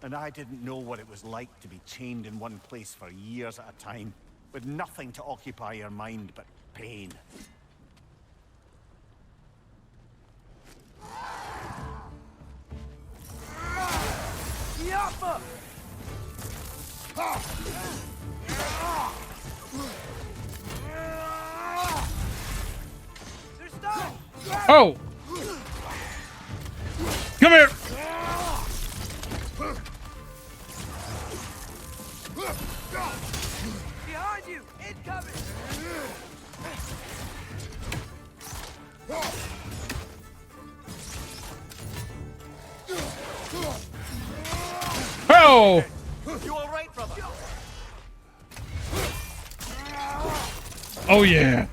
And I didn't know what it was like to be chained in one place for years at a time, with nothing to occupy your mind but pain. Yappa! There's no! Oh! Come here! Behind you! Incoming! Oh! You all right, brother? Oh yeah!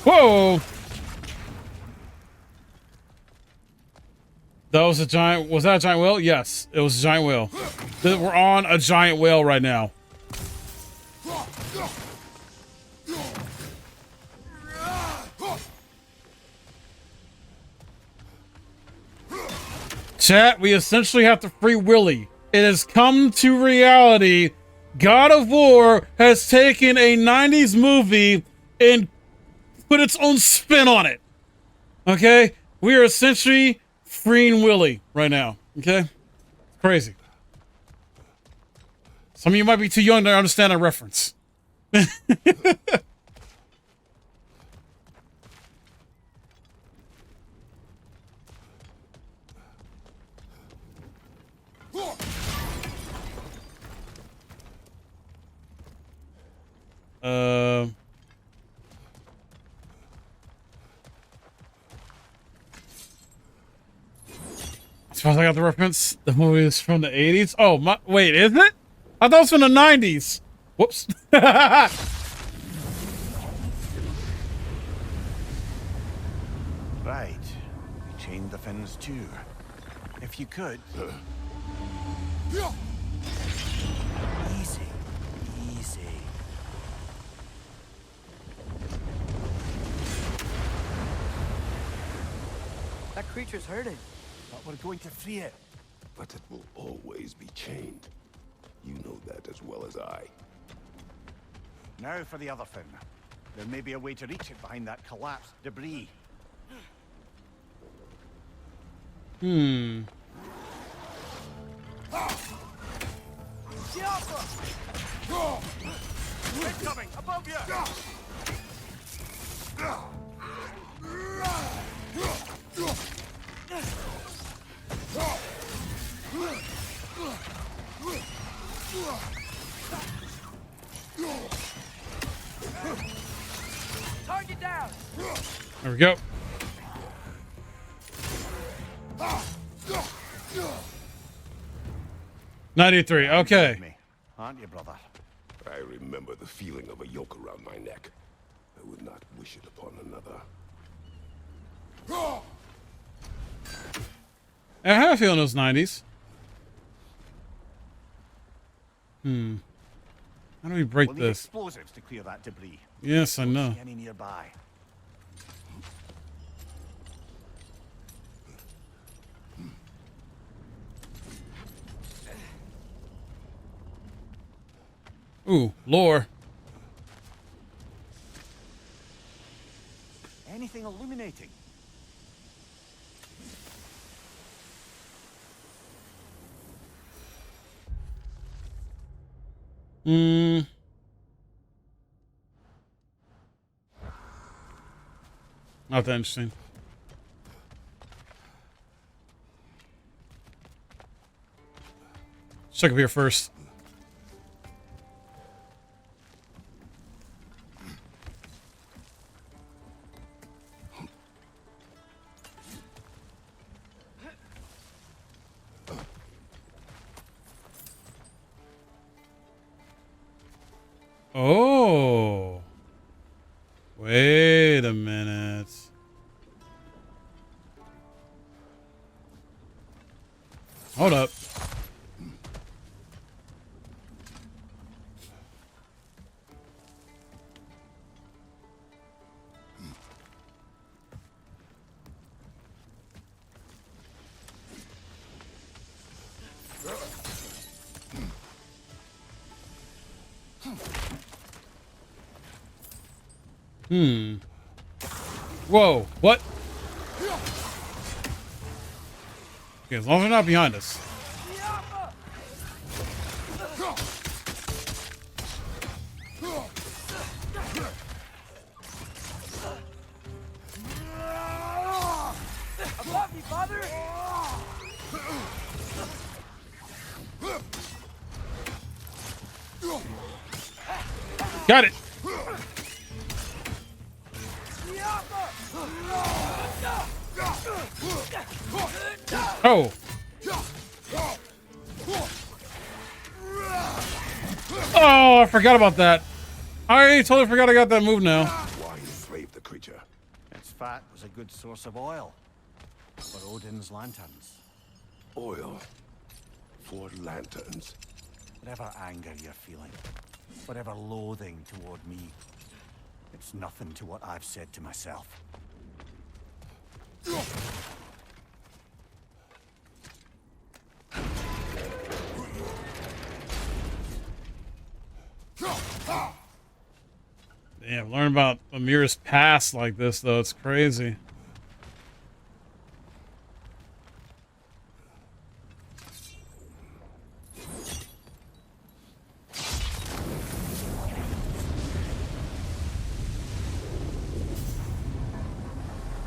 Whoa! That was a giant. Was that a giant whale? Yes, it was a giant whale. We're on a giant whale right now. Chat, we essentially have to free Willy. It has come to reality. God of War has taken a 90s movie and put its own spin on it. Okay? We are essentially freeing Willy right now. Okay? It's crazy. Some of you might be too young to understand a reference. As far as I got the reference, the movie is from the 80s. Oh, wait, is it? I thought it was from the 90s. Whoops. Right. We chained the fins too. If you could. Easy. Easy. That creature's hurting. But we're going to free it. But it will always be chained. You know that as well as I. Now for the other fin. There may be a way to reach it behind that collapsed debris. Hmm. Incoming! Above Target down! There we go. '93. Okay. me, aren't you, brother? I remember the feeling of a yoke around my neck. I would not wish it upon another. I have a feeling those 90s. How do we break We'll need this? explosives to clear that debris. Yes, I know. See any nearby? Ooh, lore. Anything illuminating? Not that interesting. Let's check up here first. Wait a minute. Hold up. Whoa, what? Okay, as long as they're not behind us. Above me, father! Got it. Oh. Oh, I forgot about that. I totally forgot I got that move now. Why enslave the creature? Its fat was a good source of oil for Odin's lanterns. Oil. For lanterns. Whatever anger you're feeling, whatever loathing toward me, it's nothing to what I've said to myself. Damn, learn about Amir's past like this, though. It's crazy.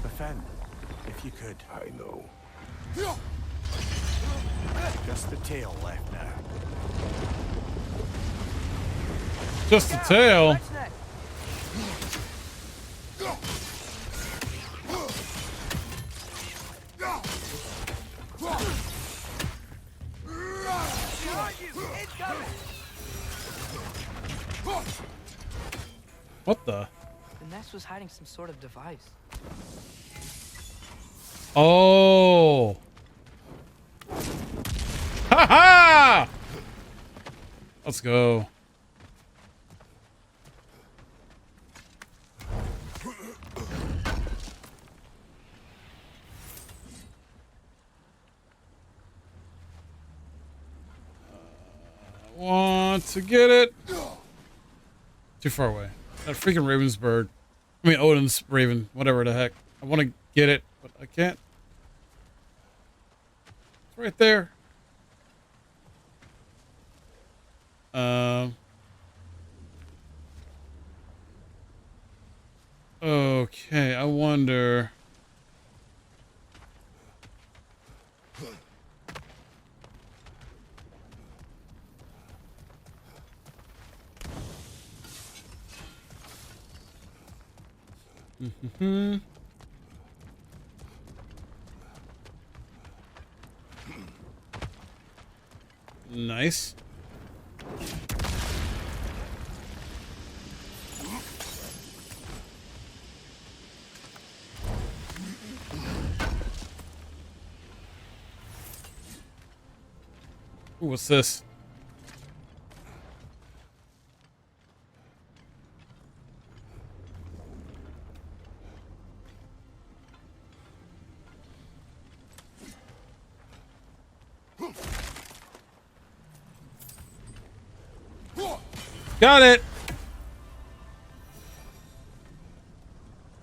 Defend, if you could. I know. Just the tail left now. Just the tail. What's next? What the? The nest was hiding some sort of device. Oh. Ha ha! Let's go. Want to get it? Too far away. That freaking Raven's bird. I mean, Odin's raven. Whatever the heck. I want to get it, but I can't. It's right there. Okay, I wonder. Nice. Ooh, what's this? Got it.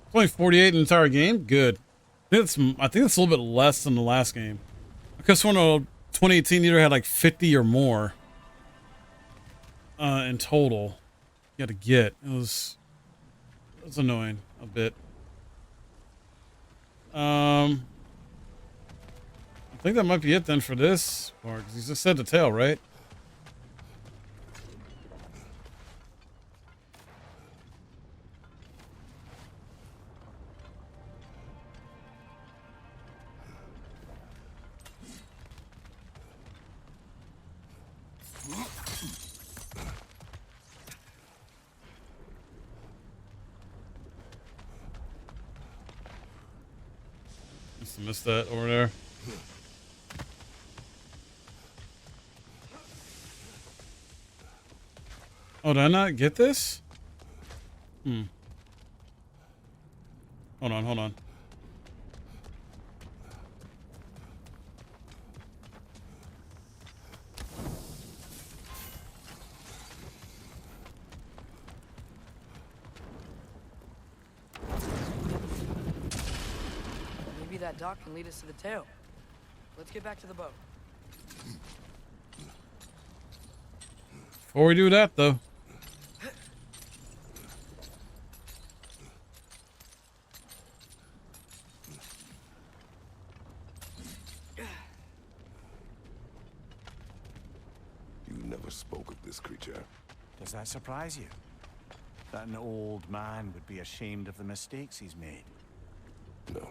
It's only 48 in the entire game. Good. I think it's a little bit less than the last game. Because when 2018 either had like 50 or more in total. You had to get. It was annoying a bit. I think that might be it then for this part, because he just said the tail, right? Must have missed that over there. Oh, did I not get this? Hold on, hold on. Maybe that dock can lead us to the tail. Let's get back to the boat. Before we do that, though. You never spoke of this creature. Does that surprise you? That an old man would be ashamed of the mistakes he's made? No.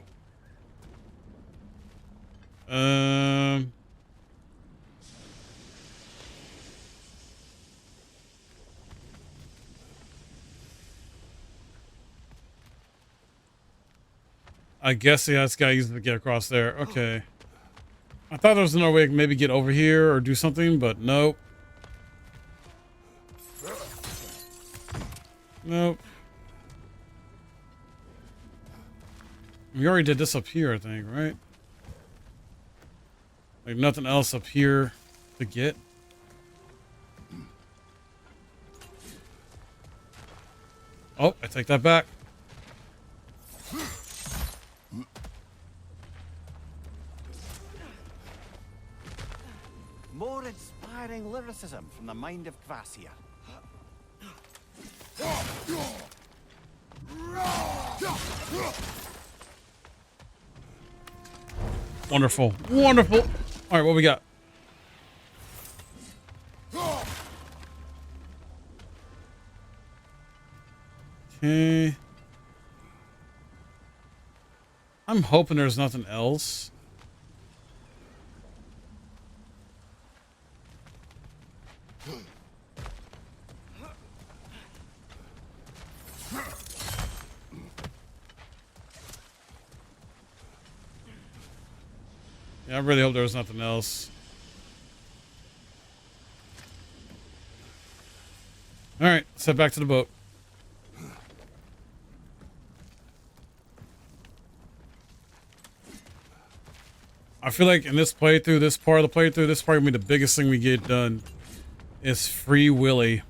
I guess yeah, this guy used it to get across there. Okay. I thought there was another way to maybe get over here or do something, but nope. Nope. We already did this up here, I think, right? Like nothing else up here to get. Oh, I take that back. More inspiring lyricism from the mind of Kvasir. Wonderful. Wonderful. All right, what we got? Okay. I'm hoping there's nothing else. Yeah, I really hope there was nothing else. All right, let's head back to the boat. I feel like in this playthrough, this part of the playthrough, this part gonna be the biggest thing we get done. Is Free Willy.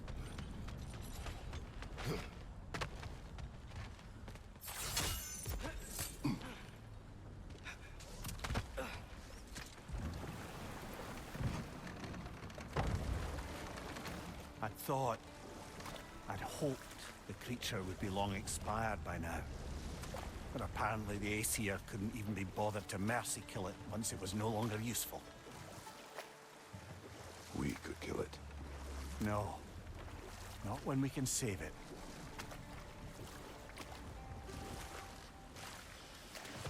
I'd hoped the creature would be long expired by now. But apparently the Aesir couldn't even be bothered to mercy kill it once it was no longer useful. We could kill it. No. Not when we can save it.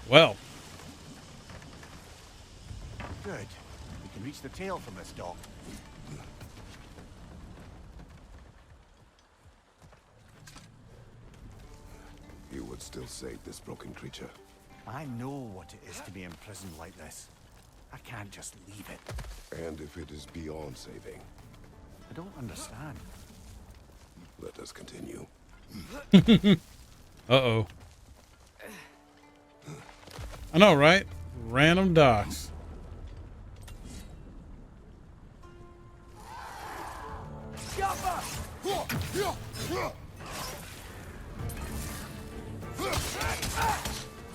Well. Good. We can reach the tail from this dock. You would still save this broken creature. I know what it is to be imprisoned like this. I can't just leave it. And if it is beyond saving, I don't understand. let us continue. Uh-oh. I know, right? Random docks.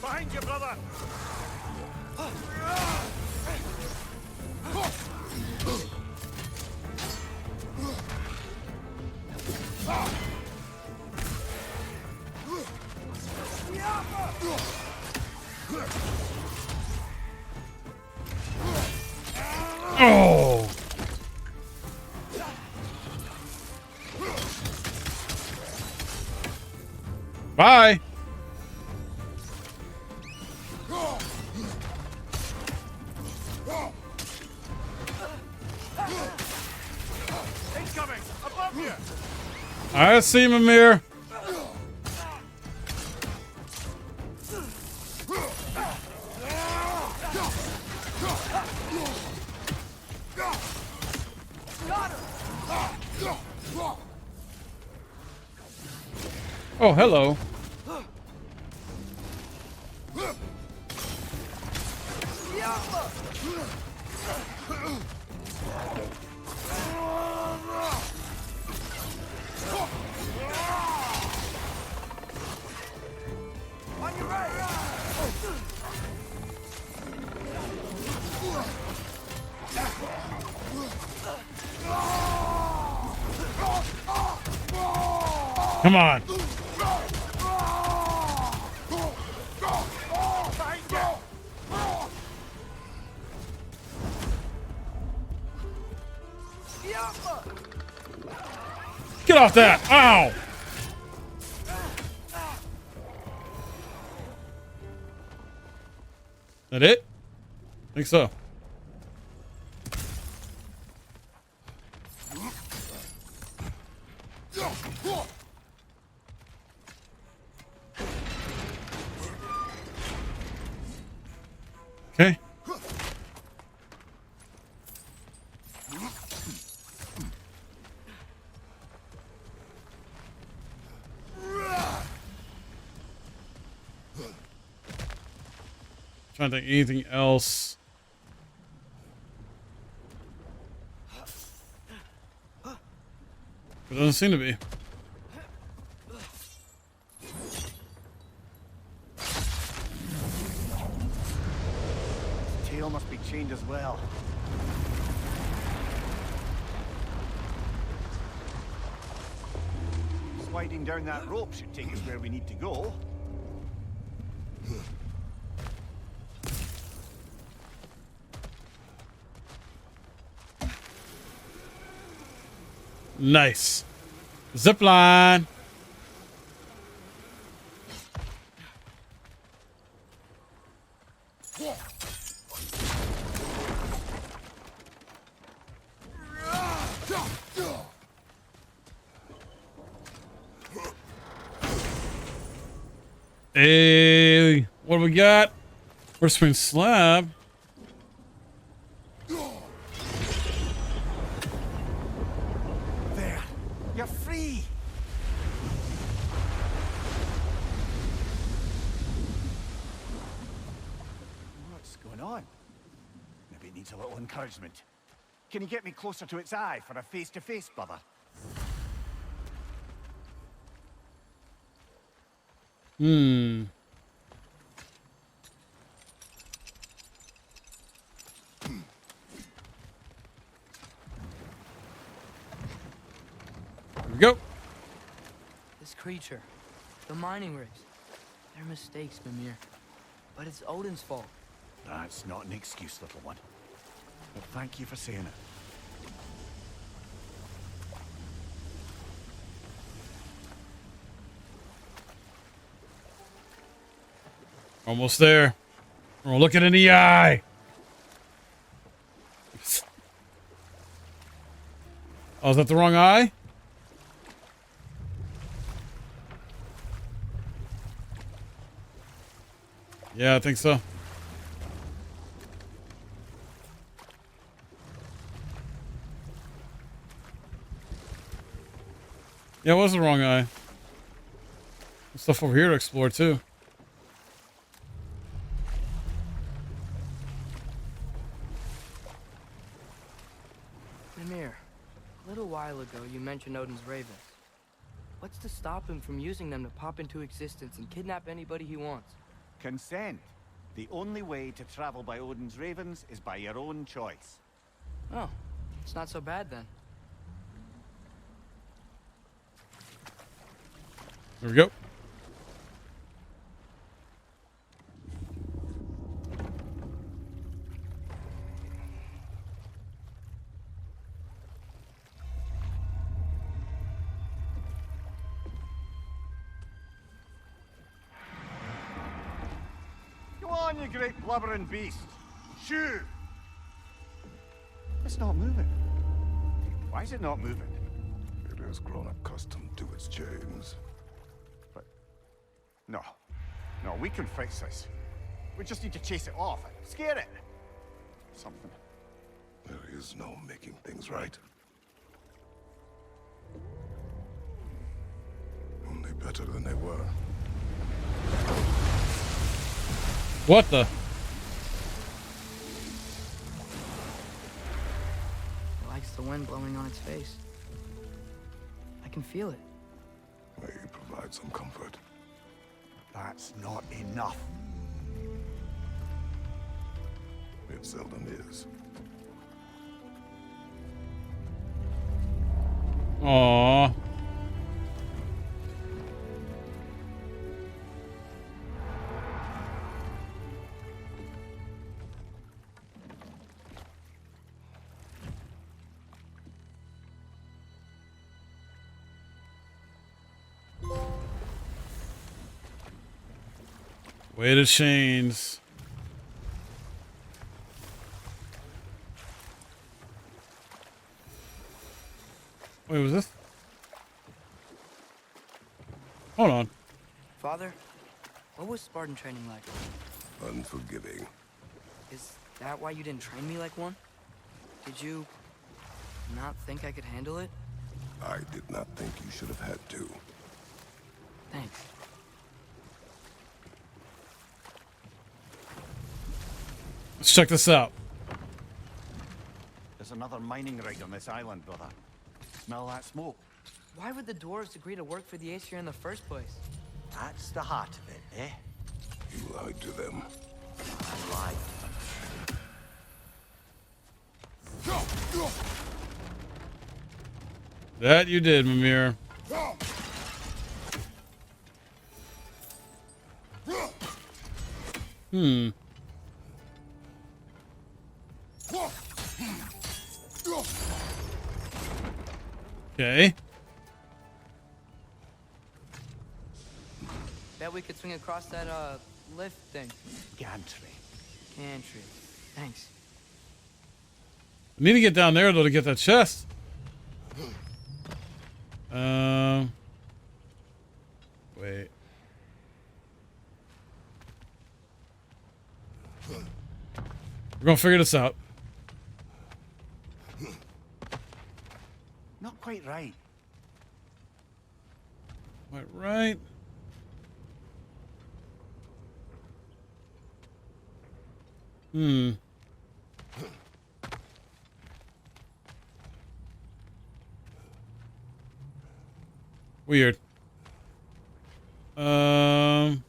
Behind you, brother! Oh! Bye! Incoming! Above you! I see Mimir. Oh, hello. On your right! Come on. Get off that! Ow! That it? Think so. Okay. Trying to think anything else. It doesn't seem to be. Tail must be chained as well. Sliding down that rope should take us where we need to go. Nice. Zip line. Hey, what do we got? First spring slab. There, you're free. What's going on? Maybe it needs a little encouragement. Can you get me closer to its eye for a face-to-face, brother? Hmm. Here we go. This creature, the mining rigs, they're mistakes, Mimir. But it's Odin's fault. That's not an excuse, little one. But thank you for saying it. Almost there. We're looking in the eye. Oh, is that the wrong eye? Yeah, I think so. Yeah, it was the wrong eye. There's stuff over here to explore too. Mimir, a little while ago you mentioned Odin's ravens. What's to stop him from using them to pop into existence and kidnap anybody he wants? Consent. The only way to travel by Odin's ravens is by your own choice. Oh, it's not so bad then. There we go. Go on, you great blubbering beast. Shoo! It's not moving. Why is it not moving? It has grown accustomed to its chains. But... No. No, we can fix this. We just need to chase it off and scare it. Something. There is no making things right. Only better better than they were. What the? It likes the wind blowing on its face. I can feel it. May you provide some comfort. That's not enough. It seldom is. Aww. Way to chains. Wait, was this? Hold on. Father, what was Spartan training like? Unforgiving. Is that why you didn't train me like one? Did you not think I could handle it? I did not think you should have had to. Thanks. Let's check this out. There's another mining rig on this island, brother. Smell that smoke? Why would the dwarves agree to work for the Aesir in the first place? That's the heart of it, eh? You lied to them. I lied. That you did, Mimir. Hmm. Okay. Bet we could swing across that, lift thing. Gantry. Gantry. Thanks. I need to get down there though to get that chest. Wait. We're gonna figure this out. Not quite right. Quite right. Hmm. Weird. I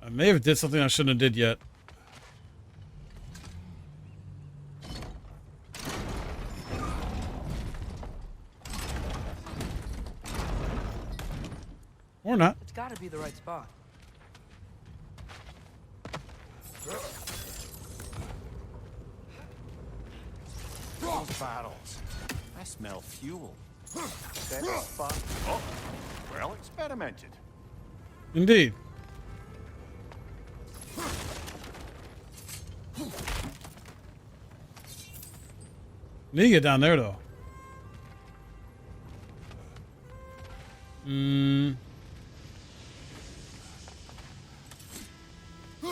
may have did something I shouldn't have did yet. Or not. It's gotta be the right spot. Those barrels. I smell fuel. Set spot. Oh, well experimented. Indeed. Need to get down there though. Hmm. I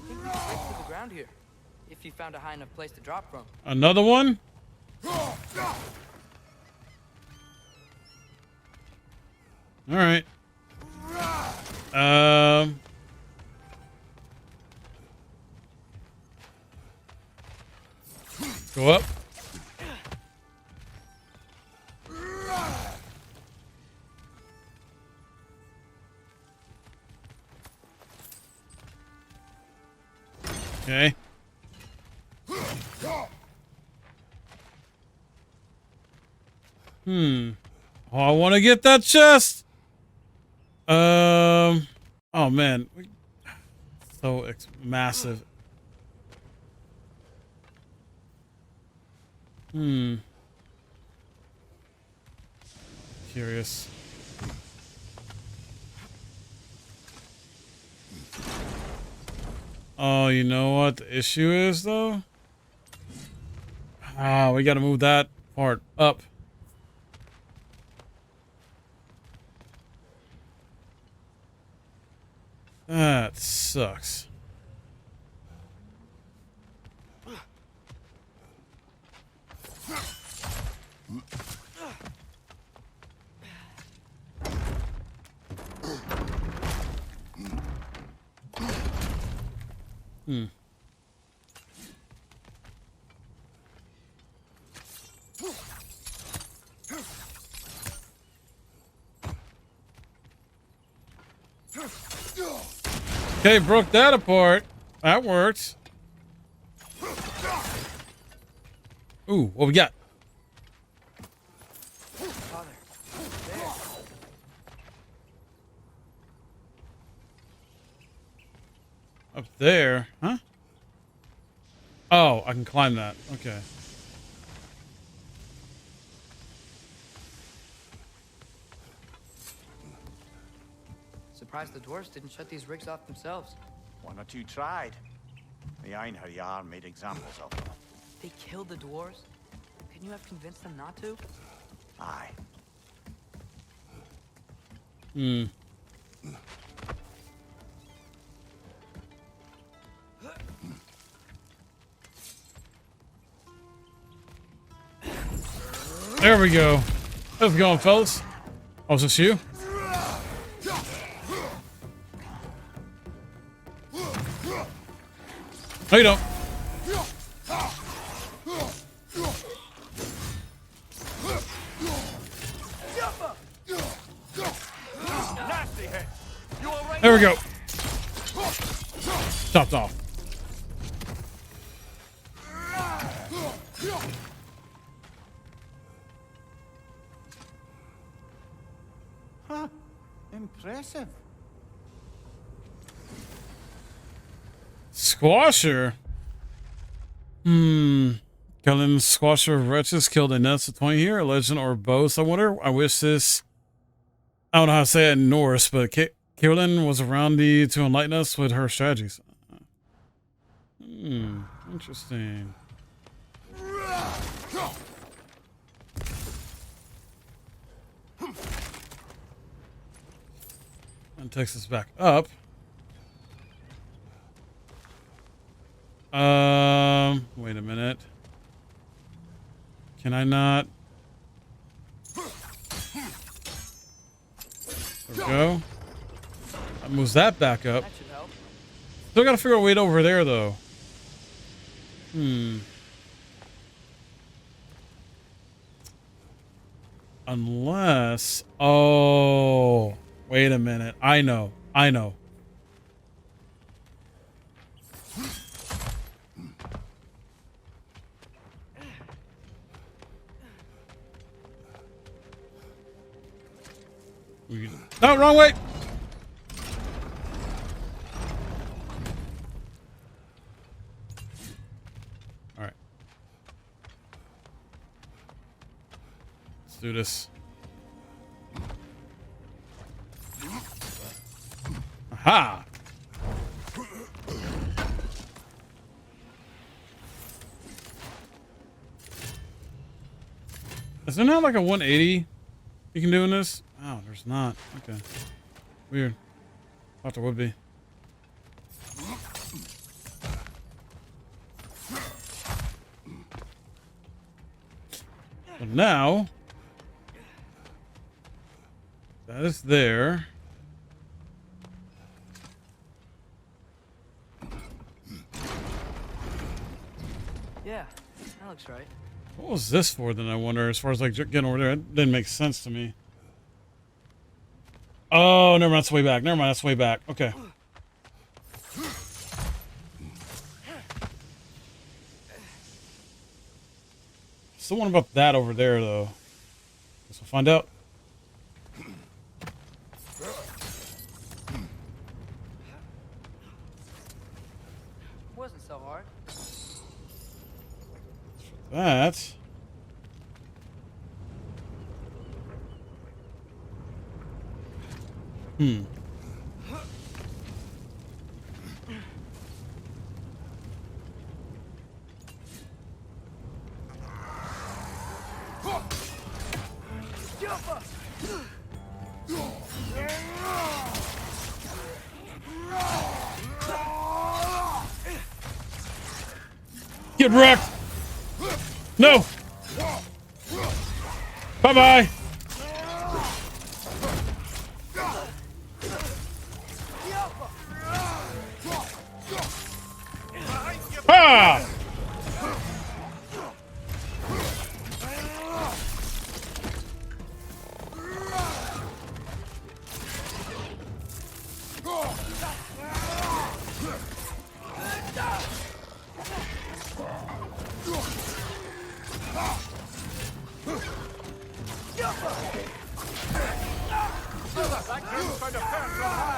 think we could break through the ground here. If you found a high enough place to drop from. Another one? All right. Go up. Okay. Oh, I want to get that chest. Oh man, so massive. Curious. Oh, you know what the issue is though? Ah, we got to move that part up. That sucks. Hmm. Okay, broke that apart. That worked. Ooh, what we got? Father, there. Up there, huh? Oh, I can climb that. Okay. Surprised the dwarves didn't shut these rigs off themselves. One or two tried. The Einherjar made examples of them. They killed the dwarves? Couldn't you have convinced them not to? Aye. Hmm. There we go. How's it going, fellas? Oh, is this you? No, you don't. Nasty hit. You all right? There we go. Chopped off. Huh. Impressive. Squasher. Killing Squasher of Wretches killed a nest of 20 here, a legend or both. I wonder. I wish this. I don't know how to say it in Norse, but Kaelin was around to enlighten us with her strategies. Interesting. And takes us back up. Wait a minute. Can I not? There we go. That moves that back up. That should help. Still gotta figure out a way over there, though. Unless... Oh... Wait a minute. I know. No, wrong way! Alright. Let's do this. Aha! Is there not like a 180 you can do in this? Oh, there's not. Okay. Weird. Thought there would be. But now, that is there. Yeah, that looks right. What was this for then, I wonder, as far as like getting over there? It didn't make sense to me. Oh, never mind, that's way back. Never mind, that's way back. Okay. Still wonder about that over there, though. Guess we'll find out. Wasn't so hard. That. Get wrecked! No! Bye-bye!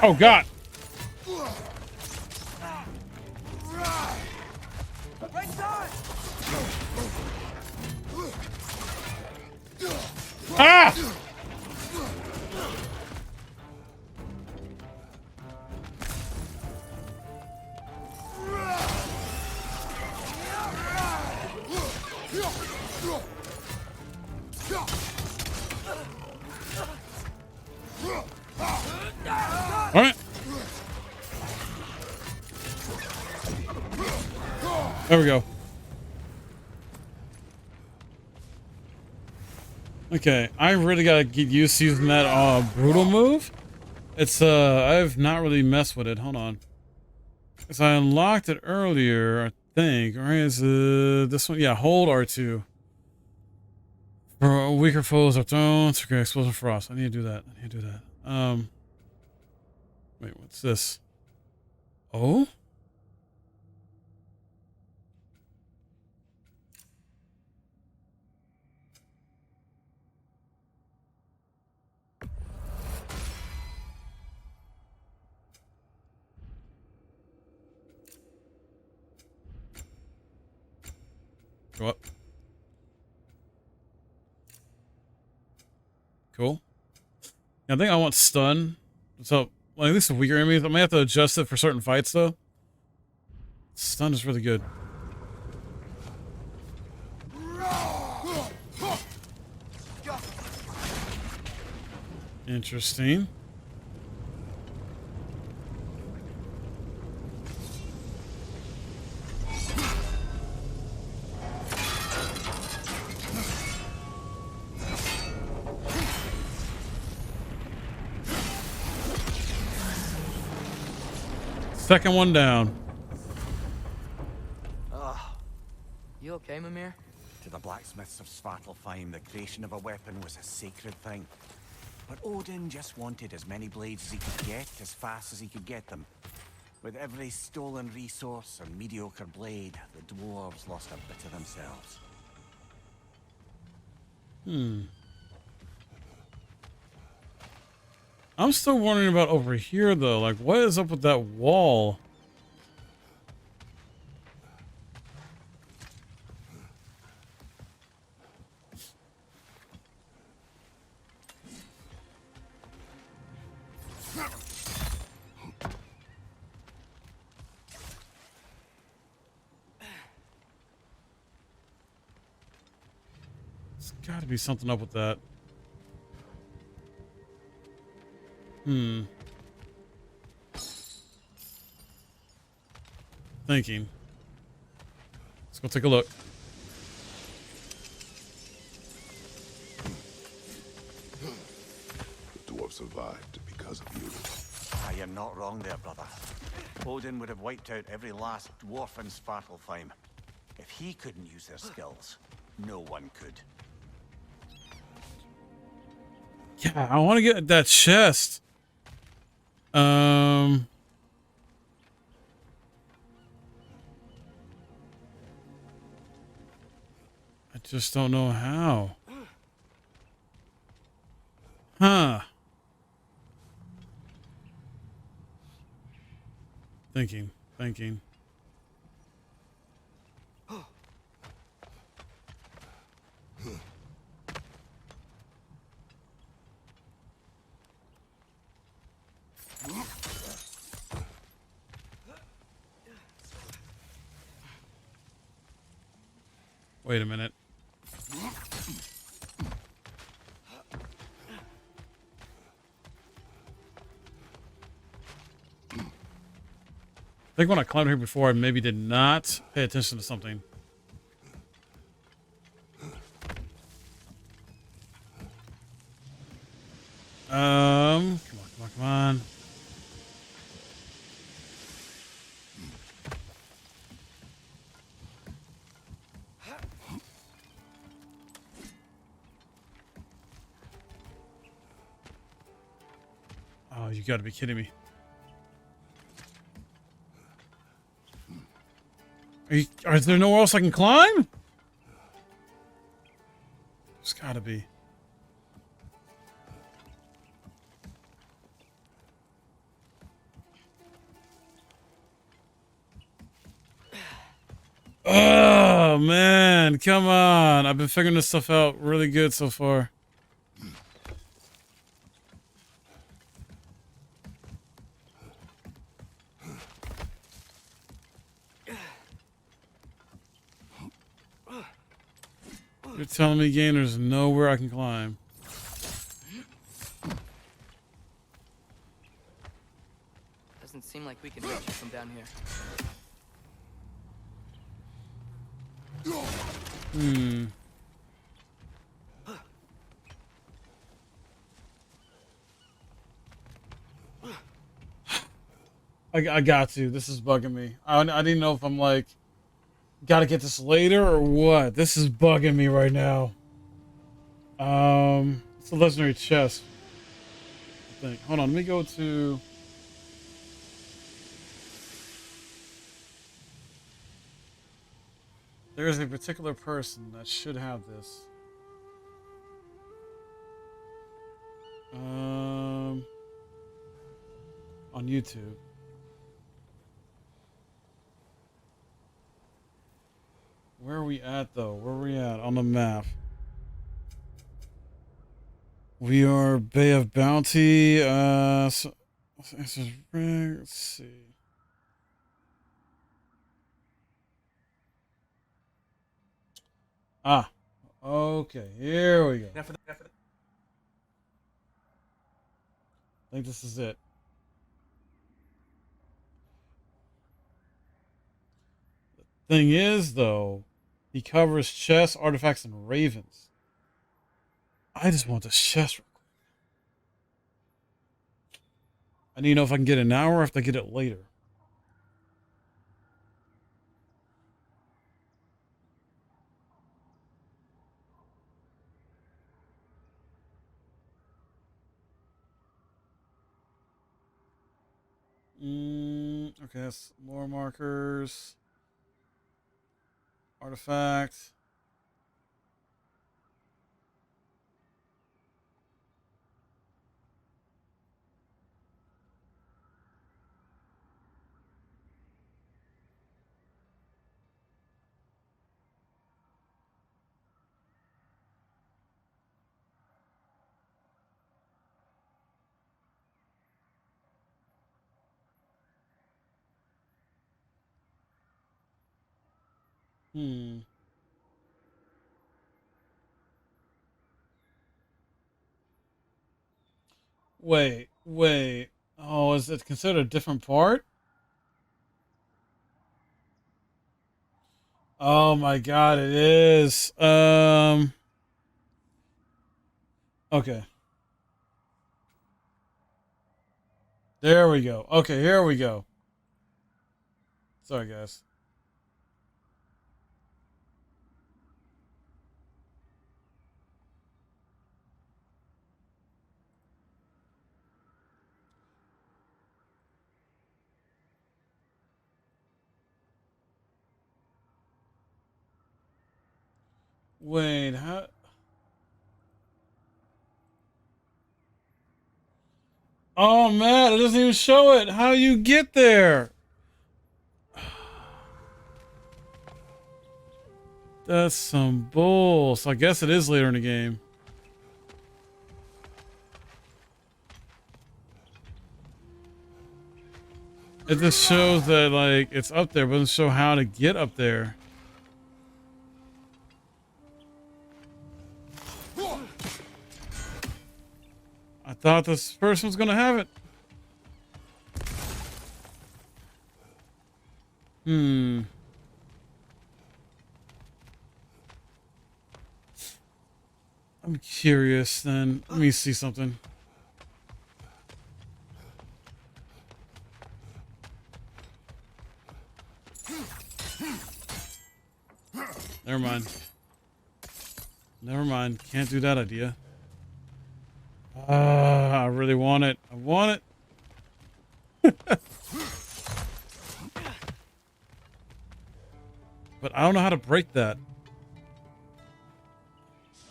Oh God! Ah! All right. There we go. Okay, I really gotta get used to using that brutal move. It's I've not really messed with it. Hold on. Cause I unlocked it earlier, I think. Or is this one? Yeah, hold R2. For weaker foes are thrown. Okay, explosive frost. I need to do that. I need to do that. Wait, what's this? Oh? Go up. Cool. I think I want stun. So, well, at least a weaker enemy. I may have to adjust it for certain fights, though. Stun is really good. Interesting. Second one down. You okay, Mimir? To the blacksmiths of Svartalfheim, the creation of a weapon was a sacred thing. But Odin just wanted as many blades as he could get, as fast as he could get them. With every stolen resource and mediocre blade, the dwarves lost a bit of themselves. I'm still wondering about over here, though. Like, what is up with that wall? There's got to be something up with that. Thinking. Let's go take a look. The dwarf survived because of you. Ah, you're not wrong there, brother. Odin would have wiped out every last dwarf in Svartalfheim. If he couldn't use their skills, no one could. Yeah, I want to get that chest. I just don't know how. Huh. Thinking. Wait a minute. I think when I climbed here before, I maybe did not pay attention to something. Come on. Oh, you gotta be kidding me. Is there nowhere else I can climb? There's gotta be. Oh man, come on. I've been figuring this stuff out really good so far. You're telling me, game, there's nowhere I can climb. Doesn't seem like we can reach it from down here. Hmm. I got to. This is bugging me. I didn't know if I'm like, gotta get this later or what. This is bugging me right now. It's a legendary chest. I think. Hold on, let me go to. There is a particular person that should have this. On YouTube. Where are we at though? Where are we at on the map? We are Bay of Bounty. So, let's see. Ah, okay. Here we go. I think this is it. Thing is, though, he covers chests, artifacts, and ravens. I just want this chest real quick. I need to know if I can get it now or if I get it later. Okay, that's more markers. Artifact. Wait. Oh, is it considered a different part? Oh my god, it is. Okay. There we go. Okay, here we go. Sorry, guys. Wait, how? Oh man, it doesn't even show it. How you get there? That's some bull. So I guess it is later in the game. It just shows that like it's up there, but doesn't show how to get up there. I thought this person was gonna have it. I'm curious then. Let me see something. Never mind. Never mind. Can't do that idea. I really want it. I want it. But I don't know how to break that.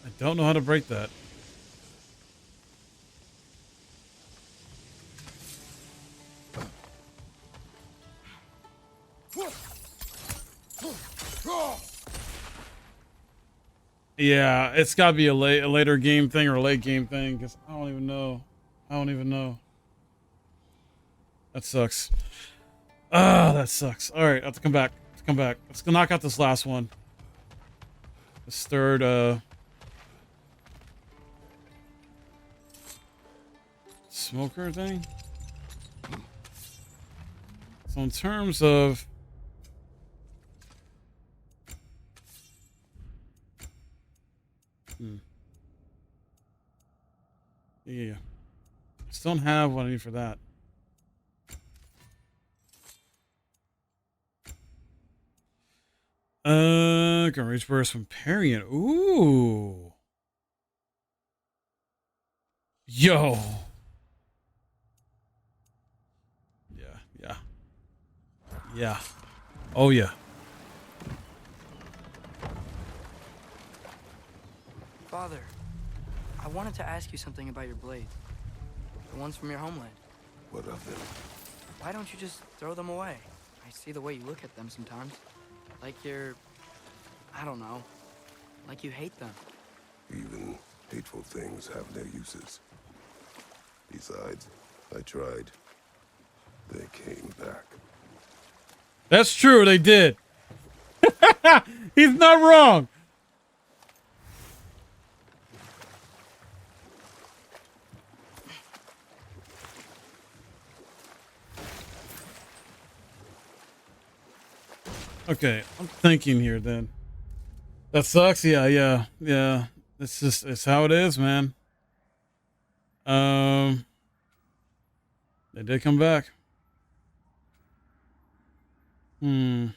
I don't know how to break that. Yeah, it's got to be a later game thing or a late game thing because I don't even know. I don't even know. That sucks. Ah, that sucks. All right, I have to come back. Let's come back. Let's knock out this last one. This third smoker thing. So in terms of yeah, still don't have what I need for that. Gonna reach burst from parrying. Ooh. Yo. Yeah. Yeah. Oh yeah. Father, I wanted to ask you something about your blades. The ones from your homeland. What of them? Why don't you just throw them away? I see the way you look at them sometimes. Like you're... I don't know. Like you hate them. Even hateful things have their uses. Besides, I tried. They came back. That's true, they did. He's not wrong. Okay, I'm thinking here then. That sucks. Yeah. It's just, it's how it is, man. They did come back. Here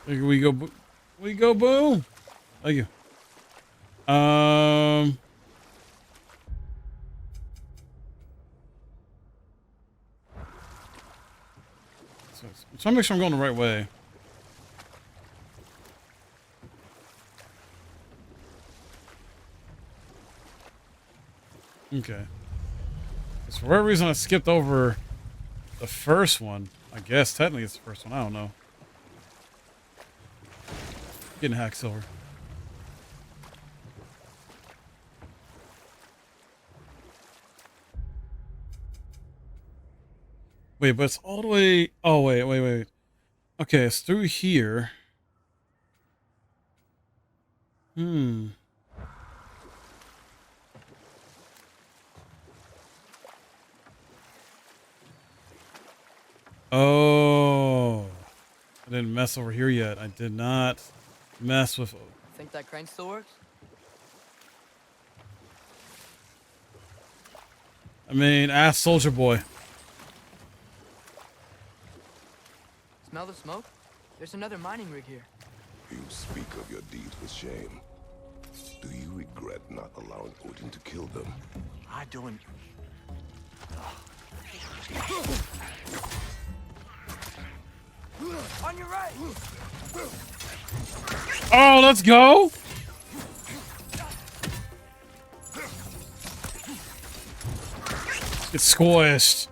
we go. We go, boom. Thank you. So I'm trying to make sure I'm going the right way. Okay. So for whatever reason, I skipped over the first one. I guess technically it's the first one. I don't know. Getting hack silver. Wait, but it's all the way. Oh, wait. Okay, it's through here. Oh. I didn't mess over here yet. I did not mess with... Think that crane still works? I mean, ask Soldier Boy. Smell the smoke? There's another mining rig here. You speak of your deeds with shame. Do you regret not allowing Odin to kill them? I don't. On your right! Oh, let's go! Get squished.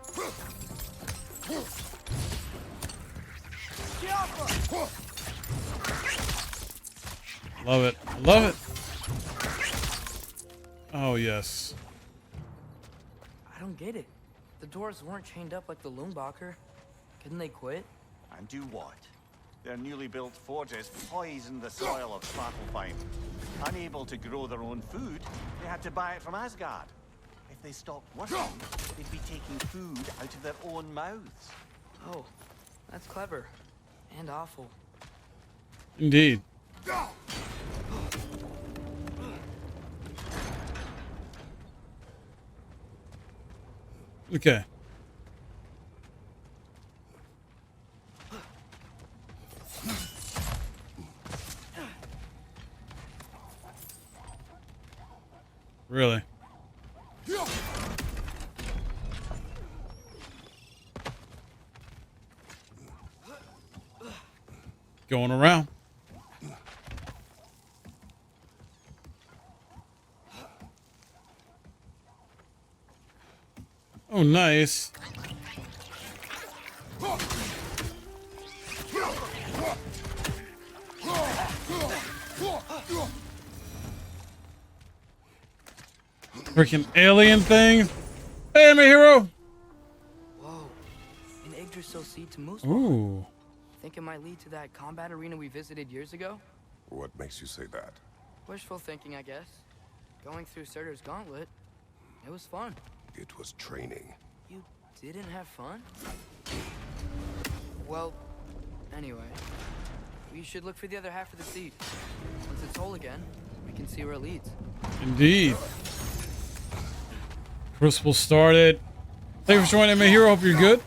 Love it. Love it. Oh, yes. I don't get it. The dwarves weren't chained up like the Loombacher. Couldn't they quit? And do what? Their newly built forges poisoned the soil of Svartalfheim. Unable to grow their own food, they had to buy it from Asgard. If they stopped working, they'd be taking food out of their own mouths. Oh, that's clever. And awful. Indeed. Okay. Really? Going around. Oh, nice. Freaking alien thing. Hey, my hero. Whoa, an Yggdrasil seed to Moose. Ooh. Think it might lead to that combat arena we visited years ago? What makes you say that? Wishful thinking, I guess. Going through Surtur's gauntlet, it was fun. It was training. You didn't have fun? Well, anyway, we should look for the other half of the seed. Once it's whole again, we can see where it leads. Indeed. Crucible started. Thanks for joining, my hero. Hope you're good.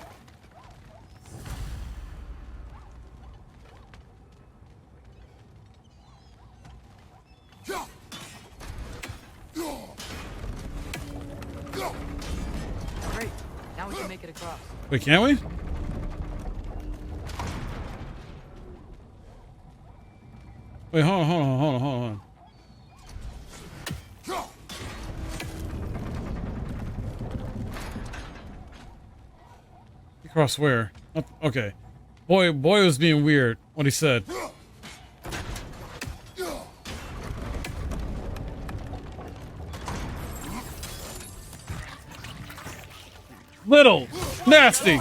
Great, now we can make it across. Wait, can we? Wait, hold on. Across where? Okay. Boy was being weird. What he said. Little, nasty.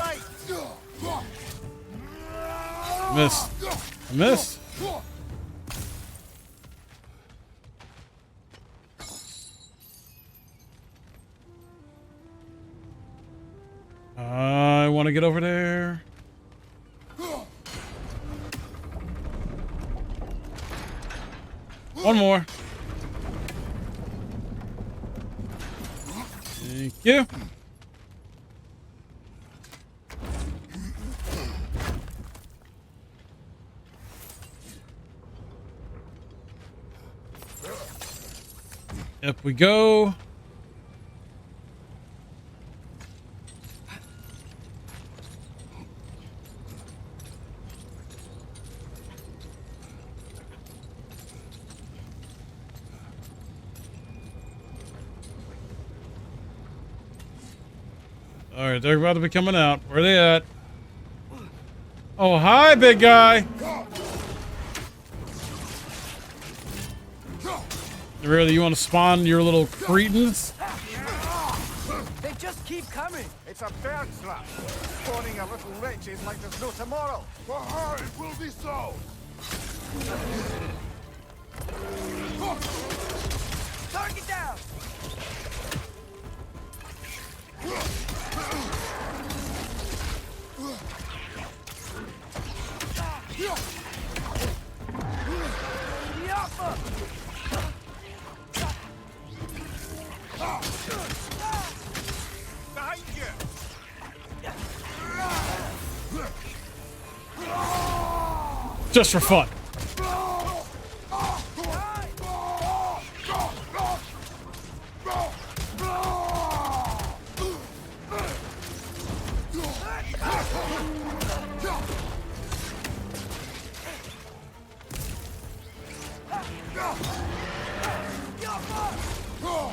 Miss. I missed. I want to get over there. One more. Thank you. Up we go. All right, they're about to be coming out. Where are they at? Oh, hi, big guy. Really, you want to spawn your little cretins? They just keep coming. It's a bird trap. Spawning a little wretches like there's no tomorrow. For her, it will be so. Target down. Behind you! Just for fun.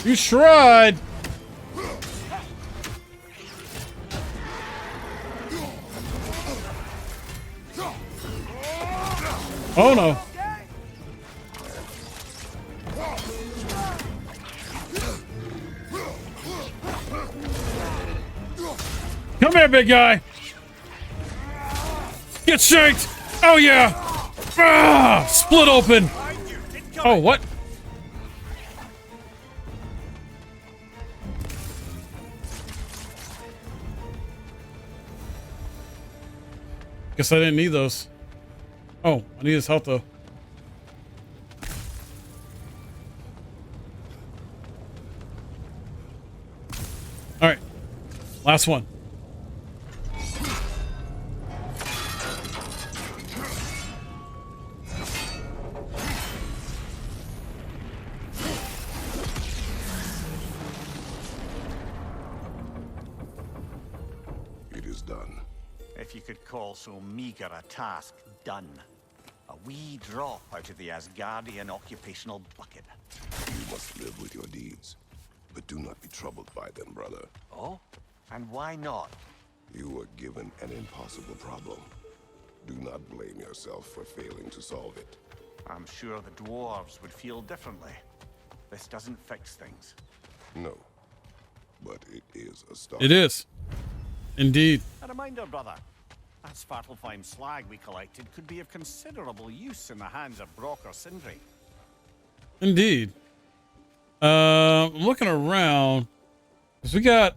You tried. Oh no. Come here, big guy. Get shanked. Oh yeah. Ah, split open. Oh, what? Guess I didn't need those. Oh, I need his health though. All right, last one. It is done. If you could call so meager a task done. A wee drop out of the Asgardian occupational bucket. You must live with your deeds, but do not be troubled by them, brother. Oh? And why not? You were given an impossible problem. Do not blame yourself for failing to solve it. I'm sure the dwarves would feel differently. This doesn't fix things. No. But it is a start. It is. Indeed. A reminder, brother. That Svartalfheim slag we collected could be of considerable use in the hands of Brock or Sindri. Indeed. I'm looking around because we got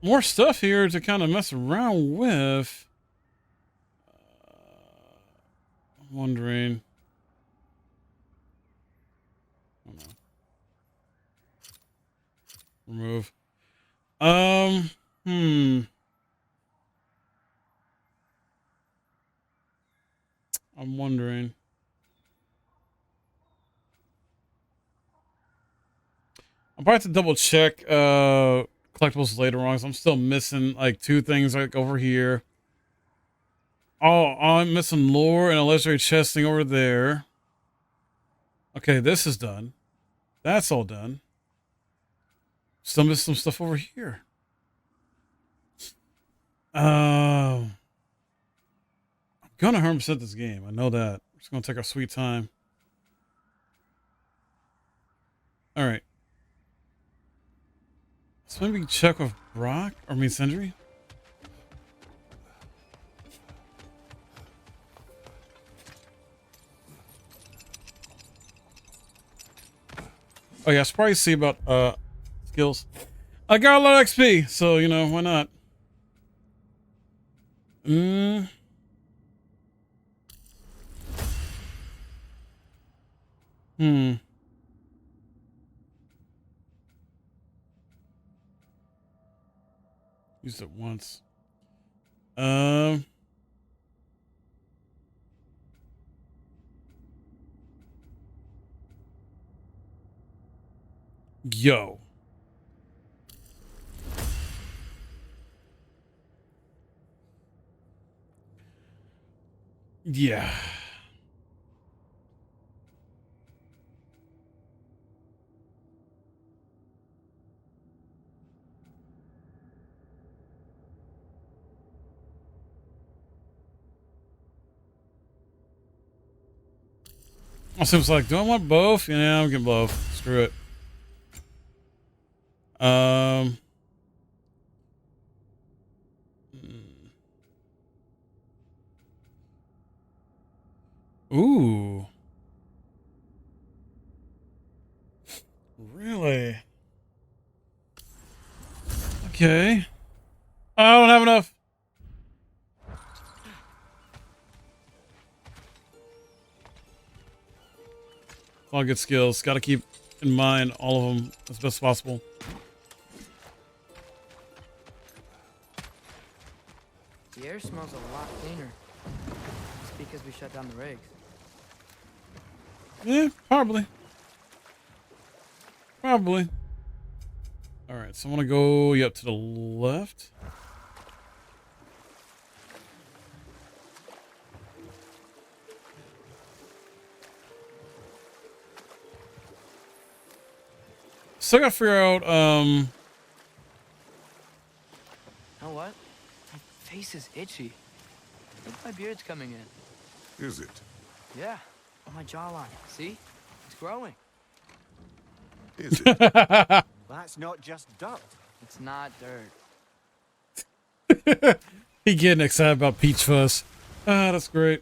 more stuff here to kind of mess around with. I'm wondering. Oh no. Remove. I'm wondering. I'm about to double check collectibles later on, so I'm still missing like 2 things like over here. Oh, I'm missing lore and a legendary chest thing over there. Okay, this is done. That's all done. Still missing some stuff over here. I'm gonna 100% this game. I know that. We're just gonna take our sweet time. All right. So maybe check with Brock, or Sindri. Oh yeah, I should probably see about skills. I got a lot of XP, so you know, why not? Used it once. Yo. Yeah. Also, it's like, do I want both? Yeah, I'm getting both. Screw it. Ooh. Really? Okay. I don't have enough. All good skills. Got to keep in mind all of them as best as possible. The air smells a lot cleaner. It's because we shut down the rigs. Yeah, probably. Probably. All right, so I want to go up to the left. Still gotta figure out, You know what? My face is itchy. I think my beard's coming in. Is it? Yeah, on my jawline. See? It's growing. Is it? That's not just dirt. It's not dirt. he getting excited about peach fuzz. Ah, that's great.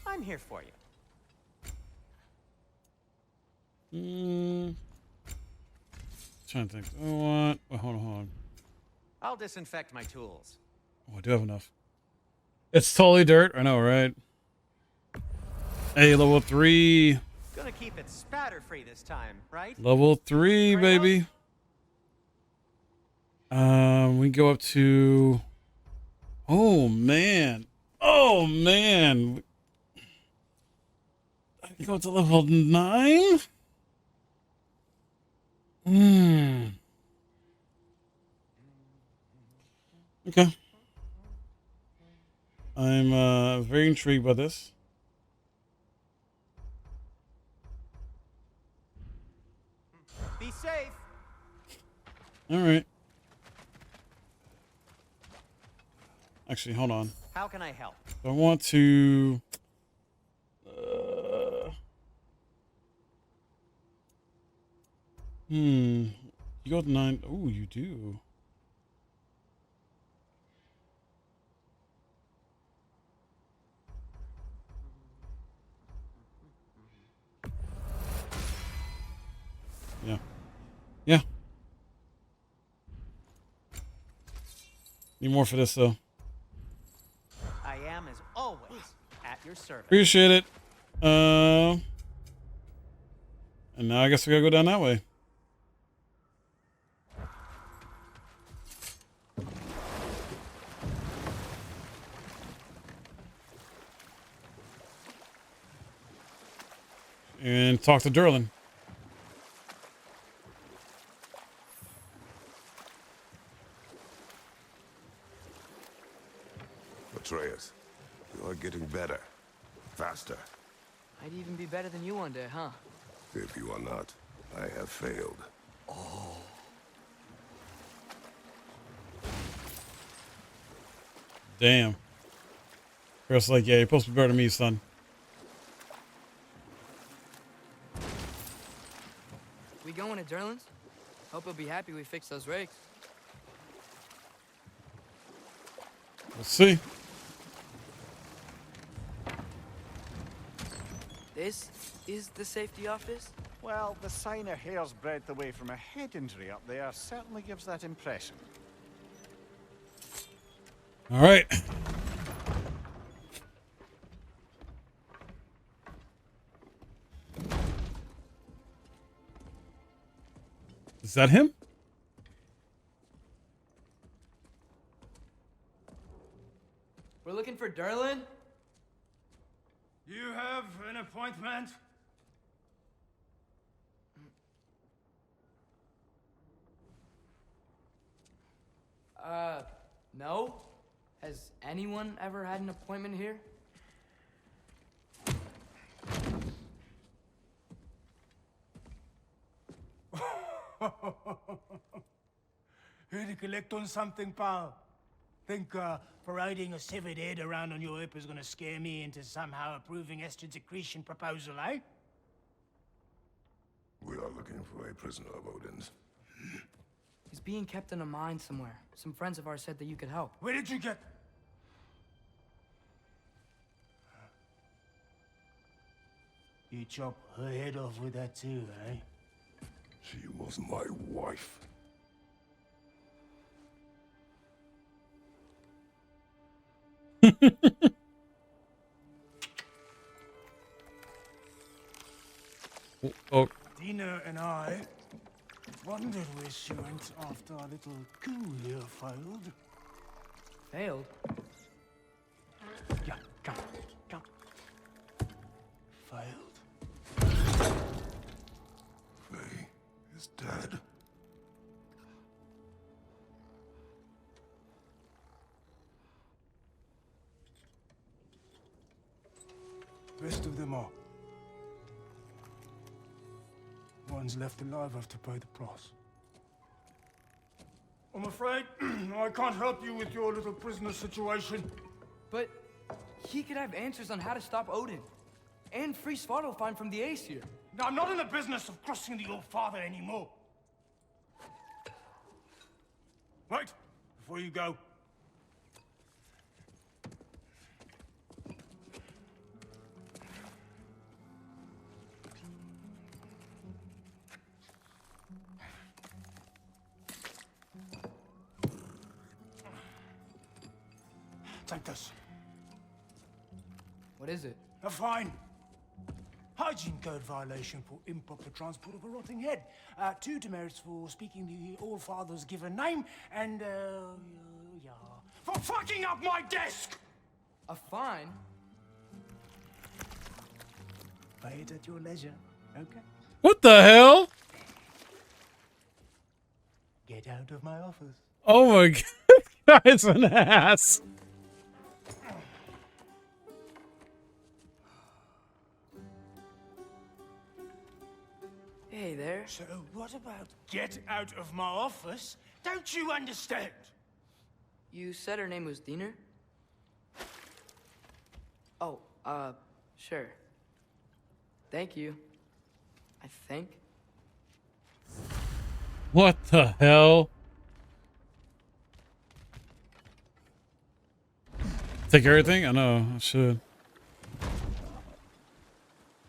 I'm here for you. Trying to think. Oh, what? Wait, hold on. I'll disinfect my tools. Oh, I do have enough. It's totally dirt. I know, right? Hey, level 3. Gonna keep it spatter-free this time, right? Level 3, baby. We go up to. Oh man. Oh man. I go to level 9. Okay. I'm very intrigued by this. Be safe. All right. Actually, hold on. How can I help? I want to. You go to 9. Oh, you do. Yeah. Yeah. Need more for this, though. I am, as always, at your service. Appreciate it. And now I guess we gotta go down that way. And talk to Derlin. Atreus, you are getting better. Faster. I'd even be better than you one day, huh? If you are not, I have failed. Damn. Chris, like, yeah, you're supposed to be better than me, son. We going to Derlin's? Hope he'll be happy we fixed those rakes. We'll see. This is the safety office? Well, the sign a hair's breadth away from a head injury up there certainly gives that impression. All right. Is that him? We're looking for Derlin? You have an appointment? No. Has anyone ever had an appointment here? Here to collect on something, pal? Think parading a severed head around on your hip is gonna scare me into somehow approving Estrid's accretion proposal, eh? We are looking for a prisoner of Odin's. He's being kept in a mine somewhere. Some friends of ours said that you could help. Where did you get... You chop her head off with that too, eh? She was my wife. Oh, Dina and I wondered where she went after our little coup here failed. Failed? Yeah, come, come. Failed. Faye is dead. Rest of them are. One's left alive have to pay the price. I'm afraid I can't help you with your little prisoner situation. But he could have answers on how to stop Odin. And free Svartalfheim from the Ace here. Now, I'm not in the business of crossing the old father anymore. Wait, before you go. Take this. What is it? A fine. Hygiene code violation for improper transport of a rotting head. 2 demerits for speaking the All-Father's given name, and, yeah, for fucking up my desk! A fine? Pay it at your leisure, okay? what the hell? Get out of my office. Oh my god, guy's an ass. Hey there. So what about get out of my office? Don't you understand? You said her name was Diener? Oh, sure. Thank you. I think. What the hell? Take everything? I know, I should.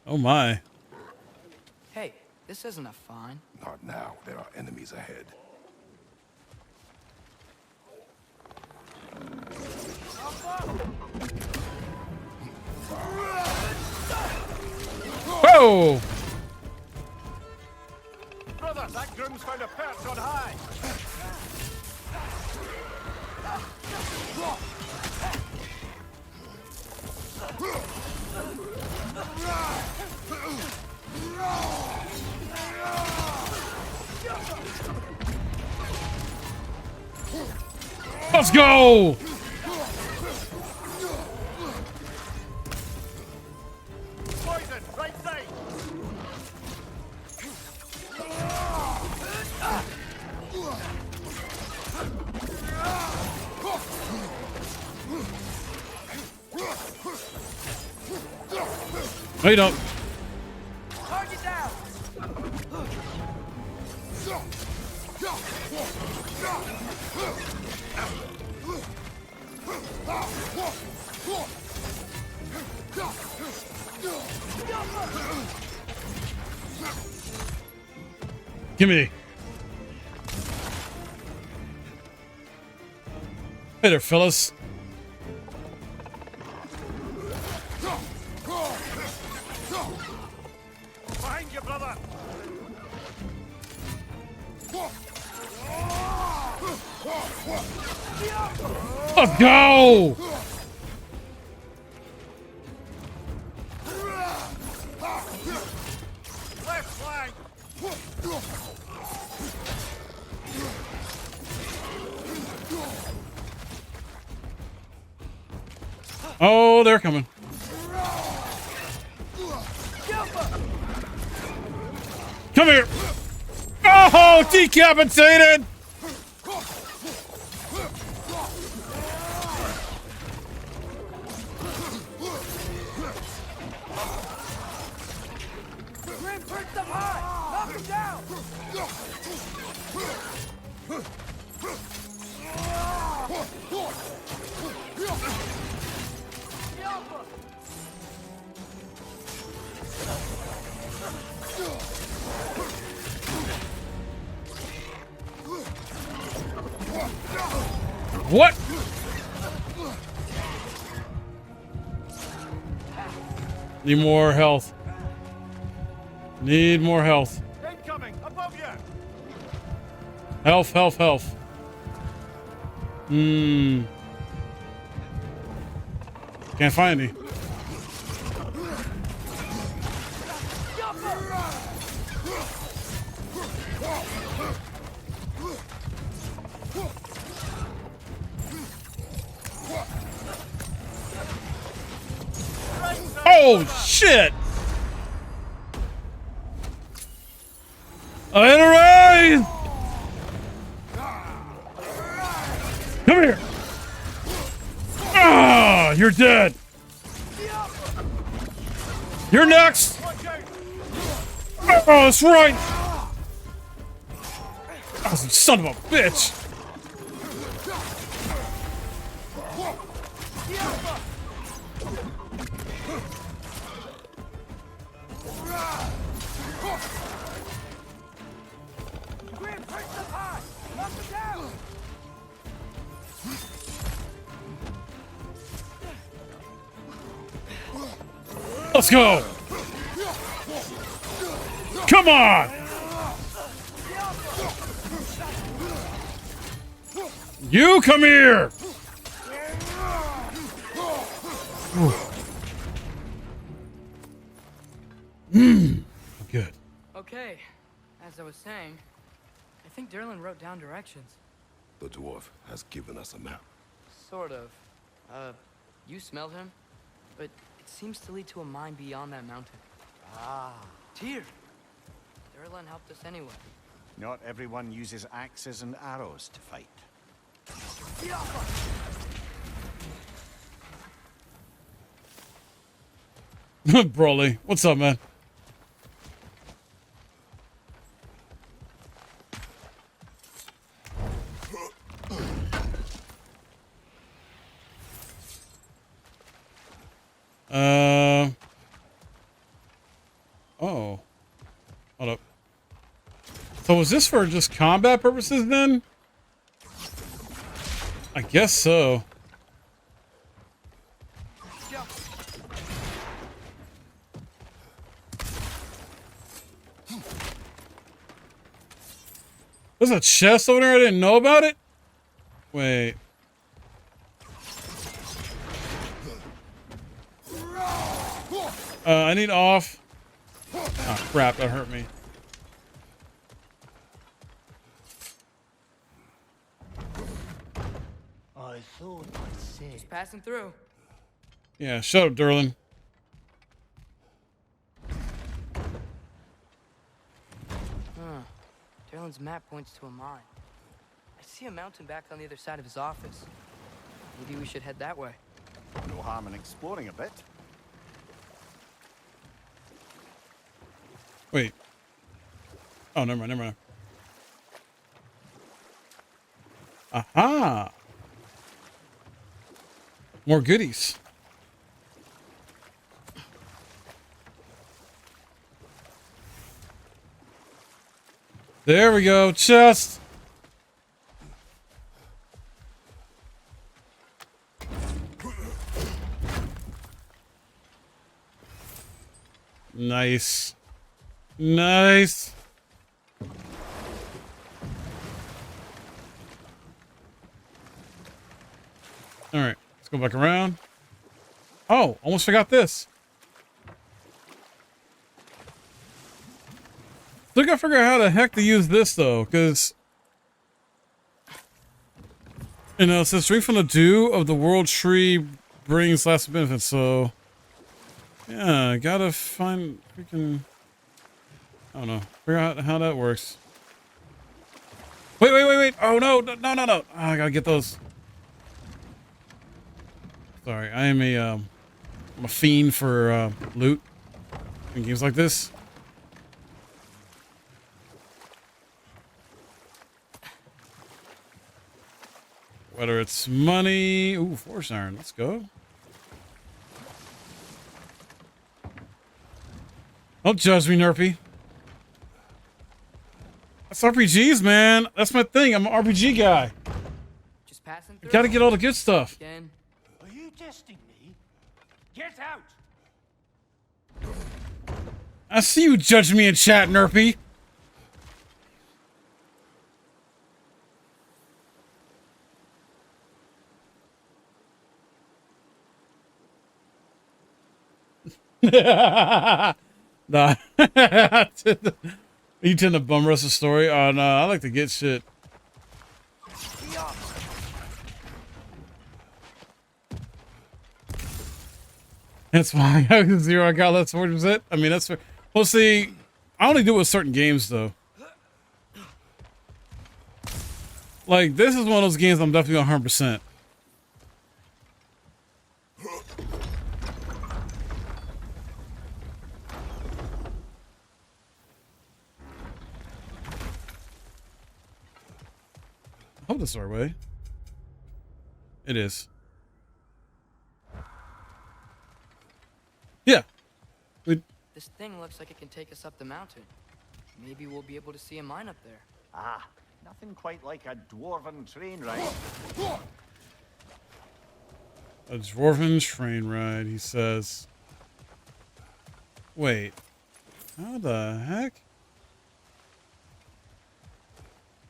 Oh my. Hey, this isn't a fine. Not now. There are enemies ahead. Whoa! Brothers, that groom's found a perch on high. Let's go! Poison, right side. No, you don't. Target down! Give me. Hey there, fellas. Behind you, brother. Let's go! Left flank. Oh, they're coming. Come here. Oh, decapitated. Grim, perch them high! Knock them down! What? Need more health. Need more health. Incoming, above you. Health, health, health. Can't find any. Oh shit! I hit a raise! Come here! Ah, you're dead. You're next. Oh, that's right. Oh, you son of a bitch. Grim, perch them high! Knock them down! Let's go. Come on. You come here. Good. Okay, as I was saying, I think Derlin wrote down directions. The dwarf has given us a map. Sort of. You smelled him, but it seems to lead to a mine beyond that mountain. Ah. Tyr! Derlin helped us anyway. Not everyone uses axes and arrows to fight. Broly, what's up, man? So was this for just combat purposes then? I guess so. There's a chest over there. I didn't know about it. Wait. I need off. Oh crap! That hurt me. I thought I said. Just passing through. Yeah, shut up, Derlin. Huh. Darren's map points to a mine. I see a mountain back on the other side of his office. Maybe we should head that way. No harm in exploring a bit. Wait. Oh, never mind, never mind. Aha! More goodies. There we go, chest. Nice. Nice. All right, let's go back around. Oh, almost forgot this. Still gotta figure out how the heck to use this though, because you know, it says drink from the dew of the world tree brings lasting benefits. So yeah, I gotta find freaking. I don't know. Figure out how that works. Wait, wait, wait, wait! Oh no, no, no, no! Oh, I gotta get those. Sorry, I am I'm a fiend for loot in games like this. Whether it's money, ooh, force iron. Let's go. Don't judge me, Nerpy. That's RPGs, man. That's my thing. I'm an RPG guy. Just passing through. You gotta get all the good stuff. Again. Are you testing me? Get out! I see you judge me in chat, Nerpy. Nah. You tend to bum rush the story? Oh no, I like to get shit. That's why I got 0. I got less 40%. I mean, that's for. Well, see, I only do it with certain games though. Like this is one of those games I'm definitely 100%. I hope this is our way. It is. Yeah. This thing looks like it can take us up the mountain. Maybe we'll be able to see a mine up there. Ah, nothing quite like a dwarven train ride. A dwarven train ride, he says. Wait. How the heck?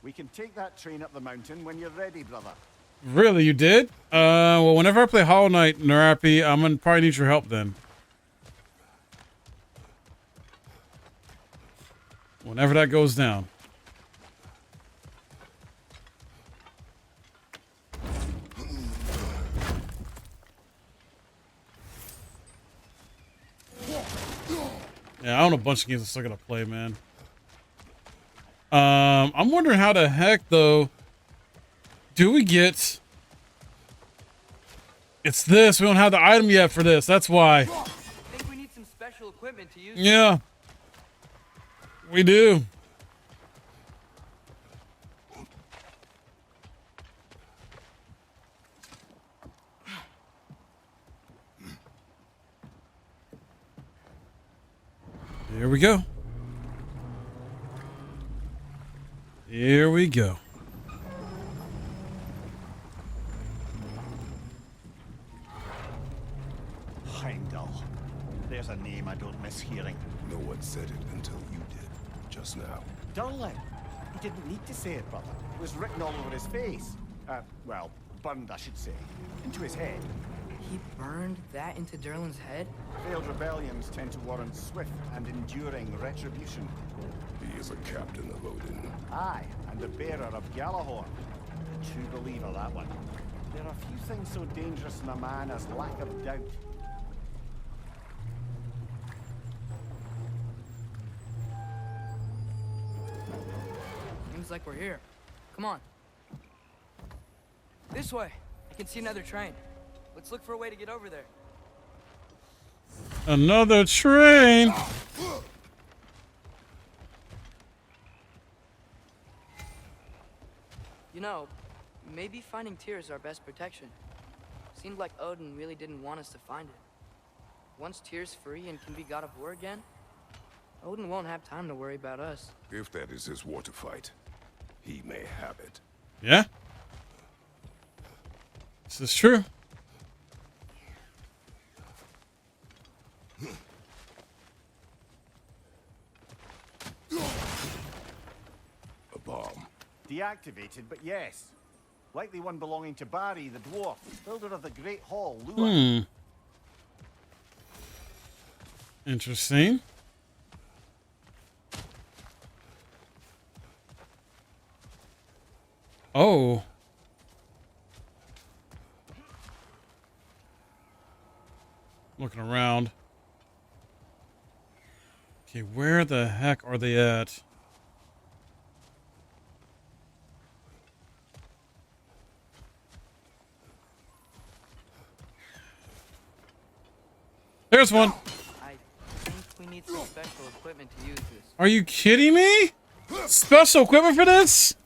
We can take that train up the mountain when you're ready, brother. Really, you did? Well, whenever I play Hollow Knight, Narapi, I'm gonna probably need your help then. Whenever that goes down. Yeah, I own a bunch of games I'm still gonna play, man. I'm wondering how the heck, though, do we get... It's this. We don't have the item yet for this. That's why. I think we need some special equipment to use. Yeah. We do. Here we go. Here we go. Heimdall. There's a name I don't miss hearing. No one said it until you did, just now. Durlin. He didn't need to say it, brother. It was written all over his face. Well, burned, I should say. Into his head. He burned that into Durlin's head? Failed rebellions tend to warrant swift and enduring retribution. He is a captain of Odin. Aye, and the bearer of Gjallarhorn. A true believer, that one. There are few things so dangerous in a man as lack of doubt. Seems like we're here. Come on. This way. I can see another train. Let's look for a way to get over there. Another train. You know, maybe finding Tyr is our best protection. Seemed like Odin really didn't want us to find it. Once Tyr's free and can be God of War again, Odin won't have time to worry about us. If that is his war to fight, he may have it. Yeah. This is true. A bomb. Deactivated, but yes. Likely one belonging to Barry, the dwarf, builder of the Great Hall, Lua. Interesting. Oh. Looking around. Okay, where the heck are they at? There's one. I think we need some special equipment to use this. Are you kidding me? Special equipment for this?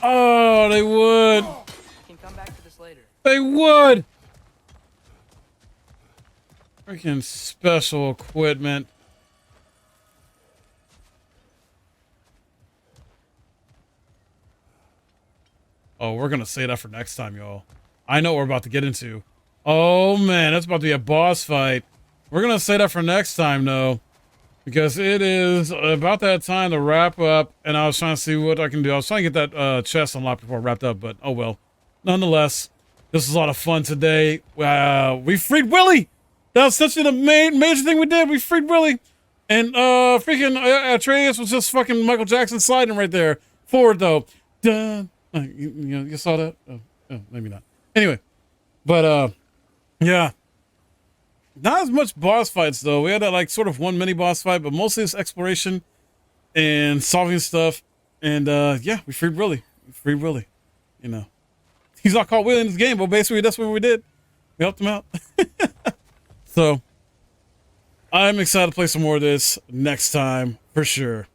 Oh, they would. We can come back to this later. They would. Freaking special equipment. Oh, we're going to save that for next time, y'all. I know what we're about to get into. Oh, man, that's about to be a boss fight. We're going to save that for next time, though. Because it is about that time to wrap up. And I was trying to see what I can do. I was trying to get that chest unlocked before I wrapped up. But, oh, well. Nonetheless, this was a lot of fun today. We freed Willie. That was essentially the major thing we did. We freed Willie. And freaking Atreus was just fucking Michael Jackson sliding right there. Forward, though. Dun. You saw that? Oh, maybe not. Anyway. But, yeah. Not as much boss fights, though. We had that, like, sort of one mini boss fight, but mostly this exploration and solving stuff. And, yeah, we freed Willie. You know. He's not called Willie in this game, but basically that's what we did. We helped him out. So, I'm excited to play some more of this next time, for sure.